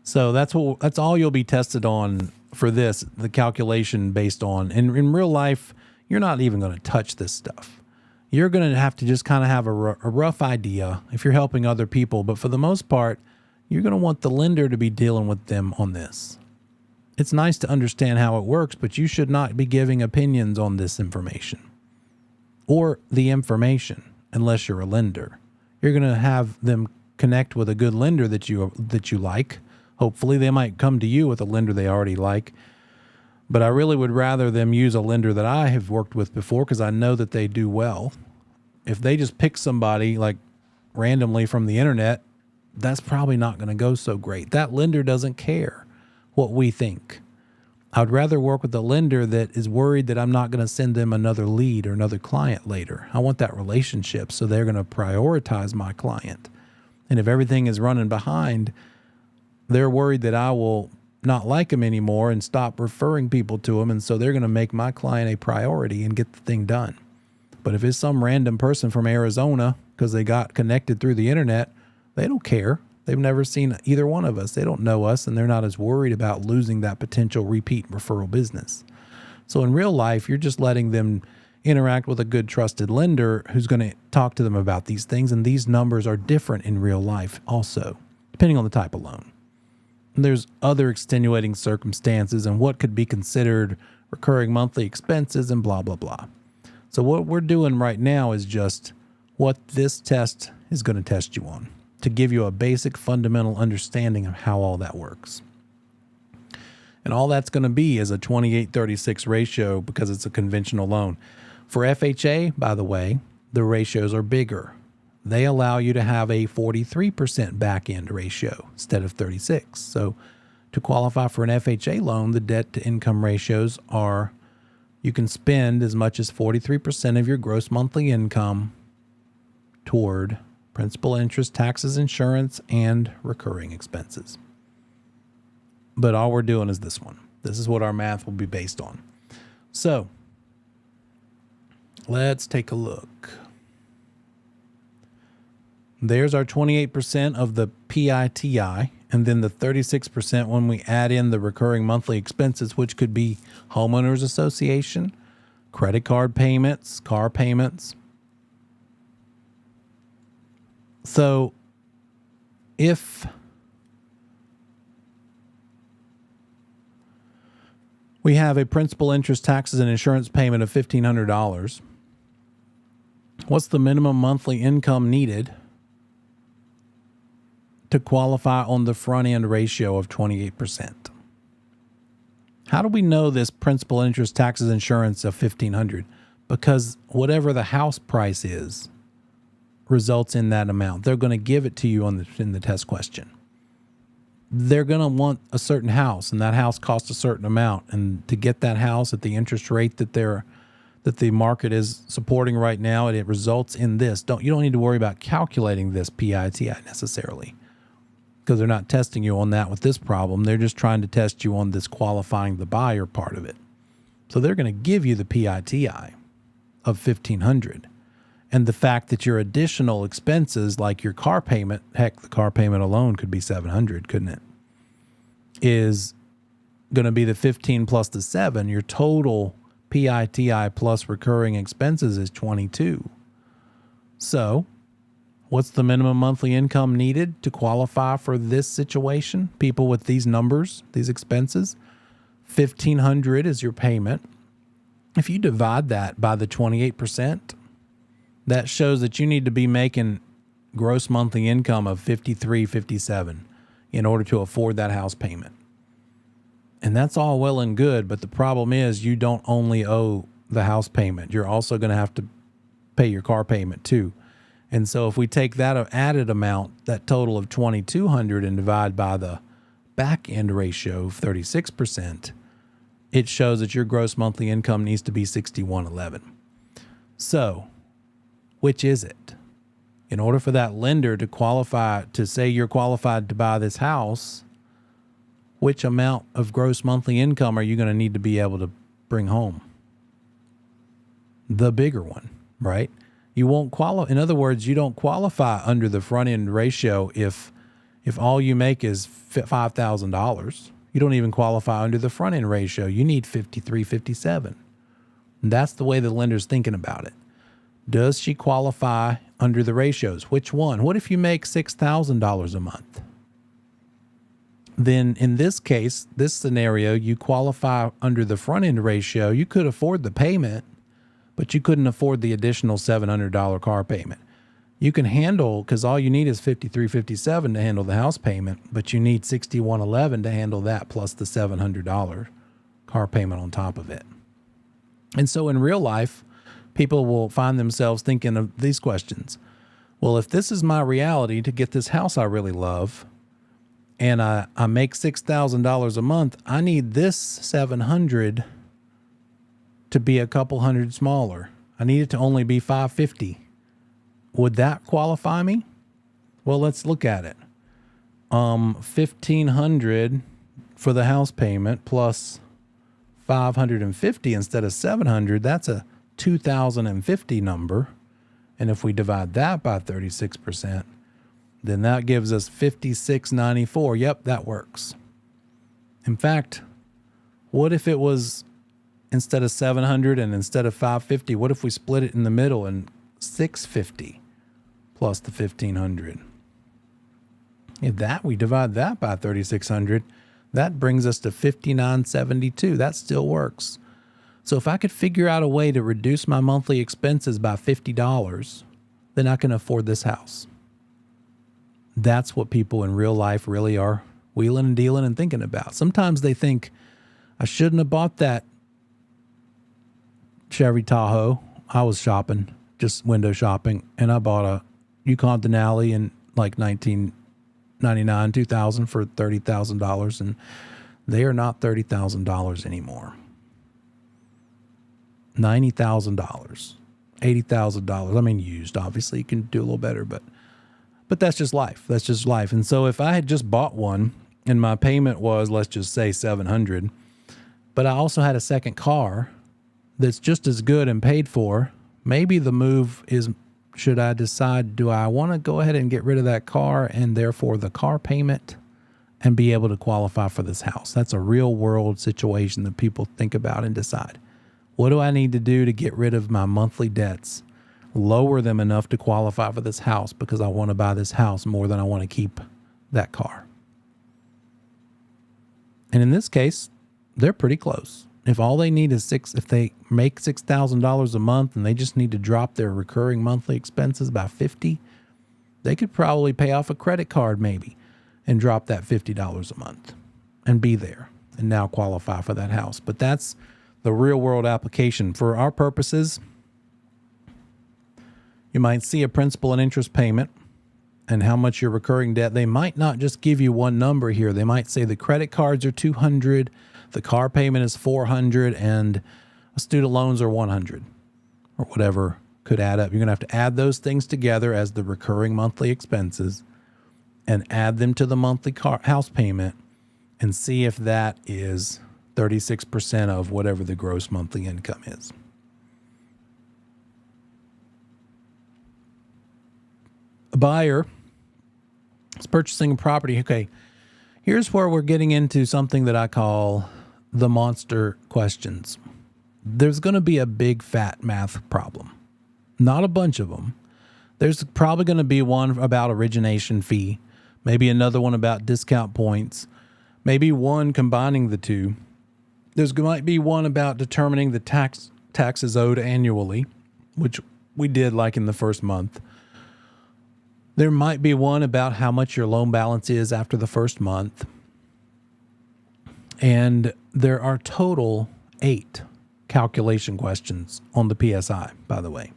So that's all you'll be tested on for this, the calculation based on. And in real life, you're not even going to touch this stuff. You're going to have to just kind of have a rough idea if you're helping other people. But for the most part, you're going to want the lender to be dealing with them on this. It's nice to understand how it works, but you should not be giving opinions on this information or the information unless you're a lender. You're going to have them connect with a good lender that you like. Hopefully they might come to you with a lender they already like. But I really would rather them use a lender that I have worked with before because I know that they do well. If they just pick somebody like randomly from the internet, that's probably not going to go so great. That lender doesn't care what we think. I'd rather work with a lender that is worried that I'm not going to send them another lead or another client later. I want that relationship, so they're going to prioritize my client. And if everything is running behind, they're worried that I will not like them anymore and stop referring people to them. And so they're going to make my client a priority and get the thing done. But if it's some random person from Arizona because they got connected through the internet, they don't care. They've never seen either one of us. They don't know us, and they're not as worried about losing that potential repeat referral business. So in real life, you're just letting them interact with a good trusted lender who's going to talk to them about these things. And these numbers are different in real life also, depending on the type of loan. And there's other extenuating circumstances and what could be considered recurring monthly expenses and blah, blah, blah. So what we're doing right now is just what this test is going to test you on to give you a basic fundamental understanding of how all that works. And all that's going to be is a 28-36 ratio because it's a conventional loan. For FHA, by the way, the ratios are bigger. They allow you to have a 43% back-end ratio instead of 36. So to qualify for an FHA loan, the debt-to-income ratios are you can spend as much as 43% of your gross monthly income toward principal, interest, taxes, insurance, and recurring expenses. But all we're doing is this one. This is what our math will be based on. So let's take a look. There's our 28% of the PITI, and then the 36% when we add in the recurring monthly expenses, which could be homeowners association, credit card payments, car payments. So if we have a principal, interest, taxes, and insurance payment of $1,500, what's the minimum monthly income needed to qualify on the front end ratio of 28%? How do we know this principal, interest, taxes, insurance of $1,500? Because whatever the house price is results in that amount. They're going to give it to you in the test question. They're going to want a certain house, and that house costs a certain amount. And to get that house at the interest rate that the market is supporting right now, it results in this. You don't need to worry about calculating this PITI necessarily, because they're not testing you on that with this problem. They're just trying to test you on this qualifying the buyer part of it. So they're going to give you the PITI of $1,500. And the fact that your additional expenses, like your car payment, heck, the car payment alone could be $700, couldn't it? Is going to be the 15 plus the 7. Your total PITI plus recurring expenses is 22. So what's the minimum monthly income needed to qualify for this situation? People with these numbers, these expenses, $1,500 is your payment. If you divide that by the 28%, that shows that you need to be making gross monthly income of $53,57 in order to afford that house payment. And that's all well and good, but the problem is you don't only owe the house payment. You're also going to have to pay your car payment too. And so if we take that added amount, that total of $2,200, and divide by the back end ratio of 36%, it shows that your gross monthly income needs to be $6,111. So which is it? In order for that lender to qualify, to say you're qualified to buy this house, which amount of gross monthly income are you going to need to be able to bring home? The bigger one, right? You won't qualify. In other words, you don't qualify under the front end ratio if all you make is $5,000. You don't even qualify under the front end ratio. You need 53, 57. And that's the way the lender's thinking about it. Does she qualify under the ratios? Which one? What if you make $6,000 a month? Then in this case, this scenario, you qualify under the front end ratio. You could afford the payment, but you couldn't afford the additional $700 car payment. You can handle, because all you need is $53.57 to handle the house payment, but you need $61.11 to handle that plus the $700 car payment on top of it. And so in real life, people will find themselves thinking of these questions. Well, if this is my reality to get this house I really love, and I make $6,000 a month, I need this $700 to be a couple hundred smaller. I need it to only be $550. Would that qualify me? Well, let's look at it. 1,500 for the house payment plus 550 instead of 700. That's a 2,050 number. And if we divide that by 36%, then that gives us 5,694. Yep, that works. In fact, what if it was instead of 700 and instead of 550, what if we split it in the middle and 650 plus the 1,500? If that, we divide that by 3,600, that brings us to 5,972. That still works. So if I could figure out a way to reduce my monthly expenses by $50, then I can afford this house. That's what people in real life really are wheeling and dealing and thinking about. Sometimes they think, I shouldn't have bought that Chevy Tahoe. I was shopping, just window shopping, and I bought a Yukon Denali in like 1999, 2000 for $30,000, and they are not $30,000 anymore. $90,000, $80,000. I mean, used, obviously you can do a little better, but that's just life. That's just life. And so if I had just bought one and my payment was, let's just say 700, but I also had a second car that's just as good and paid for, maybe the move is, should I decide, do I want to go ahead and get rid of that car and therefore the car payment and be able to qualify for this house? That's a real world situation that people think about and decide. What do I need to do to get rid of my monthly debts, lower them enough to qualify for this house because I want to buy this house more than I want to keep that car? And in this case, they're pretty close. If all they need is if they make $6,000 a month and they just need to drop their recurring monthly expenses by 50, they could probably pay off a credit card maybe and drop that $50 a month and be there and now qualify for that house. But that's the real world application. For our purposes, you might see a principal and interest payment and how much your recurring debt. They might not just give you one number here. They might say the credit cards are 200, the car payment is 400, and student loans are 100, or whatever could add up. You're going to have to add those things together as the recurring monthly expenses and add them to the monthly house payment and see if that is 36% of whatever the gross monthly income is. A buyer is purchasing a property. Okay, here's where we're getting into something that I call the monster questions. There's going to be a big fat math problem. Not a bunch of them. There's probably going to be one about origination fee, maybe another one about discount points, maybe one combining the two. There's might be one about determining the taxes owed annually, which we did like in the first month. There might be one about how much your loan balance is after the first month. And there are total 8 calculation questions on the PSI, by the way.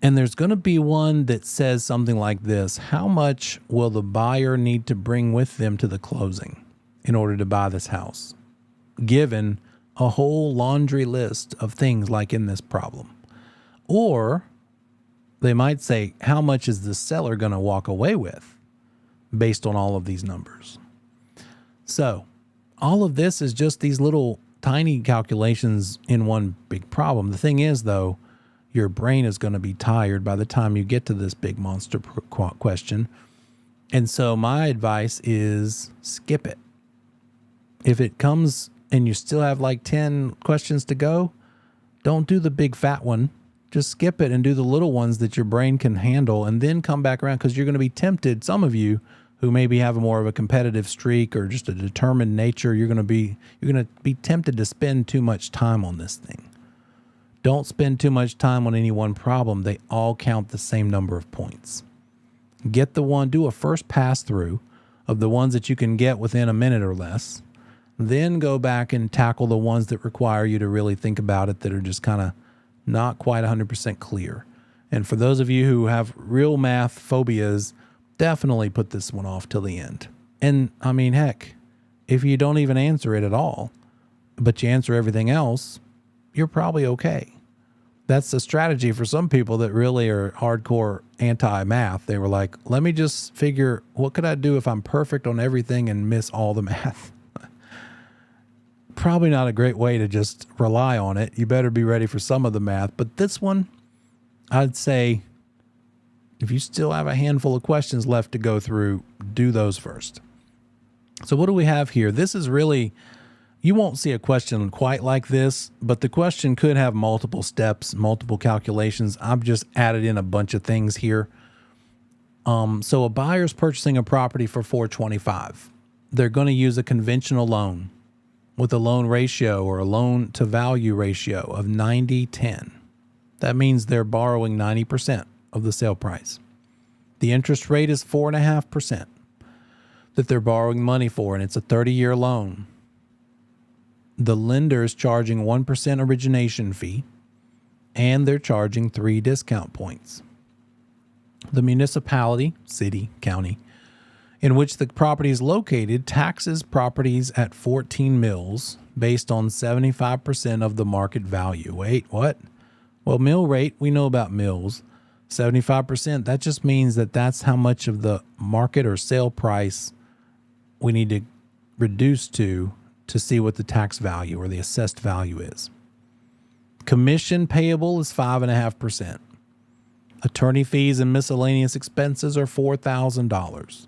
And there's going to be one that says something like this: how much will the buyer need to bring with them to the closing in order to buy this house? Given a whole laundry list of things like in this problem. Or they might say, how much is the seller going to walk away with based on all of these numbers? So all of this is just these little tiny calculations in one big problem. The thing is, though, your brain is going to be tired by the time you get to this big monster question. And so my advice is skip it. If it comes and you still have like 10 questions to go, don't do the big fat one. Just skip it and do the little ones that your brain can handle, and then come back around, because you're going to be tempted. Some of you who maybe have more of a competitive streak or just a determined nature, you're going to be tempted to spend too much time on this thing. Don't spend too much time on any one problem. They all count the same number of points. Do a first pass through of the ones that you can get within a minute or less. Then go back and tackle the ones that require you to really think about it, that are just kind of not quite 100% clear. And for those of you who have real math phobias, definitely put this one off till the end. And I mean, heck, if you don't even answer it at all, but you answer everything else, you're probably okay. That's a strategy for some people that really are hardcore anti-math. They were like, let me just figure what could I do if I'm perfect on everything and miss all the math. Probably not a great way to just rely on it. You better be ready for some of the math. But this one, I'd say if you still have a handful of questions left to go through, do those first. So what do we have here? This is really, you won't see a question quite like this, but the question could have multiple steps, multiple calculations. I've just added in a bunch of things here. So a buyer's purchasing a property for $425,000. They're going to use a conventional loan with a loan ratio or a loan to value ratio of 90-10. That means they're borrowing 90% of the sale price. The interest rate is 4.5% that they're borrowing money for, and it's a 30-year loan. The lender is charging 1% origination fee, and they're charging 3 discount points. The municipality, city, county, in which the property is located taxes properties at 14 mills based on 75% of the market value. Wait, what? Well, mill rate, we know about mills. 75%, that just means that that's how much of the market or sale price we need to reduce to see what the tax value or the assessed value is. Commission payable is 5.5%. Attorney fees and miscellaneous expenses are $4,000.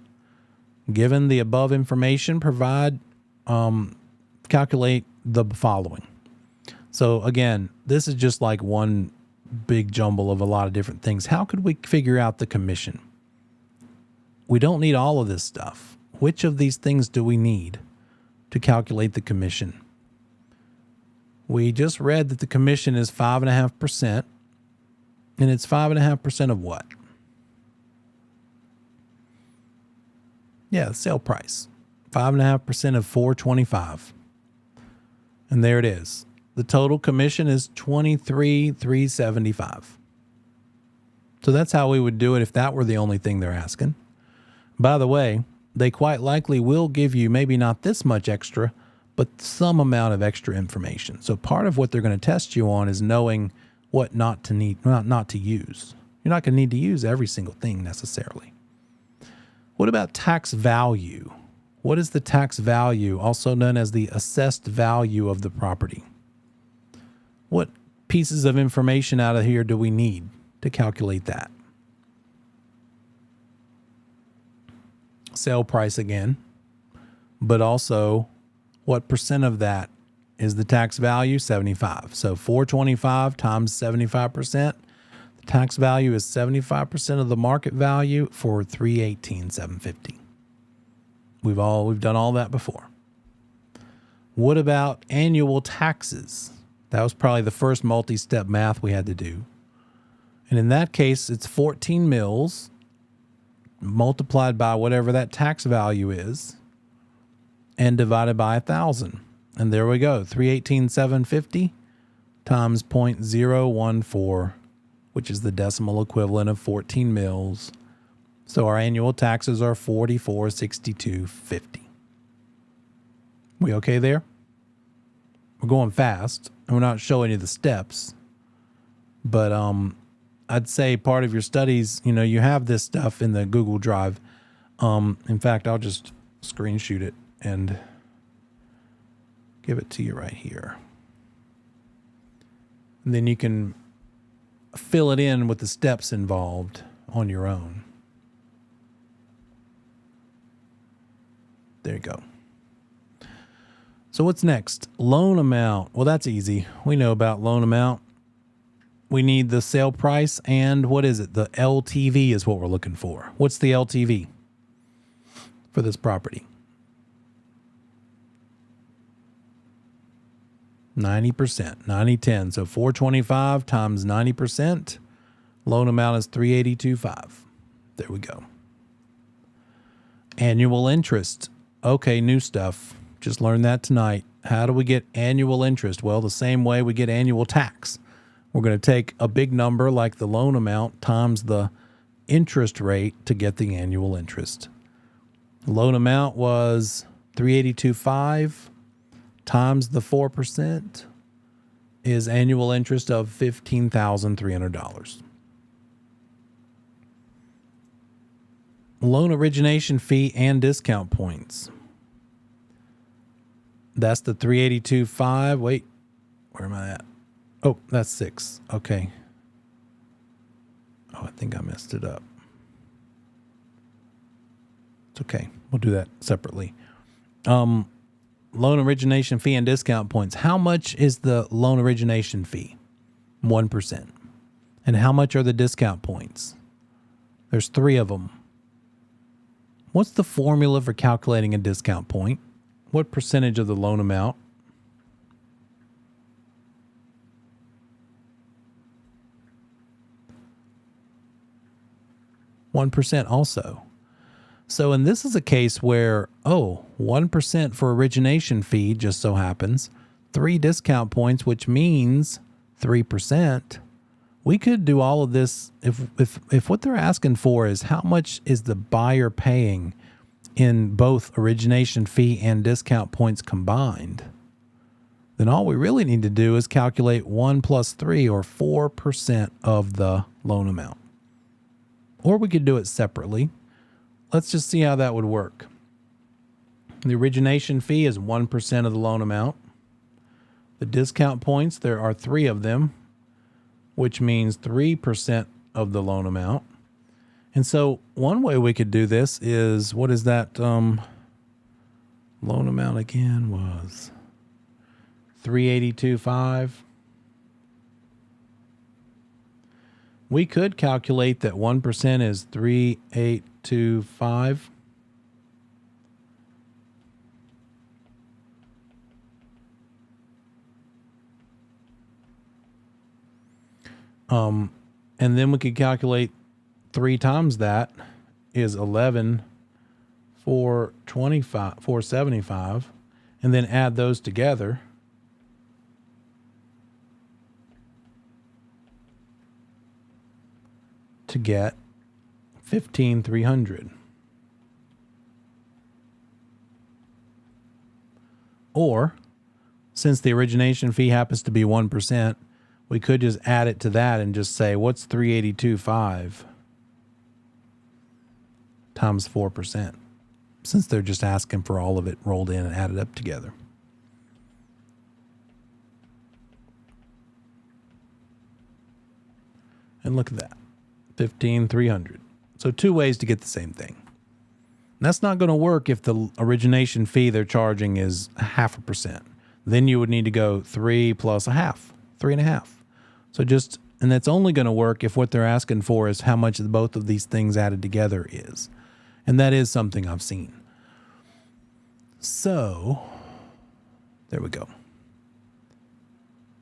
Given the above information, calculate the following. So again, this is just like one big jumble of a lot of different things. How could we figure out the commission? We don't need all of this stuff. Which of these things do we need to calculate the commission? We just read that the commission is 5.5%, and it's 5.5% of what? Yeah, the sale price. 5.5% of $425,000. And there it is. The total commission is $23,375. So that's how we would do it if that were the only thing they're asking. By the way, they quite likely will give you maybe not this much extra, but some amount of extra information. So part of what they're going to test you on is knowing what not to use. You're not going to need to use every single thing necessarily. What about tax value? What is the tax value, also known as the assessed value of the property? What pieces of information out of here do we need to calculate that? Sale price again, but also what percent of that is the tax value? 75. So 425 times 75%. The tax value is 75% of the market value for $318,750. We've done all that before. What about annual taxes? That was probably the first multi-step math we had to do. And in that case, it's 14 mills multiplied by whatever that tax value is and divided by 1,000. And there we go. 318,750 times 0.014, which is the decimal equivalent of 14 mills. So our annual taxes are $44,625.50. We okay there? We're going fast, and we're not showing you the steps. But I'd say part of your studies, you have this stuff in the Google Drive. In fact, I'll just screen shoot it and give it to you right here. And then you can fill it in with the steps involved on your own. There you go. So what's next? Loan amount. Well, that's easy. We know about loan amount. We need the sale price and what is it? The LTV is what we're looking for. What's the LTV for this property? 90%, 90-10. So 425 times 90%. Loan amount is 382.5. There we go. Annual interest. Okay, new stuff. Just learned that tonight. How do we get annual interest? Well, the same way we get annual tax. We're going to take a big number like the loan amount times the interest rate to get the annual interest. Loan amount was 382.5 times the 4% is annual interest of $15,300. Loan origination fee and discount points. That's the 382.5. Wait, where am I at? Oh, that's 6. Okay. Oh, I think I messed it up. It's okay. We'll do that separately. Loan origination fee and discount points. How much is the loan origination fee? 1%. And how much are the discount points? There's 3 of them. What's the formula for calculating a discount point? What percentage of the loan amount? %, also. So, and this is a case where, 1% for origination fee just so happens, 3 discount points, which means 3%. We could do all of this if what they're asking for is how much is the buyer paying in both origination fee and discount points combined, then all we really need to do is calculate 1 plus 3 or 4% of the loan amount. Or we could do it separately. Let's just see how that would work. The origination fee is 1% of the loan amount. The discount points, there are 3 of them, which means 3% of the loan amount. And so one way we could do this is, what is that loan amount again was 382.5. We could calculate that 1% is 382.5. And then we could calculate 3 times that is 11,475, and then add those together. To get 15,300. Or, since the origination fee happens to be 1%, we could just add it to that and just say, what's 382.5 times 4%? Since they're just asking for all of it rolled in and added up together. And look at that. 15,300. So 2 ways to get the same thing. And that's not going to work if the origination fee they're charging is 0.5%. Then you would need to go 3 plus 0.5, 3.5. So just, and that's only going to work if what they're asking for is how much both of these things added together is. And that is something I've seen. So there we go.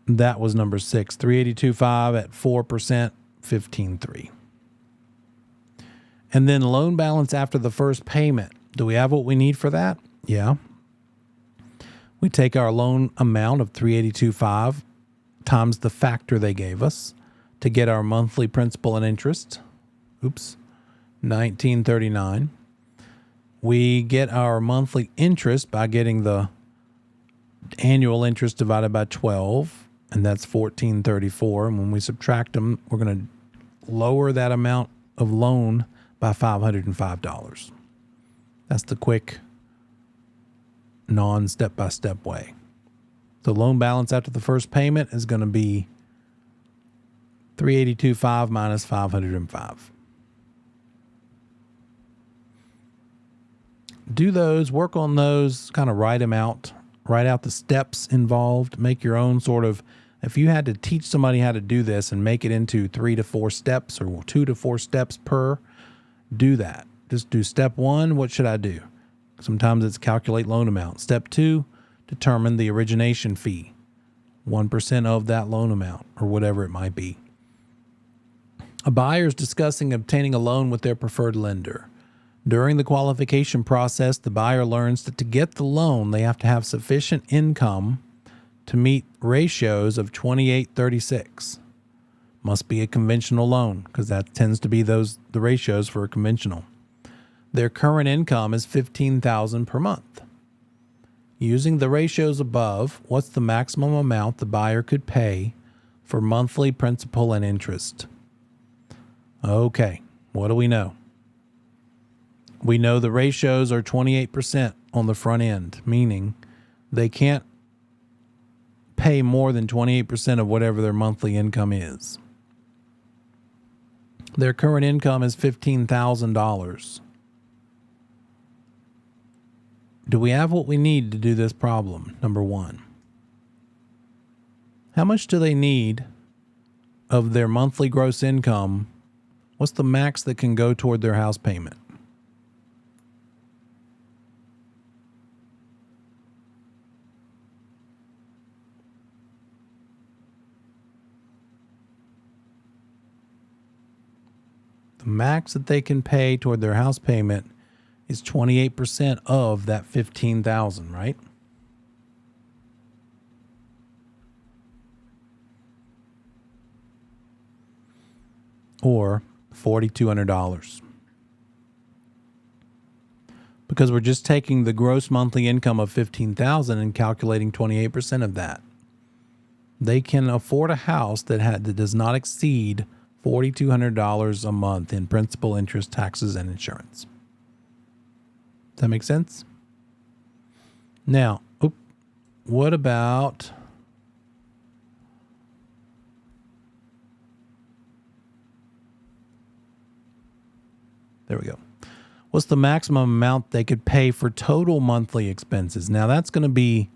That was number 6, 382.5 at 4%, 15.3. And then loan balance after the first payment. Do we have what we need for that? Yeah. We take our loan amount of 382.5 times the factor they gave us to get our monthly principal and interest. Oops. 1939. We get our monthly interest by getting the annual interest divided by 12, and that's 1434. And when we subtract them, we're going to lower that amount of loan by $505. That's the quick, non-step-by-step way. The loan balance after the first payment is going to be 382.5 minus 505. Do those, work on those, kind of write them out, write out the steps involved, make your own sort of, if you had to teach somebody how to do this and make it into 3 to 4 steps or 2 to 4 steps per, do that. Just do step 1, what should I do? Sometimes it's calculate loan amount. Step 2, determine the origination fee, 1% of that loan amount or whatever it might be. A buyer is discussing obtaining a loan with their preferred lender. During the qualification process, the buyer learns that to get the loan, they have to have sufficient income to meet ratios of 28:36. Must be a conventional loan because that tends to be the ratios for a conventional. Their current income is $15,000 per month. Using the ratios above, what's the maximum amount the buyer could pay for monthly principal and interest? Okay, what do we know? We know the ratios are 28% on the front end, meaning they can't pay more than 28% of whatever their monthly income is. Their current income is $15,000. Do we have what we need to do this problem? Number one. How much do they need of their monthly gross income? What's the max that can go toward their house payment? The max that they can pay toward their house payment is 28% of that $15,000, right? Or $4,200. Because we're just taking the gross monthly income of $15,000 and calculating 28% of that. They can afford a house that does not exceed $4,200 a month in principal, interest, taxes, and insurance. Does that make sense? Now, what about there we go. What's the maximum amount they could pay for total monthly expenses? Now, that's going to be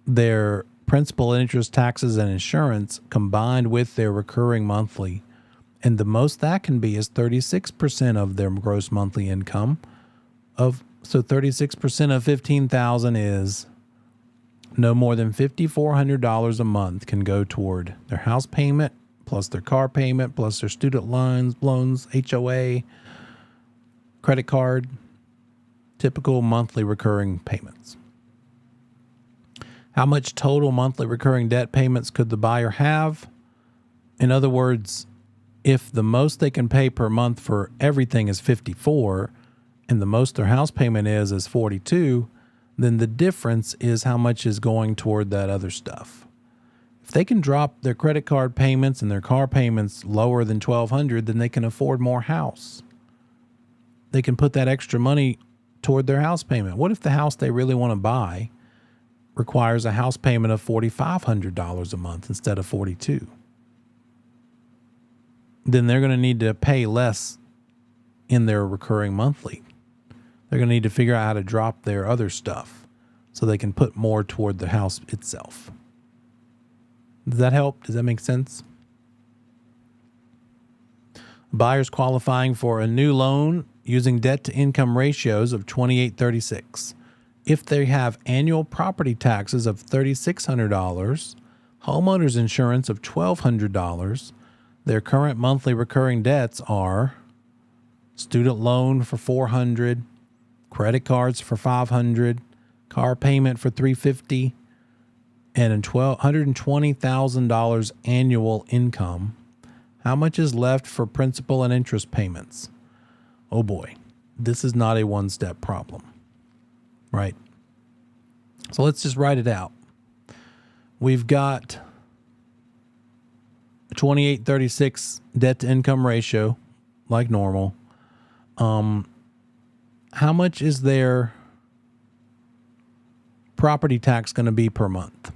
their principal, interest, taxes, and insurance combined with their recurring monthly. And the most that can be is 36% of their gross monthly income. So 36% of $15,000 is no more than $5,400 a month can go toward their house payment, plus their car payment, plus their student loans, HOA, credit card, typical monthly recurring payments. How much total monthly recurring debt payments could the buyer have? In other words, if the most they can pay per month for everything is $54 and the most their house payment is $42, then the difference is how much is going toward that other stuff. If they can drop their credit card payments and their car payments lower than $1,200, then they can afford more house. They can put that extra money toward their house payment. What if the house they really want to buy requires a house payment of $4,500 a month instead of $42? Then they're going to need to pay less in their recurring monthly. They're going to need to figure out how to drop their other stuff so they can put more toward the house itself. Does that help? Does that make sense? Buyers qualifying for a new loan using debt-to-income ratios of 28:36. If they have annual property taxes of $3,600, homeowners insurance of $1,200, their current monthly recurring debts are student loan for $400, credit cards for $500, car payment for $350, and $120,000 annual income. How much is left for principal and interest payments? Oh boy, this is not a one-step problem, right? So let's just write it out. We've got a 28:36 debt to income ratio, like normal. How much is their property tax going to be per month?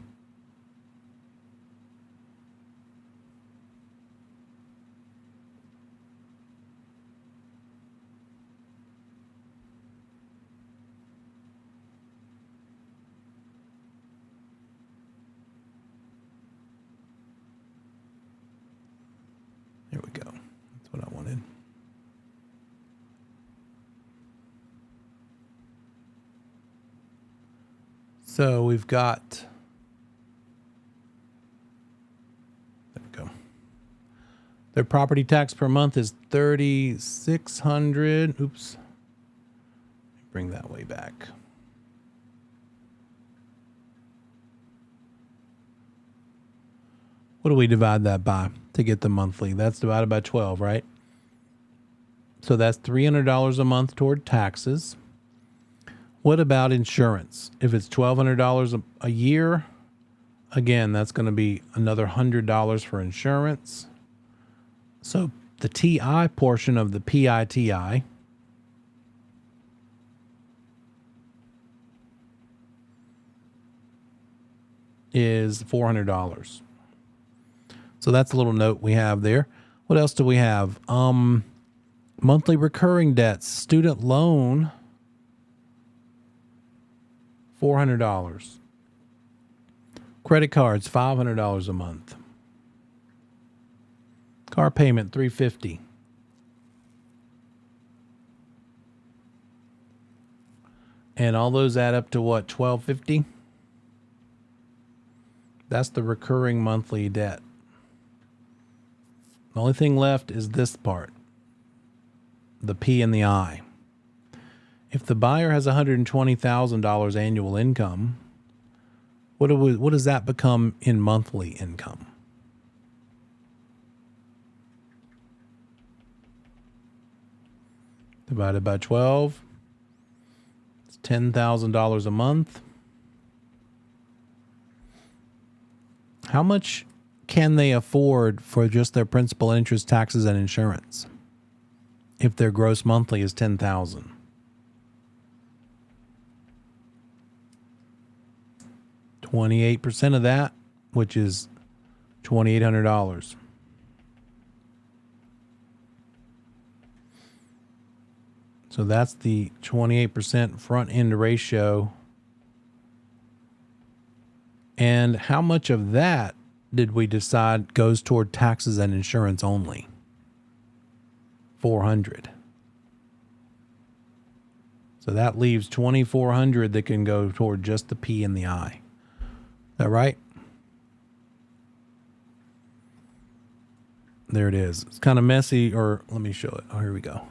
There we go. That's what I wanted. So we've got, there we go. Their property tax per month is $3,600. Oops. Bring that way back. What do we divide that by to get the monthly? That's divided by 12, right? So that's $300 a month toward taxes. What about insurance? If it's $1,200 a year, again, that's going to be another $100 for insurance. So the TI portion of the PITI is $400. So that's a little note we have there. What else do we have? Monthly recurring debts, student loan, $400. Credit cards, $500 a month. Car payment, $350. And all those add up to what? $1,250. That's the recurring monthly debt. The only thing left is this part, the P and the I. If the buyer has $120,000 annual income, what does that become in monthly income? Divided by 12, it's $10,000 a month. How much can they afford for just their principal, interest, taxes, and insurance if their gross monthly is $10,000? $28% of that, which is $2,800. So that's the 28% front end ratio. And how much of that did we decide goes toward taxes and insurance only? $400. So that leaves $2,400 that can go toward just the P and the I. Is that right? There it is. It's kind of messy, or let me show it. Oh, here we go.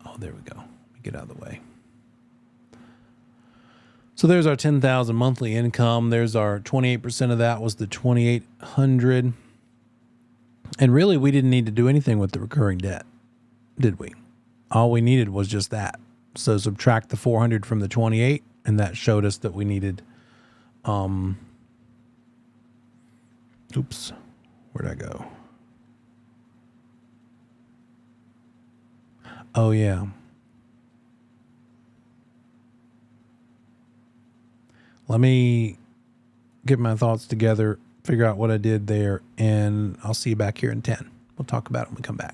Oh, there we go. Let me get out of the way. So there's our 10,000 monthly income. There's our 28% of that was the 2,800. And really, we didn't need to do anything with the recurring debt, did we? All we needed was just that. So subtract the 400 from the 28, and that showed us that we needed, oops, where'd I go? Oh, yeah. Let me get my thoughts together, figure out what I did there, and I'll see you back here in 10. We'll talk about it when we come back.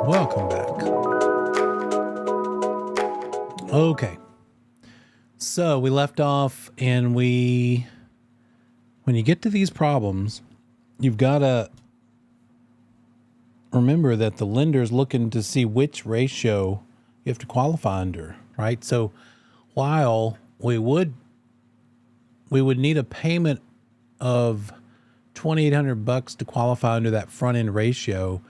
Welcome back. Okay. So we left off and when you get to these problems, you've got to remember that the lender's looking to see which ratio you have to qualify under, right? So while we would need a payment of $2,800 to qualify under that front end ratio,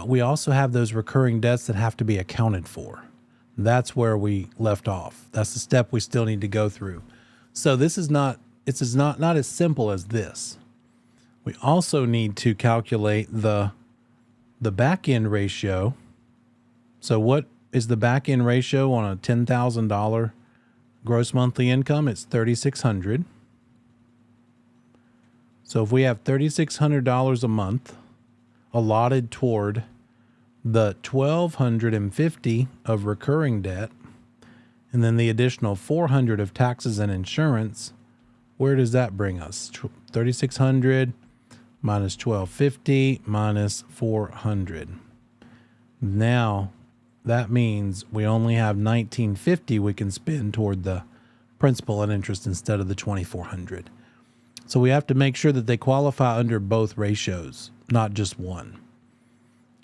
we also have those recurring debts that have to be accounted for. That's where we left off. That's the step we still need to go through. So this is not as simple as this. We also need to calculate the back end ratio. So what is the back end ratio on a $10,000 gross monthly income? It's $3,600. So if we have $3,600 a month allotted toward the $1,250 of recurring debt, and then the additional $400 of taxes and insurance, where does that bring us? $3,600 minus $1,250 minus $400. Now that means we only have $1,950 we can spend toward the principal and interest instead of the $2,400. So we have to make sure that they qualify under both ratios, not just one.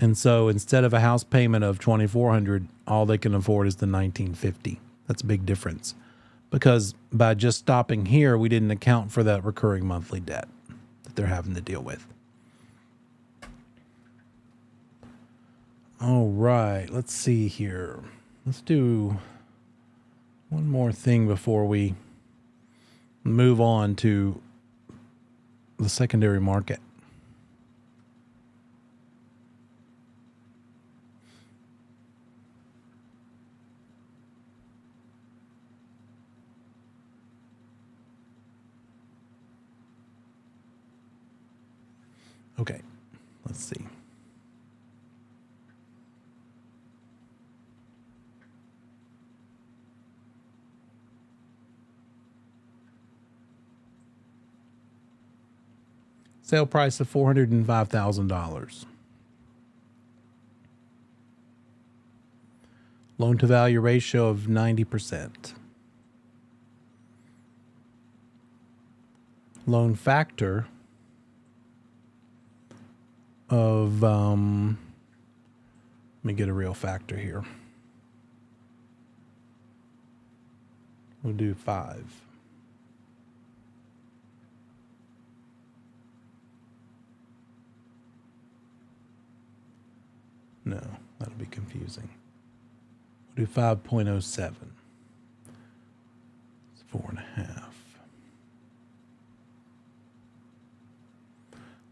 And so instead of a house payment of $2,400, all they can afford is the $1,950. That's a big difference, because by just stopping here, we didn't account for that recurring monthly debt that they're having to deal with. All right, let's see here. Let's do one more thing before we move on to the secondary market. Okay, let's see. Sale price of $405,000. Loan to value ratio of 90%. Loan factor of, let me get a real factor here. We'll do 5. No, that'll be confusing. We'll do 5.07. It's 4.5.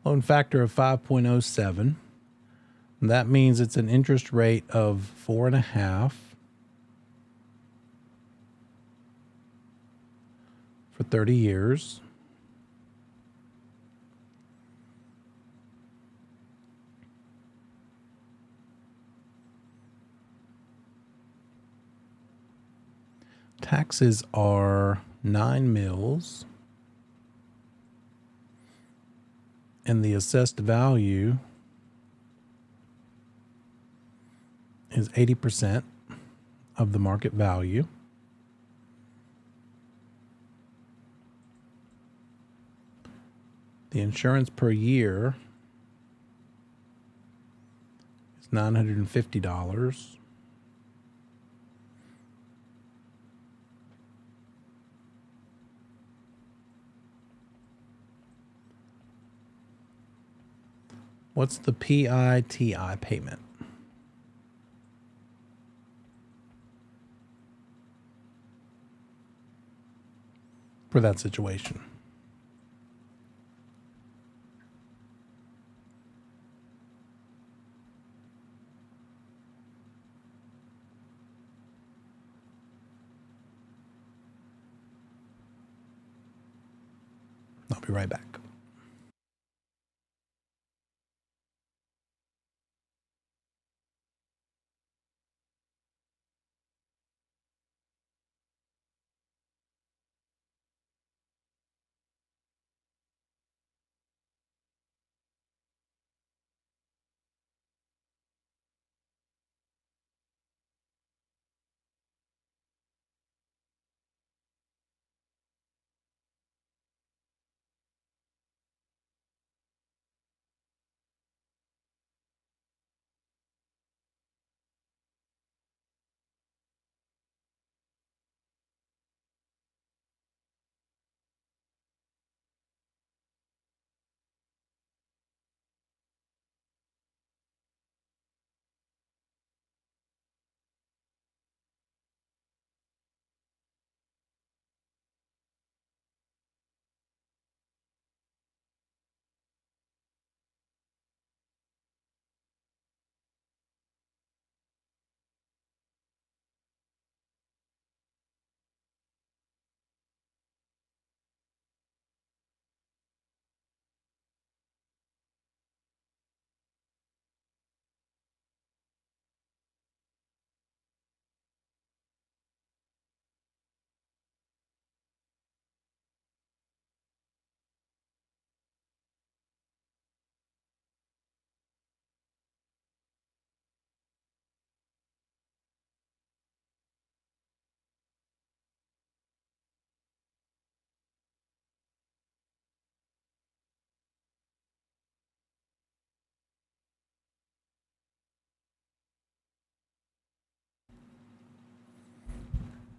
Loan factor of 5.07. That means it's an interest rate of 4.5. 30 years. Taxes are 9 mils. And the assessed value is 80% of the market value. The insurance per year is $950. What's the PITI payment? For that situation? I'll be right back.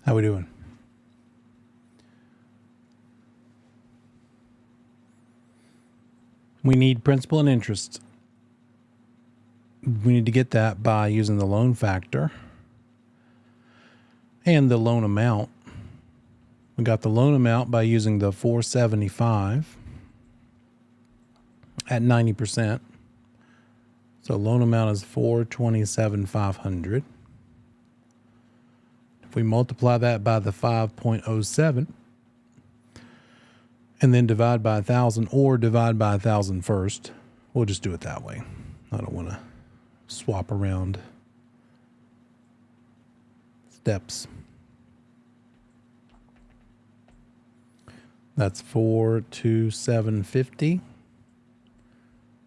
How we doing? We need principal and interest. We need to get that by using the loan factor and the loan amount. We got the loan amount by using the 475 at 90%. So loan amount is 427,500. If we multiply that by the 5.07 and then divide by 1,000 or divide by 1,000 first, we'll just do it that way. I don't want to swap around steps. That's 42750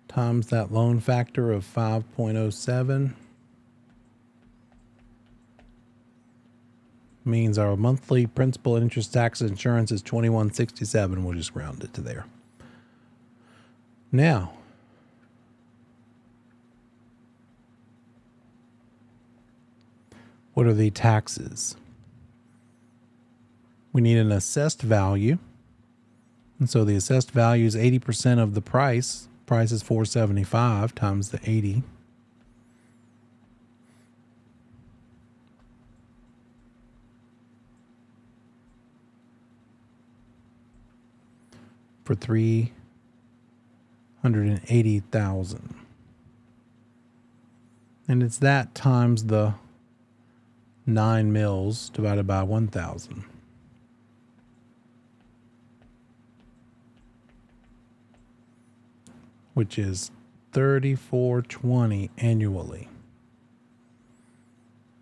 times that loan factor of 5.07 means our monthly principal and interest, taxes, insurance is $21.67. We'll just round it to there. Now, what are the taxes? We need an assessed value. And so the assessed value is 80% of the price. Price is 475 times the 80. For 380,000. And it's that times the 9 mils divided by 1,000. which is $34.20 annually.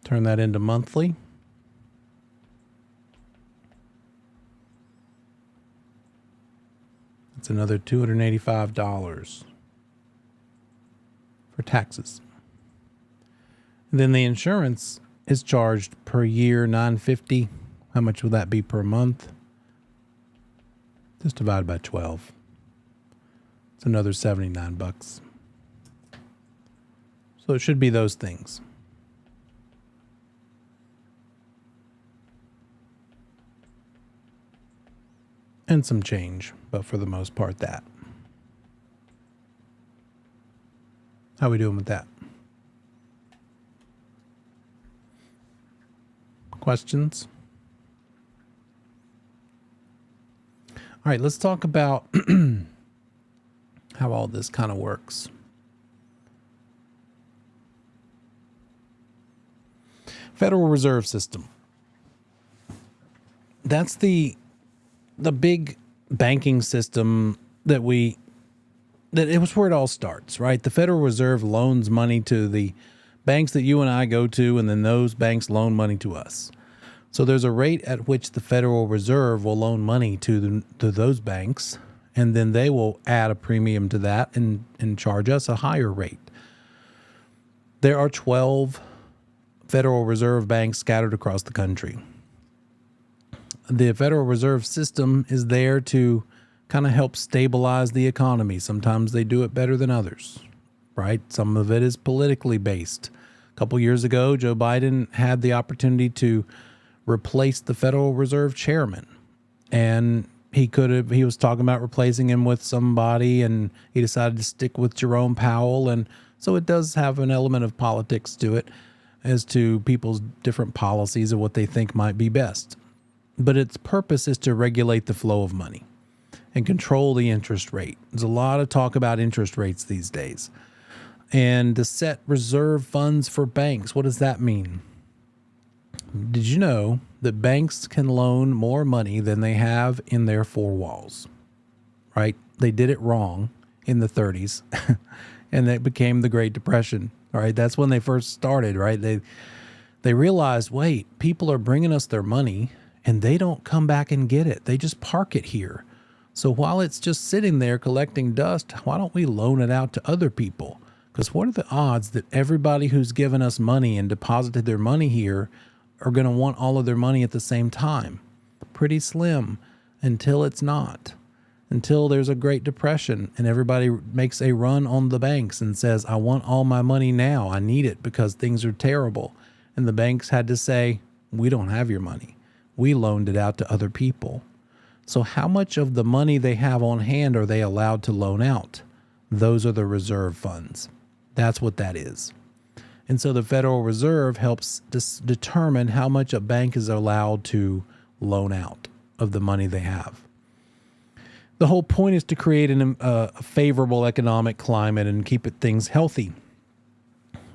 Turn that into monthly. That's another $285 for taxes. And then the insurance is charged per year, $950. How much would that be per month? Just divided by 12. It's another $79. So it should be those things. And some change, but for the most part that. How we doing with that? Questions? All right, let's talk about how all this kind of works. Federal Reserve System. That's the big banking system that it was where it all starts, right? The Federal Reserve loans money to the banks that you and I go to, and then those banks loan money to us. So there's a rate at which the Federal Reserve will loan money to those banks, and then they will add a premium to that and charge us a higher rate. There are 12 Federal Reserve banks scattered across the country. The Federal Reserve System is there to kind of help stabilize the economy. Sometimes they do it better than others, right? Some of it is politically based. A couple years ago, Joe Biden had the opportunity to replace the Federal Reserve chairman, and he was talking about replacing him with somebody, and he decided to stick with Jerome Powell. And so it does have an element of politics to it as to people's different policies of what they think might be best. But its purpose is to regulate the flow of money and control the interest rate. There's a lot of talk about interest rates these days. And to set reserve funds for banks, what does that mean? Did you know that banks can loan more money than they have in their four walls? Right? They did it wrong in the 30s, and that became the Great Depression. All right, that's when they first started, right? They realized, wait, people are bringing us their money, and they don't come back and get it. They just park it here. So while it's just sitting there collecting dust, why don't we loan it out to other people? Because what are the odds that everybody who's given us money and deposited their money here are going to want all of their money at the same time? Pretty slim until it's not. Until there's a Great Depression and everybody makes a run on the banks and says, I want all my money now. I need it because things are terrible. And the banks had to say, we don't have your money. We loaned it out to other people. So how much of the money they have on hand are they allowed to loan out? Those are the reserve funds. That's what that is. And so the Federal Reserve helps determine how much a bank is allowed to loan out of the money they have. The whole point is to create a favorable economic climate and keep things healthy.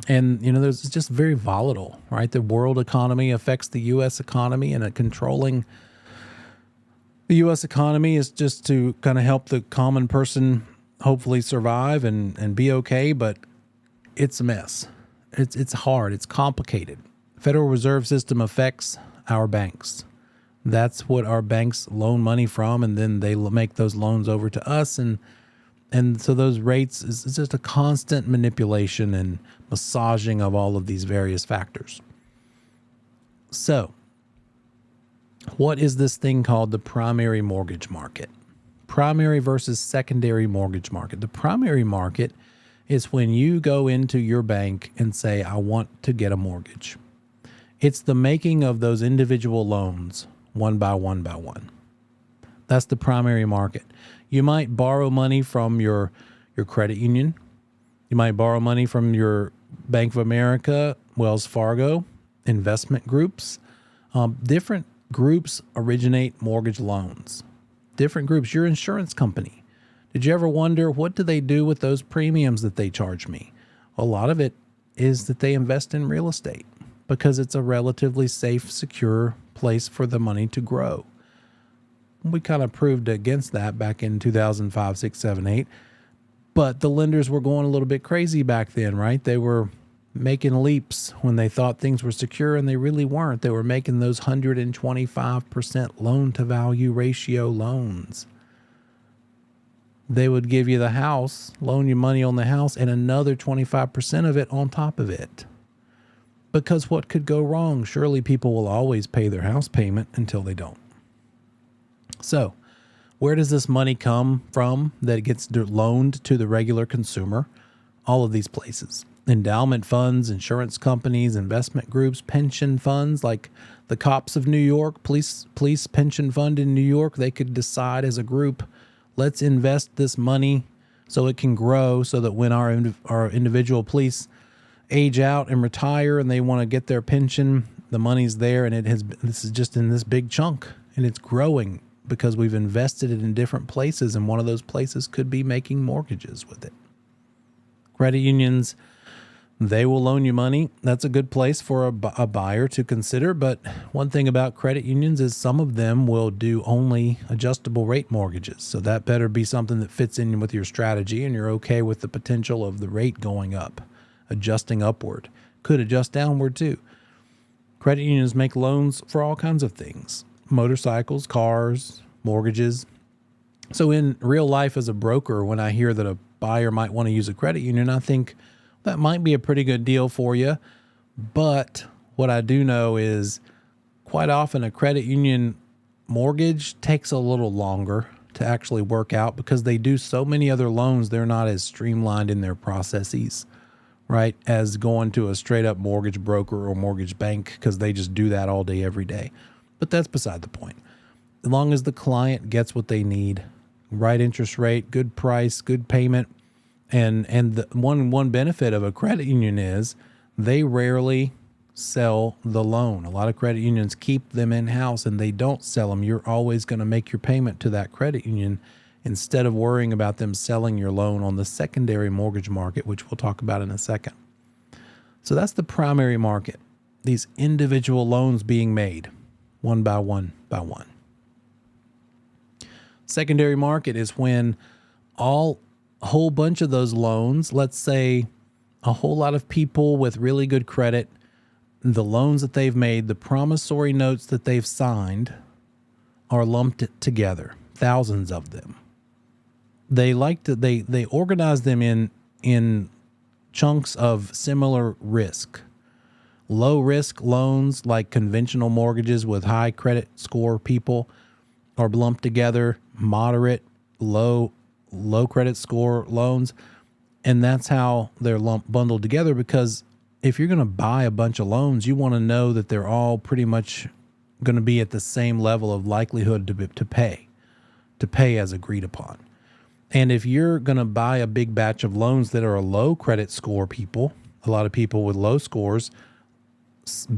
And, it's just very volatile, right? The world economy affects the U.S. economy, and controlling the U.S. economy is just to kind of help the common person hopefully survive and be okay, but it's a mess. It's hard. It's complicated. Federal Reserve System affects our banks. That's what our banks loan money from, and then they make those loans over to us, and so those rates is just a constant manipulation and massaging of all of these various factors. So, what is this thing called the primary mortgage market? Primary versus secondary mortgage market. The primary market is when you go into your bank and say, I want to get a mortgage. It's the making of those individual loans one by one by one. That's the primary market. You might borrow money from your credit union. You might borrow money from your Bank of America, Wells Fargo, investment groups. Different groups originate mortgage loans. Different groups. Your insurance company. Did you ever wonder, what do they do with those premiums that they charge me? A lot of it is that they invest in real estate because it's a relatively safe, secure place for the money to grow. We kind of proved against that back in 2005, 6, 7, 8. But the lenders were going a little bit crazy back then, right? They were making leaps when they thought things were secure, and they really weren't. They were making those 125% loan to value ratio loans. They would give you the house, loan you money on the house, and another 25% of it on top of it. Because what could go wrong? Surely people will always pay their house payment until they don't. So, where does this money come from that gets loaned to the regular consumer? All of these places. Endowment funds, insurance companies, investment groups, pension funds like the Cops of New York, police pension fund in New York. They could decide as a group, let's invest this money so it can grow, so that when our individual police age out and retire and they want to get their pension, the money's there, and this is just in this big chunk, and it's growing because we've invested it in different places, and one of those places could be making mortgages with it. Credit unions, they will loan you money. That's a good place for a buyer to consider. But one thing about credit unions is some of them will do only adjustable rate mortgages. So that better be something that fits in with your strategy and you're okay with the potential of the rate going up, adjusting upward. Could adjust downward too. Credit unions make loans for all kinds of things: motorcycles, cars, mortgages. So in real life as a broker, when I hear that a buyer might want to use a credit union, I think that might be a pretty good deal for you. But what I do know is quite often a credit union mortgage takes a little longer to actually work out because they do so many other loans. They're not as streamlined in their processes, right, as going to a straight up mortgage broker or mortgage bank, because they just do that all day, every day. But that's beside the point. As long as the client gets what they need, right interest rate, good price, good payment, and the one benefit of a credit union is they rarely sell the loan. A lot of credit unions keep them in-house and they don't sell them. You're always going to make your payment to that credit union instead of worrying about them selling your loan on the secondary mortgage market, which we'll talk about in a second. So that's the primary market, these individual loans being made one by one by one. Secondary market is when a whole bunch of those loans, let's say a whole lot of people with really good credit, the loans that they've made, the promissory notes that they've signed are lumped together, thousands of them. They organize them in chunks of similar risk. Low risk loans like conventional mortgages with high credit score people are lumped together. Moderate, low credit score loans, and that's how they're bundled together, because if you're going to buy a bunch of loans, you want to know that they're all pretty much going to be at the same level of likelihood to pay as agreed upon. And if you're going to buy a big batch of loans that are a low credit score people, a lot of people with low scores,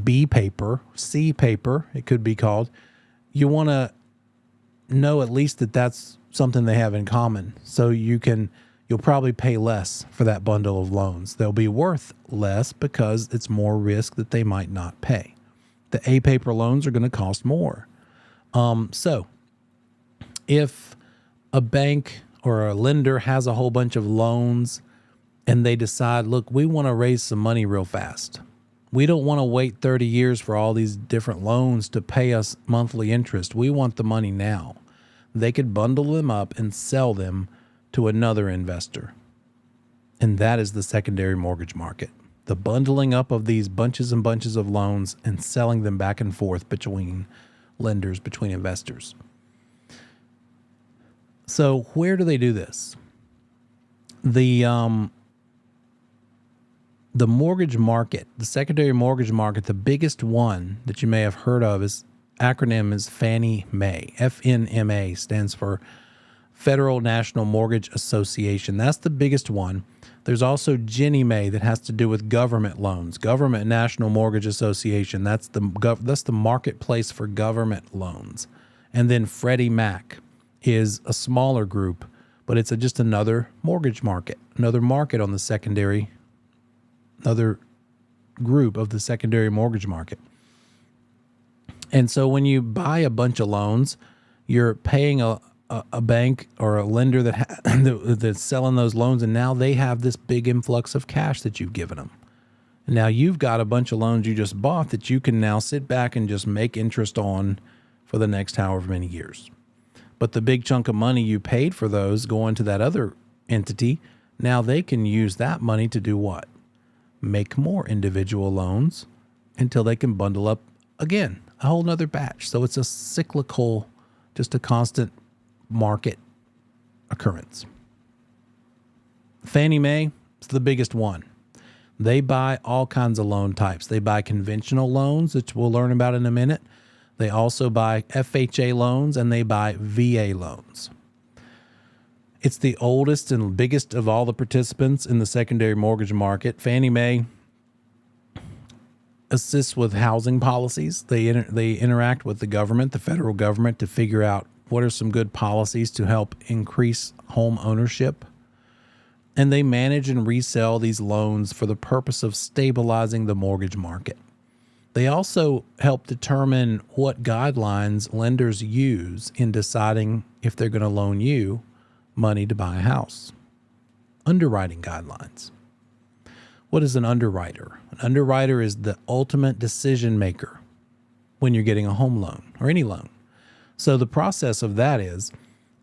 B paper, C paper, it could be called, you want to know at least that that's something they have in common. So you'll probably pay less for that bundle of loans. They'll be worth less because it's more risk that they might not pay. The A paper loans are going to cost more. So if a bank or a lender has a whole bunch of loans and they decide, look, we want to raise some money real fast. We don't want to wait 30 years for all these different loans to pay us monthly interest. We want the money now. They could bundle them up and sell them to another investor. And that is the secondary mortgage market. The bundling up of these bunches and bunches of loans and selling them back and forth between lenders, between investors. So where do they do this? The mortgage market, the secondary mortgage market, the biggest one that you may have heard of acronym is Fannie Mae. FNMA stands for Federal National Mortgage Association. That's the biggest one. There's also Ginnie Mae that has to do with government loans. Government National Mortgage Association. That's the marketplace for government loans. And then Freddie Mac is a smaller group, but it's just another mortgage market, another market on the secondary, another group of the secondary mortgage market. And so when you buy a bunch of loans, you're paying a bank or a lender that's selling those loans, and now they have this big influx of cash that you've given them. And now you've got a bunch of loans you just bought that you can now sit back and just make interest on for the next however many years. But the big chunk of money you paid for those going to that other entity, now they can use that money to do what? Make more individual loans until they can bundle up again, a whole nother batch. So it's a cyclical, just a constant market occurrence. Fannie Mae is the biggest one. They buy all kinds of loan types. They buy conventional loans, which we'll learn about in a minute. They also buy FHA loans, and they buy VA loans. It's the oldest and biggest of all the participants in the secondary mortgage market. Fannie Mae assists with housing policies. They interact with the government, the federal government, to figure out what are some good policies to help increase home ownership. And they manage and resell these loans for the purpose of stabilizing the mortgage market. They also help determine what guidelines lenders use in deciding if they're going to loan you money to buy a house. Underwriting guidelines. What is an underwriter? An underwriter is the ultimate decision maker when you're getting a home loan or any loan. So the process of that is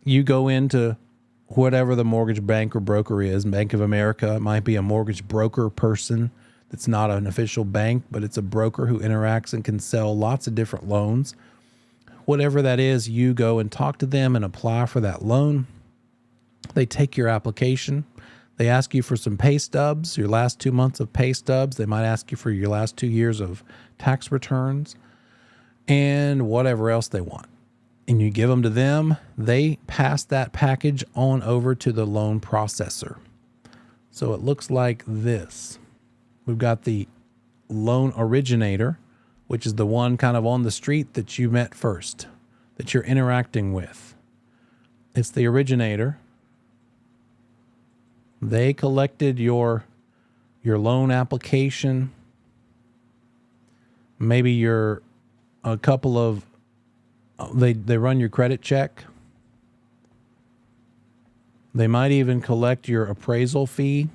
you go into whatever the mortgage bank or broker is. Bank of America, it might be a mortgage broker person that's not an official bank, but it's a broker who interacts and can sell lots of different loans. Whatever that is, you go and talk to them and apply for that loan. They take your application. They ask you for some pay stubs, your last 2 months of pay stubs. They might ask you for your last 2 years of tax returns and whatever else they want. And you give them to them. They pass that package on over to the loan processor. So it looks like this. We've got the loan originator, which is the one kind of on the street that you met first, that you're interacting with. It's the originator. They collected your loan application. Maybe you're a couple of, they run your credit check. They might even collect your appraisal fee,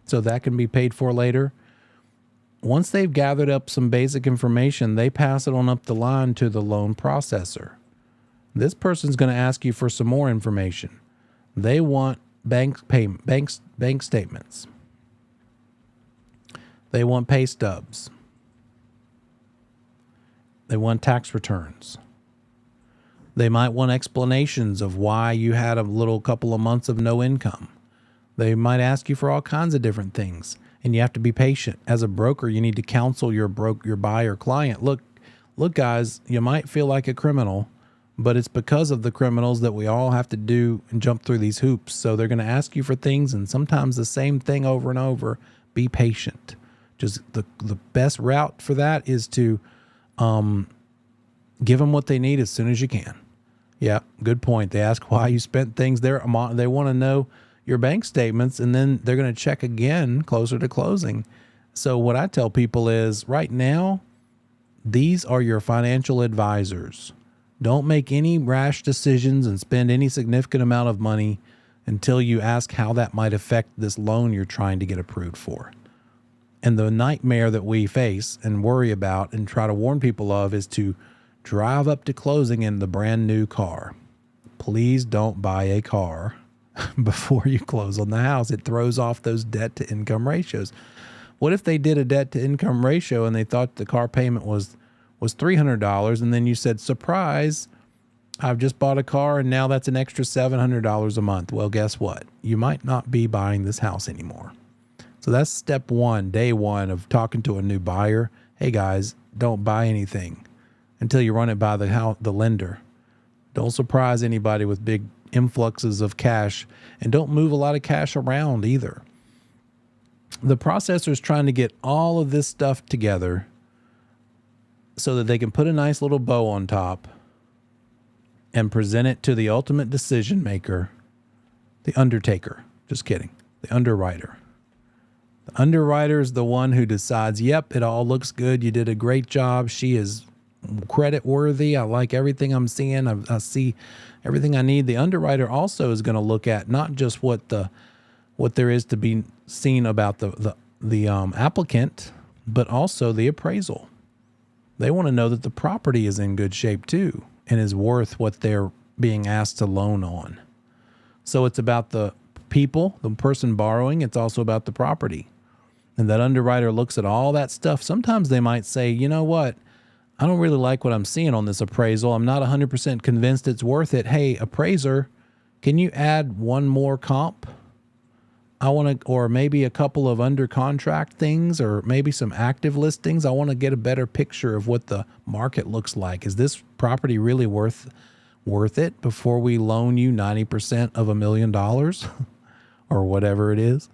so that can be paid for later. Once they've gathered up some basic information, they pass it on up the line to the loan processor. This person's going to ask you for some more information. They want bank statements. They want pay stubs. They want tax returns. They might want explanations of why you had a little couple of months of no income. They might ask you for all kinds of different things, and you have to be patient. As a broker, you need to counsel your buyer client. Look, guys, you might feel like a criminal, but it's because of the criminals that we all have to do and jump through these hoops. So they're going to ask you for things, and sometimes the same thing over and over. Be patient. Just the best route for that is to give them what they need as soon as you can. Yeah, good point. They ask why you spent things there. They want to know your bank statements, and then they're going to check again closer to closing. So what I tell people is right now, these are your financial advisors. Don't make any rash decisions and spend any significant amount of money until you ask how that might affect this loan you're trying to get approved for. And the nightmare that we face and worry about and try to warn people of is to drive up to closing in the brand new car. Please don't buy a car before you close on the house. It throws off those debt to income ratios. What if they did a debt to income ratio and they thought the car payment was $300, and then you said, surprise, I've just bought a car and now that's an extra $700 a month. Well, guess what? You might not be buying this house anymore. So that's step one, day one of talking to a new buyer. Hey guys, don't buy anything until you run it by the lender. Don't surprise anybody with big influxes of cash, and don't move a lot of cash around either. The processor is trying to get all of this stuff together so that they can put a nice little bow on top and present it to the ultimate decision maker, the undertaker. Just kidding. The underwriter. The underwriter is the one who decides, yep, it all looks good. You did a great job. She is credit worthy. I like everything I'm seeing. I see everything I need. The underwriter also is going to look at not just what there is to be seen about the applicant, but also the appraisal. They want to know that the property is in good shape too and is worth what they're being asked to loan on. So it's about the people, the person borrowing. It's also about the property. And that underwriter looks at all that stuff. Sometimes they might say, you know what? I don't really like what I'm seeing on this appraisal. I'm not 100% convinced it's worth it. Hey, appraiser, can you add one more comp? Or maybe a couple of under contract things, or maybe some active listings. I want to get a better picture of what the market looks like. Is this property really worth it before we loan you 90% of $1 million or whatever it is?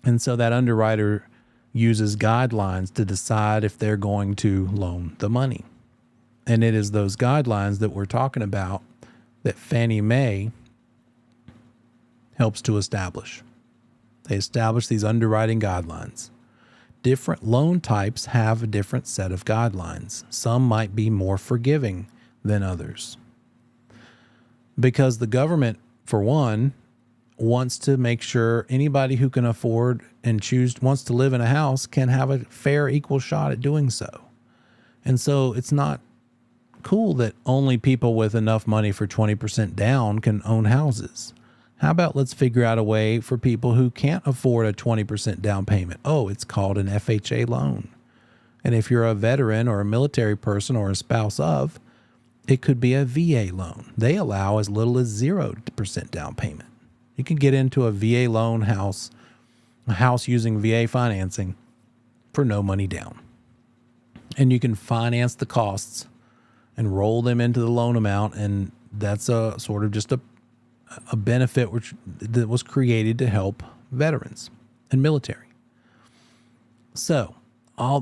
And so that underwriter uses guidelines to decide if they're going to loan the money. And it is those guidelines that we're talking about that Fannie Mae helps to establish. They establish these underwriting guidelines. Different loan types have a different set of guidelines. Some might be more forgiving than others. Because the government, for one, wants to make sure anybody who can afford and wants to live in a house can have a fair, equal shot at doing so. And so it's not cool that only people with enough money for 20% down can own houses. How about let's figure out a way for people who can't afford a 20% down payment? Oh, it's called an FHA loan. And if you're a veteran or a military person or a spouse of, it could be a VA loan. They allow as little as 0% down payment. You can get into a VA loan house, a house using VA financing for no money down. And you can finance the costs and roll them into the loan amount. And that's a sort of just a benefit that was created to help veterans and military. So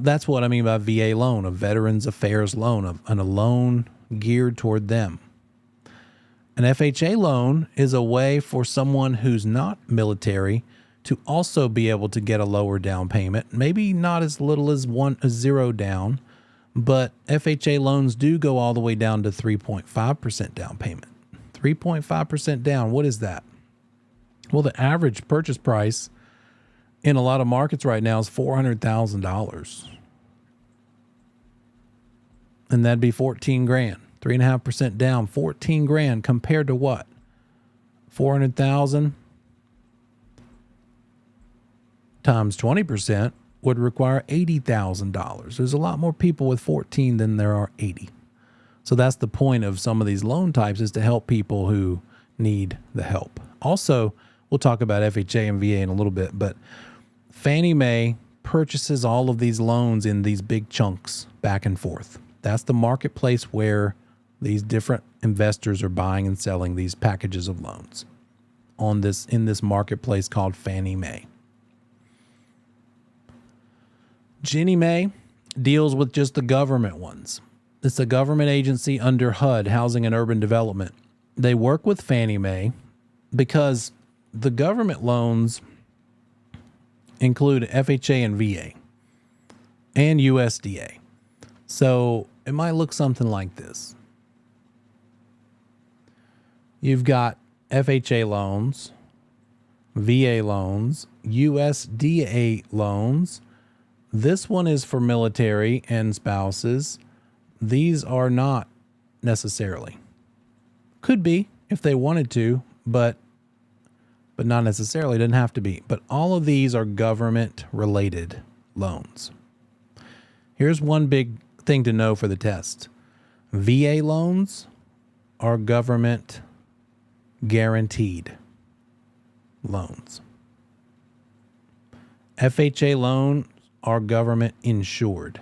that's what I mean by VA loan, a Veterans Affairs loan, and a loan geared toward them. An FHA loan is a way for someone who's not military to also be able to get a lower down payment, maybe not as little as 0 down, but FHA loans do go all the way down to 3.5% down payment. 3.5% down, what is that? Well, the average purchase price in a lot of markets right now is $400,000. And that'd be 14 grand. 3.5% down, 14 grand compared to what? 400,000 times 20% would require $80,000. There's a lot more people with 14 than there are 80. So that's the point of some of these loan types, is to help people who need the help. Also, we'll talk about FHA and VA in a little bit, but Fannie Mae purchases all of these loans in these big chunks back and forth. That's the marketplace where these different investors are buying and selling these packages of loans in this marketplace called Fannie Mae. Ginnie Mae deals with just the government ones. It's a government agency under HUD, Housing and Urban Development. They work with Fannie Mae because the government loans include FHA and VA and USDA. So it might look something like this. You've got FHA loans, VA loans, USDA loans. This one is for military and spouses. These are not necessarily. Could be if they wanted to, but not necessarily. It doesn't have to be. But all of these are government-related loans. Here's one big thing to know for the test. VA loans are government guaranteed loans. FHA loans are government insured.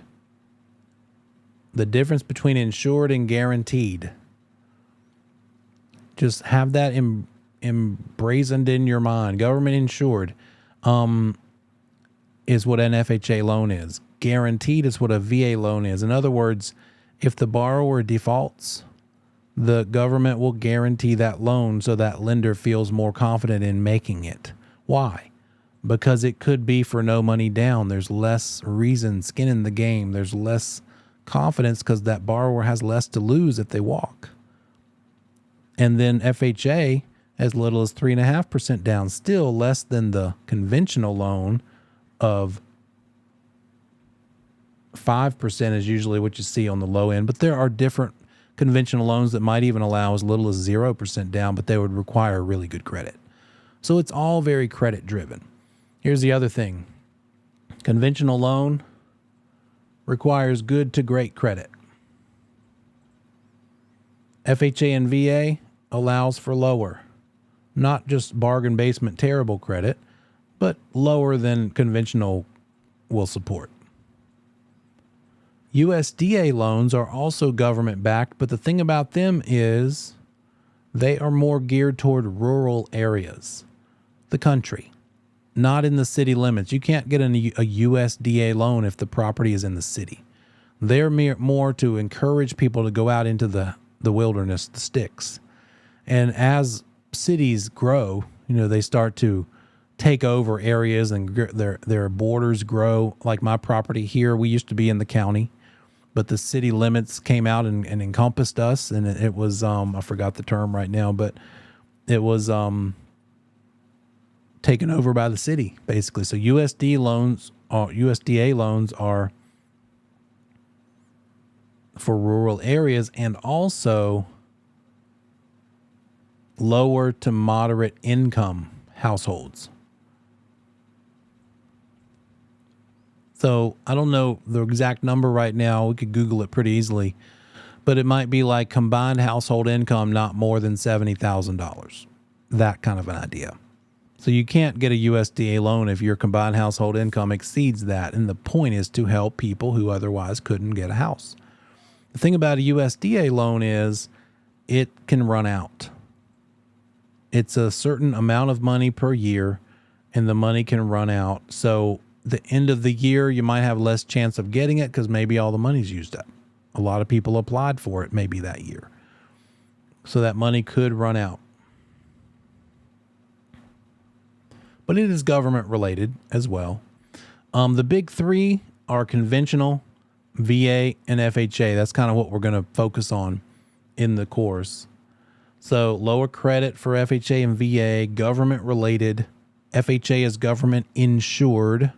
The difference between insured and guaranteed, just have that emblazoned in your mind. Government insured is what an FHA loan is. Guaranteed is what a VA loan is. In other words, if the borrower defaults, the government will guarantee that loan so that lender feels more confident in making it. Why? Because it could be for no money down. There's less reason, skin in the game. There's less confidence because that borrower has less to lose if they walk. And then FHA, as little as 3.5% down, still less than the conventional loan of 5% is usually what you see on the low end. But there are different conventional loans that might even allow as little as 0% down, but they would require really good credit. So it's all very credit driven. Here's the other thing. Conventional loan requires good to great credit. FHA and VA allows for lower, not just bargain basement terrible credit, but lower than conventional will support. USDA loans are also government backed, but the thing about them is they are more geared toward rural areas, the country, not in the city limits. You can't get a USDA loan if the property is in the city. They're more to encourage people to go out into the wilderness, the sticks. And as cities grow, they start to take over areas and their borders grow. Like my property here, we used to be in the county, but the city limits came out and encompassed us. And it was, I forgot the term right now, but it was taken over by the city, basically. So USDA loans are for rural areas and also lower to moderate income households. So I don't know the exact number right now. We could Google it pretty easily, but it might be like combined household income not more than $70,000. That kind of an idea. So you can't get a USDA loan if your combined household income exceeds that. And the point is to help people who otherwise couldn't get a house. The thing about a USDA loan is it can run out. It's a certain amount of money per year, and the money can run out. So the end of the year, you might have less chance of getting it because maybe all the money's used up. A lot of people applied for it maybe that year. So that money could run out. But it is government related as well. The big three are conventional, VA, and FHA. That's kind of what we're going to focus on in the course. So lower credit for FHA and VA, government related. FHA is government insured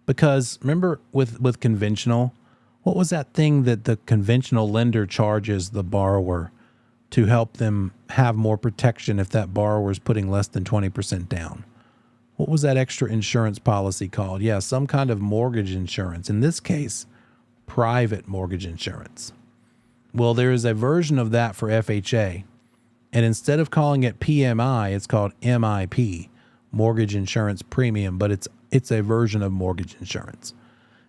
because remember with conventional, what was that thing that the conventional lender charges the borrower to help them have more protection if that borrower is putting less than 20% down? What was that extra insurance policy called? Yeah, some kind of mortgage insurance. In this case, private mortgage insurance. Well, there is a version of that for FHA. And instead of calling it PMI, it's called MIP, Mortgage Insurance Premium, but it's a version of mortgage insurance.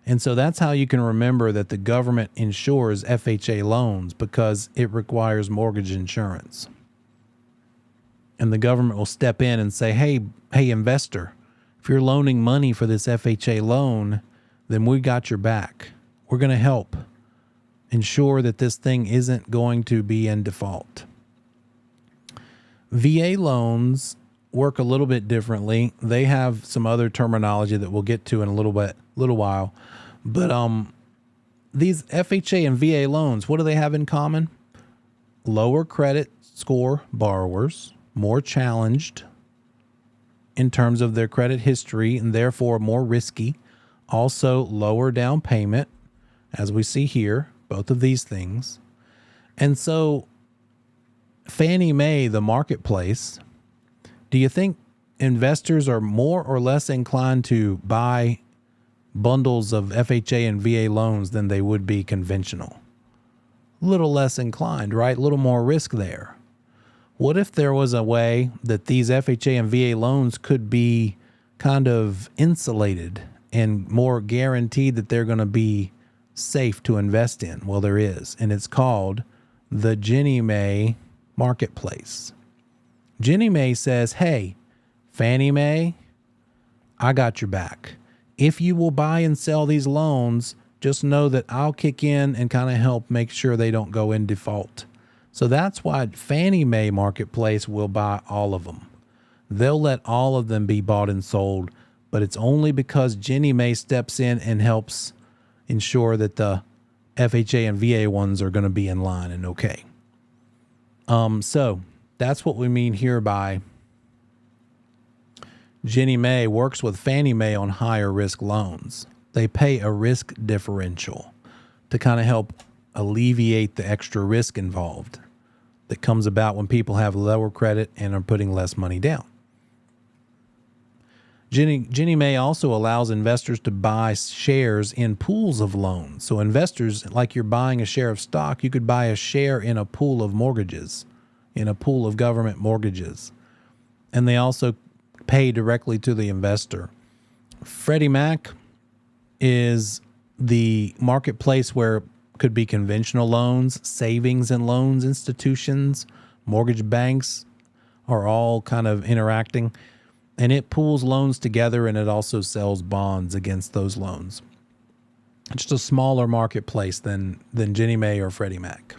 And so that's how you can remember that the government insures FHA loans because it requires mortgage insurance. And the government will step in and say, hey, investor, if you're loaning money for this FHA loan, then we got your back. We're going to help ensure that this thing isn't going to be in default. VA loans work a little bit differently. They have some other terminology that we'll get to in a little while. But these FHA and VA loans, what do they have in common? Lower credit score borrowers, more challenged in terms of their credit history and therefore more risky. Also lower down payment, as we see here, both of these things. And so Fannie Mae, the marketplace, do you think investors are more or less inclined to buy bundles of FHA and VA loans than they would be conventional? A little less inclined, right? A little more risk there. What if there was a way that these FHA and VA loans could be kind of insulated and more guaranteed that they're going to be safe to invest in? Well, there is, and it's called the Ginnie Mae marketplace. Ginnie Mae says, hey, Fannie Mae, I got your back. If you will buy and sell these loans, just know that I'll kick in and kind of help make sure they don't go in default. So that's why Fannie Mae marketplace will buy all of them. They'll let all of them be bought and sold, but it's only because Ginnie Mae steps in and helps ensure that the FHA and VA ones are going to be in line and okay. So that's what we mean here by Ginnie Mae works with Fannie Mae on higher risk loans. They pay a risk differential to kind of help alleviate the extra risk involved that comes about when people have lower credit and are putting less money down. Ginnie Mae also allows investors to buy shares in pools of loans. So investors, like you're buying a share of stock, you could buy a share in a pool of mortgages, in a pool of government mortgages. And they also pay directly to the investor. Freddie Mac is the marketplace where could be conventional loans, savings and loans institutions, mortgage banks are all kind of interacting. And it pools loans together, and it also sells bonds against those loans. It's just a smaller marketplace than Ginnie Mae or Freddie Mac.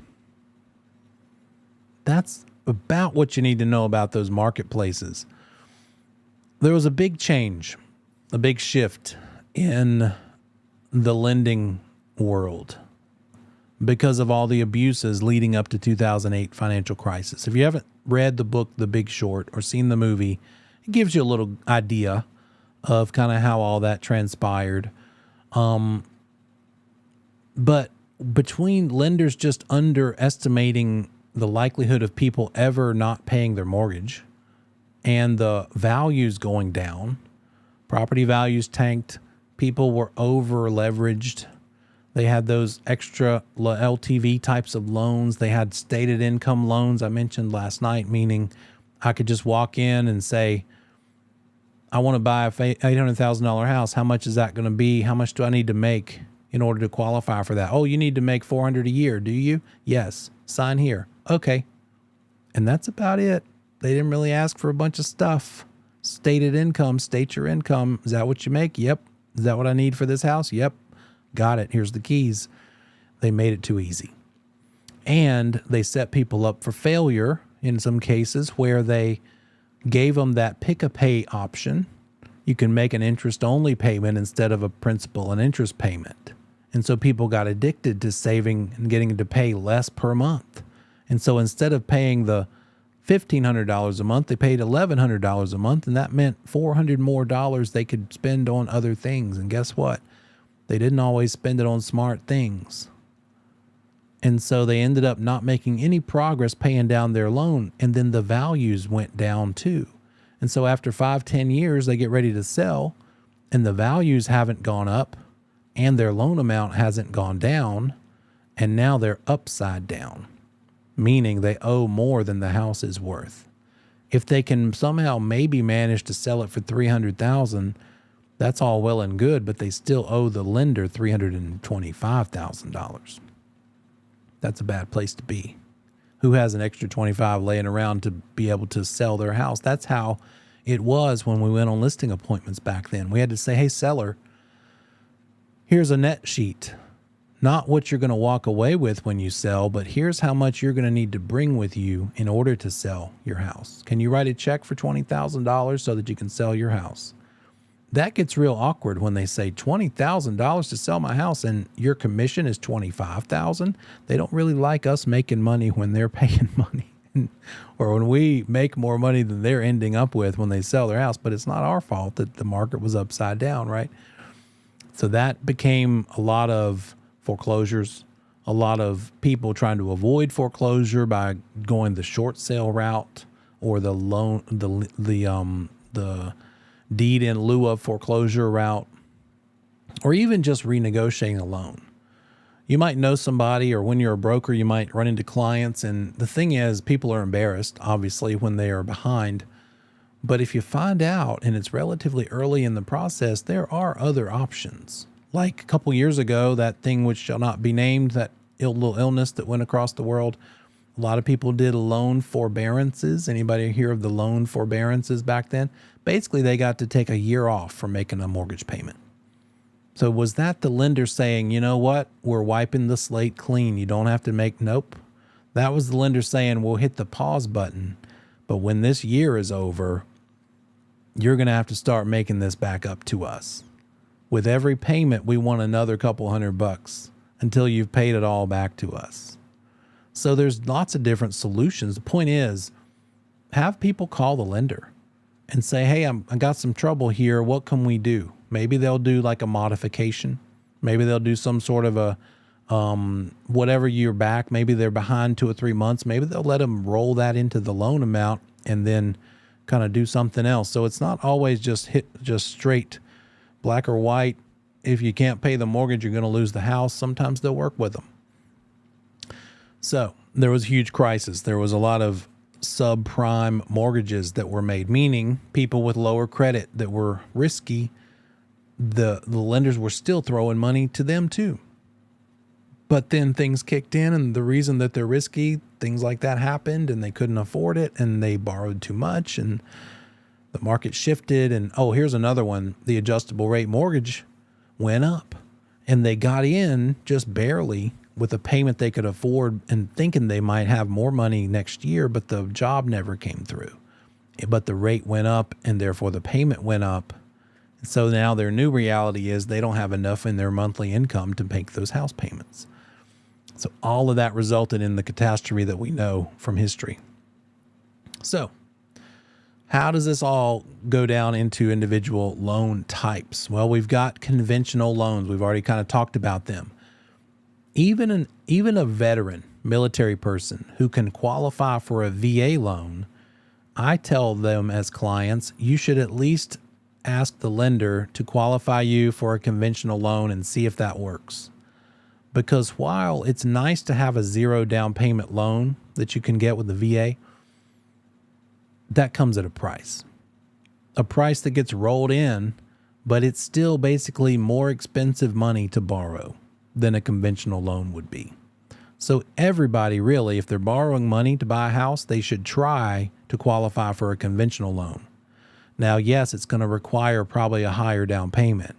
That's about what you need to know about those marketplaces. There was a big change, a big shift in the lending world because of all the abuses leading up to 2008 financial crisis. If you haven't read the book The Big Short or seen the movie, it gives you a little idea of kind of how all that transpired. But between lenders just underestimating the likelihood of people ever not paying their mortgage and the values going down, property values tanked, people were over leveraged. They had those extra LTV types of loans. They had stated income loans I mentioned last night, meaning I could just walk in and say, I want to buy a $800,000 house. How much is that going to be? How much do I need to make in order to qualify for that? Oh, you need to make $400 a year, do you? Yes. Sign here. Okay. And that's about it. They didn't really ask for a bunch of stuff. Stated income, state your income. Is that what you make? Yep. Is that what I need for this house? Yep. Got it. Here's the keys. They made it too easy. And they set people up for failure in some cases where they gave them that pick a pay option. You can make an interest only payment instead of a principal and interest payment. And so people got addicted to saving and getting to pay less per month. And so instead of paying the $1,500 a month, they paid $1,100 a month. And that meant $400 more they could spend on other things. And guess what? They didn't always spend it on smart things. And so they ended up not making any progress paying down their loan. And then the values went down too. And so after 5-10 years, they get ready to sell and the values haven't gone up and their loan amount hasn't gone down. And now they're upside down, meaning they owe more than the house is worth. If they can somehow maybe manage to sell it for $300,000, that's all well and good, but they still owe the lender $325,000. That's a bad place to be. Who has an extra 25 laying around to be able to sell their house? That's how it was when we went on listing appointments back then. We had to say, hey, seller, here's a net sheet. Not what you're going to walk away with when you sell, but here's how much you're going to need to bring with you in order to sell your house. Can you write a check for $20,000 so that you can sell your house? That gets real awkward when they say $20,000 to sell my house and your commission is $25,000. They don't really like us making money when they're paying money or when we make more money than they're ending up with when they sell their house. But it's not our fault that the market was upside down, right? So that became a lot of foreclosures, a lot of people trying to avoid foreclosure by going the short sale route or the loan, the deed in lieu of foreclosure route, or even just renegotiating a loan. You might know somebody, or when you're a broker, you might run into clients. And the thing is, people are embarrassed, obviously, when they are behind. But if you find out, and it's relatively early in the process, there are other options. Like a couple years ago, that thing which shall not be named, that little illness that went across the world, a lot of people did loan forbearances. Anybody hear of the loan forbearances back then? Basically, they got to take a year off from making a mortgage payment. So was that the lender saying, you know what, we're wiping the slate clean. You don't have to make, nope. That was the lender saying, we'll hit the pause button. But when this year is over, you're going to have to start making this back up to us. With every payment, we want another couple $100 until you've paid it all back to us. So there's lots of different solutions. The point is, have people call the lender and say, hey, I got some trouble here. What can we do? Maybe they'll do like a modification. Maybe they'll do some sort of a, whatever you're back. Maybe they're behind 2 or 3 months. Maybe they'll let them roll that into the loan amount and then kind of do something else. So it's not always just straight black or white. If you can't pay the mortgage, you're going to lose the house. Sometimes they'll work with them. So there was a huge crisis. There was a lot of subprime mortgages that were made, meaning people with lower credit that were risky. The lenders were still throwing money to them too. But then things kicked in, and the reason that they're risky, things like that happened, and they couldn't afford it, and they borrowed too much, and the market shifted. And oh, here's another one. The adjustable rate mortgage went up, and they got in just barely with a payment they could afford and thinking they might have more money next year, but the job never came through. But the rate went up, and therefore the payment went up. So now their new reality is they don't have enough in their monthly income to make those house payments. So all of that resulted in the catastrophe that we know from history. So how does this all go down into individual loan types? Well, we've got conventional loans. We've already kind of talked about them. Even a veteran military person who can qualify for a VA loan, I tell them as clients, you should at least ask the lender to qualify you for a conventional loan and see if that works. Because while it's nice to have a 0 down payment loan that you can get with the VA, that comes at a price that gets rolled in, but it's still basically more expensive money to borrow than a conventional loan would be. So everybody really, if they're borrowing money to buy a house, they should try to qualify for a conventional loan. Now, yes, it's going to require probably a higher down payment,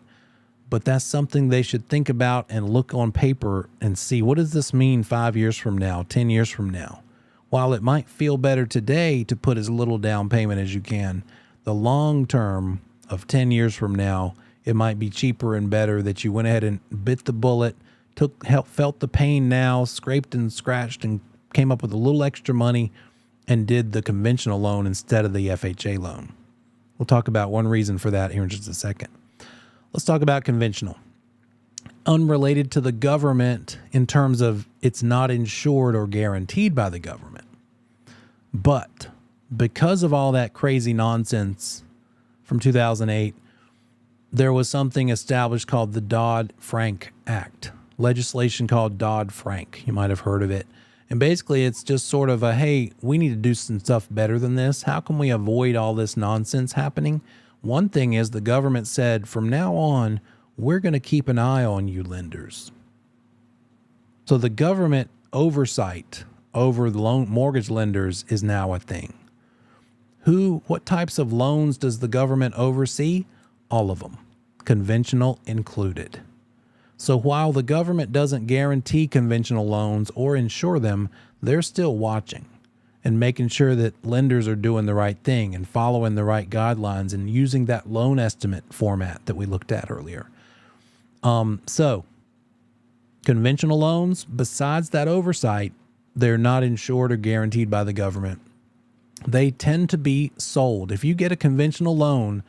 but that's something they should think about and look on paper and see, what does this mean 5 years from now, 10 years from now? While it might feel better today to put as little down payment as you can, the long term of 10 years from now, it might be cheaper and better that you went ahead and bit the bullet, felt the pain now, scraped and scratched and came up with a little extra money and did the conventional loan instead of the FHA loan. We'll talk about one reason for that here in just a second. Let's talk about conventional. Unrelated to the government in terms of it's not insured or guaranteed by the government. But because of all that crazy nonsense from 2008, there was something established called the Dodd-Frank Act. Legislation called Dodd-Frank. You might have heard of it. And basically it's just sort of a, hey, we need to do some stuff better than this. How can we avoid all this nonsense happening? One thing is the government said, from now on, we're going to keep an eye on you lenders. So the government oversight over the mortgage lenders is now a thing. What types of loans does the government oversee? All of them, conventional included. So while the government doesn't guarantee conventional loans or insure them, they're still watching and making sure that lenders are doing the right thing and following the right guidelines and using that loan estimate format that we looked at earlier. So conventional loans, besides that oversight, they're not insured or guaranteed by the government. They tend to be sold. If you get a conventional loan,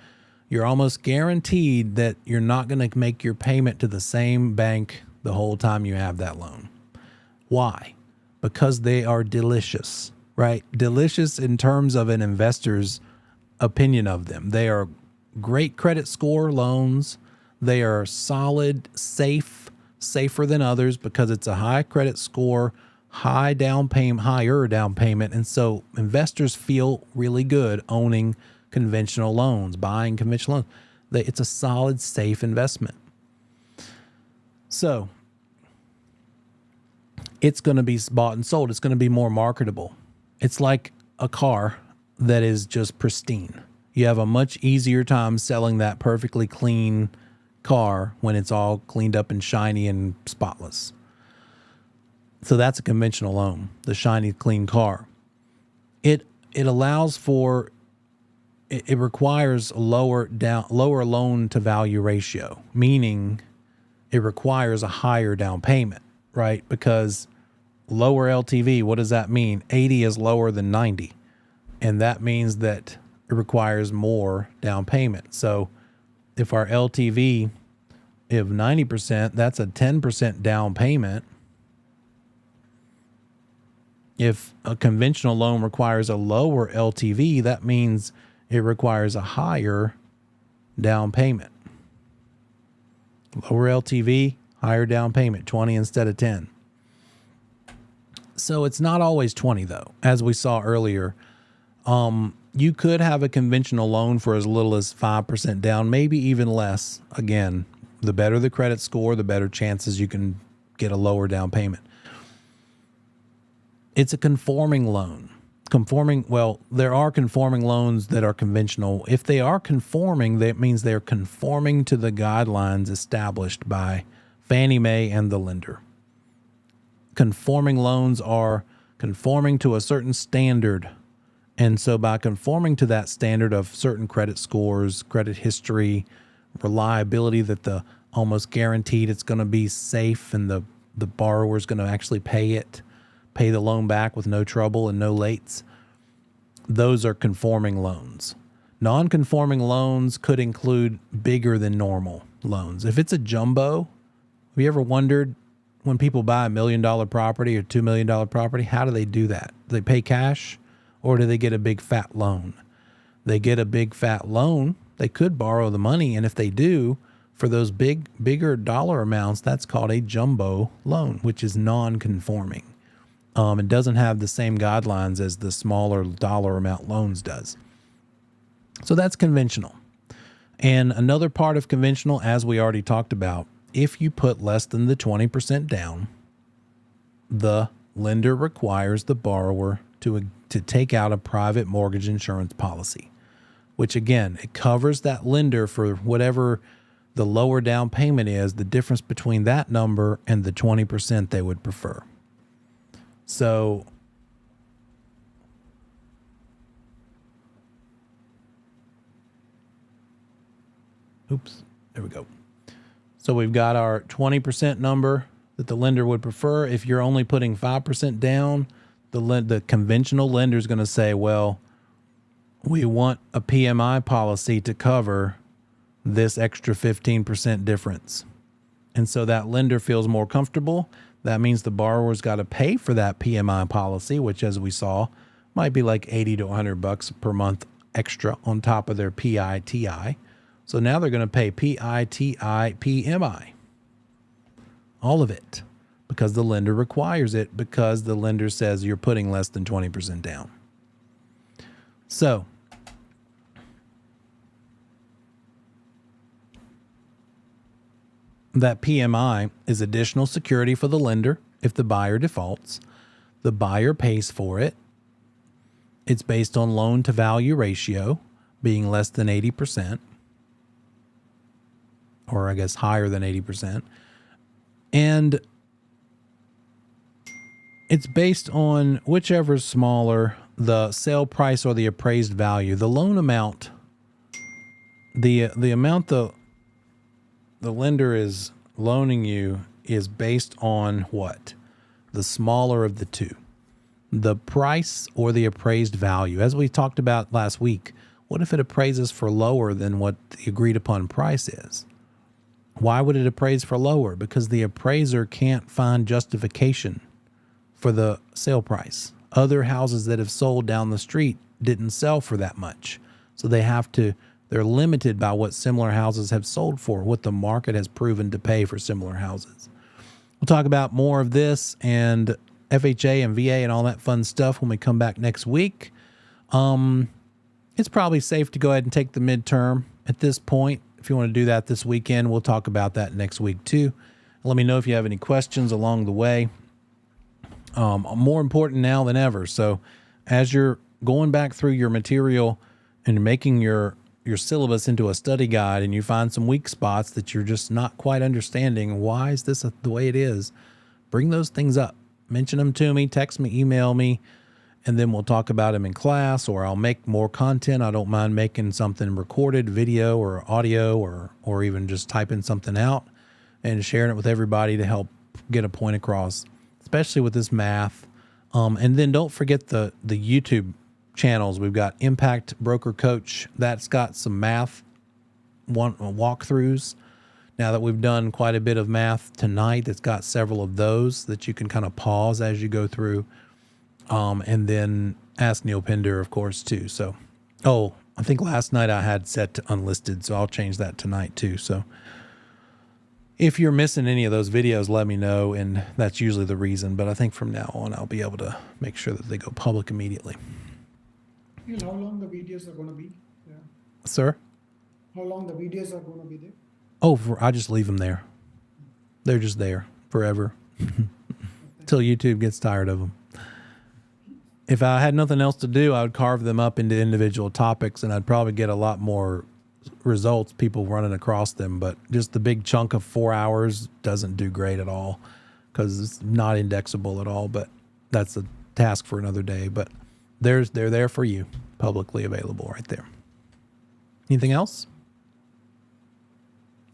you're almost guaranteed that you're not going to make your payment to the same bank the whole time you have that loan. Why? Because they are delicious, right? Delicious in terms of an investor's opinion of them. They are great credit score loans. They are solid, safer than others because it's a high credit score, higher down payment. And so investors feel really good owning conventional loans, buying conventional loans. It's a solid, safe investment. So it's going to be bought and sold. It's going to be more marketable. It's like a car that is just pristine. You have a much easier time selling that perfectly clean car when it's all cleaned up and shiny and spotless. So that's a conventional loan, the shiny, clean car. It allows for, it requires a lower loan to value ratio, meaning it requires a higher down payment, right? Because lower LTV, what does that mean? 80 is lower than 90. And that means that it requires more down payment. So if our LTV is 90%, that's a 10% down payment. If a conventional loan requires a lower LTV, that means it requires a higher down payment. Lower LTV, higher down payment, 20 instead of 10. So it's not always 20 though. As we saw earlier, you could have a conventional loan for as little as 5% down, maybe even less. Again, the better the credit score, the better chances you can get a lower down payment. It's a conforming loan. There are conforming loans that are conventional. If they are conforming, that means they're conforming to the guidelines established by Fannie Mae and the lender. Conforming loans are conforming to a certain standard. And so by conforming to that standard of certain credit scores, credit history, reliability, that the almost guaranteed it's going to be safe and the borrower is going to actually pay the loan back with no trouble and no lates. Those are conforming loans. Non-conforming loans could include bigger than normal loans. If it's a jumbo, have you ever wondered when people buy $1 million property or $2 million property, how do they do that? Do they pay cash or do they get a big fat loan? They get a big fat loan. They could borrow the money. And if they do, for those bigger dollar amounts, that's called a jumbo loan, which is non-conforming. It doesn't have the same guidelines as the smaller dollar amount loans does. So that's conventional. And another part of conventional, as we already talked about, if you put less than the 20% down, the lender requires the borrower to take out a private mortgage insurance policy, which again, it covers that lender for whatever the lower down payment is, the difference between that number and the 20% they would prefer. So there we go. So we've got our 20% number that the lender would prefer. If you're only putting 5% down, the conventional lender is going to say, well, we want a PMI policy to cover this extra 15% difference. And so that lender feels more comfortable. That means the borrower's got to pay for that PMI policy, which, as we saw, might be like $80 to $100 per month extra on top of their PITI. So now they're going to pay PITI, PMI, all of it, because the lender requires it, because the lender says you're putting less than 20% down. So that PMI is additional security for the lender if the buyer defaults. The buyer pays for it. It's based on loan to value ratio being less than 80%, or I guess higher than 80%. And it's based on whichever's smaller, the sale price or the appraised value. The loan amount, the amount the lender is loaning you is based on what? The smaller of the two. The price or the appraised value. As we talked about last week, what if it appraises for lower than what the agreed upon price is? Why would it appraise for lower? Because the appraiser can't find justification for the sale price. Other houses that have sold down the street didn't sell for that much. So they're limited by what similar houses have sold for, what the market has proven to pay for similar houses. We'll talk about more of this and FHA and VA and all that fun stuff when we come back next week. It's probably safe to go ahead and take the midterm at this point. If you want to do that this weekend, we'll talk about that next week too. Let me know if you have any questions along the way. More important now than ever. So as you're going back through your material and making your syllabus into a study guide and you find some weak spots that you're just not quite understanding, why is this the way it is? Bring those things up. Mention them to me, text me, email me, and then we'll talk about them in class, or I'll make more content. I don't mind making something recorded, video or audio, or even just typing something out and sharing it with everybody to help get a point across, especially with this math. And then don't forget the YouTube channels. We've got Impact Broker Coach. That's got some math walkthroughs. Now that we've done quite a bit of math tonight, it's got several of those that you can kind of pause as you go through. And then Ask Neil Pinder, of course, too. So, I think last night I had set to unlisted, so I'll change that tonight too. So if you're missing any of those videos, let me know, and that's usually the reason. But I think from now on, I'll be able to make sure that they go public immediately. Neil, how long the videos are going to be? Yeah. Sir? How long the videos are going to be there? I just leave them there. They're just there forever until YouTube gets tired of them. If I had nothing else to do, I would carve them up into individual topics, and I'd probably get a lot more results, people running across them. But just the big chunk of 4 hours doesn't do great at all because it's not indexable at all. But that's a task for another day. But they're there for you, publicly available right there. Anything else?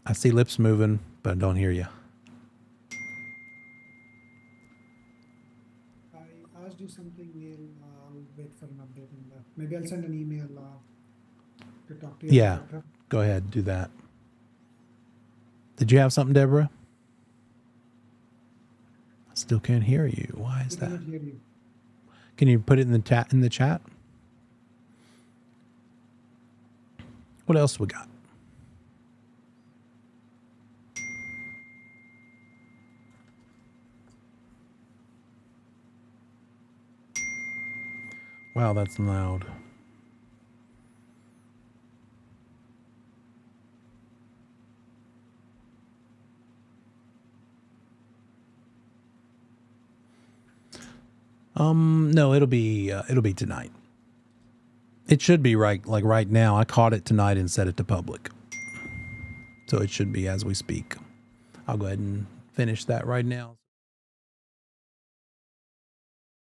I see lips moving, but I don't hear you. I asked you something, Neil. I'll wait for an update. Maybe I'll send an email to talk to you. Yeah, go ahead, do that. Did you have something, Deborah? I still can't hear you. Why is I that? cannot hear you. Can you put it in the chat? What else we got? Wow, that's loud. No, it'll be tonight. It should be right now. I caught it tonight and set it to public. So it should be as we speak. I'll go ahead and finish that right now.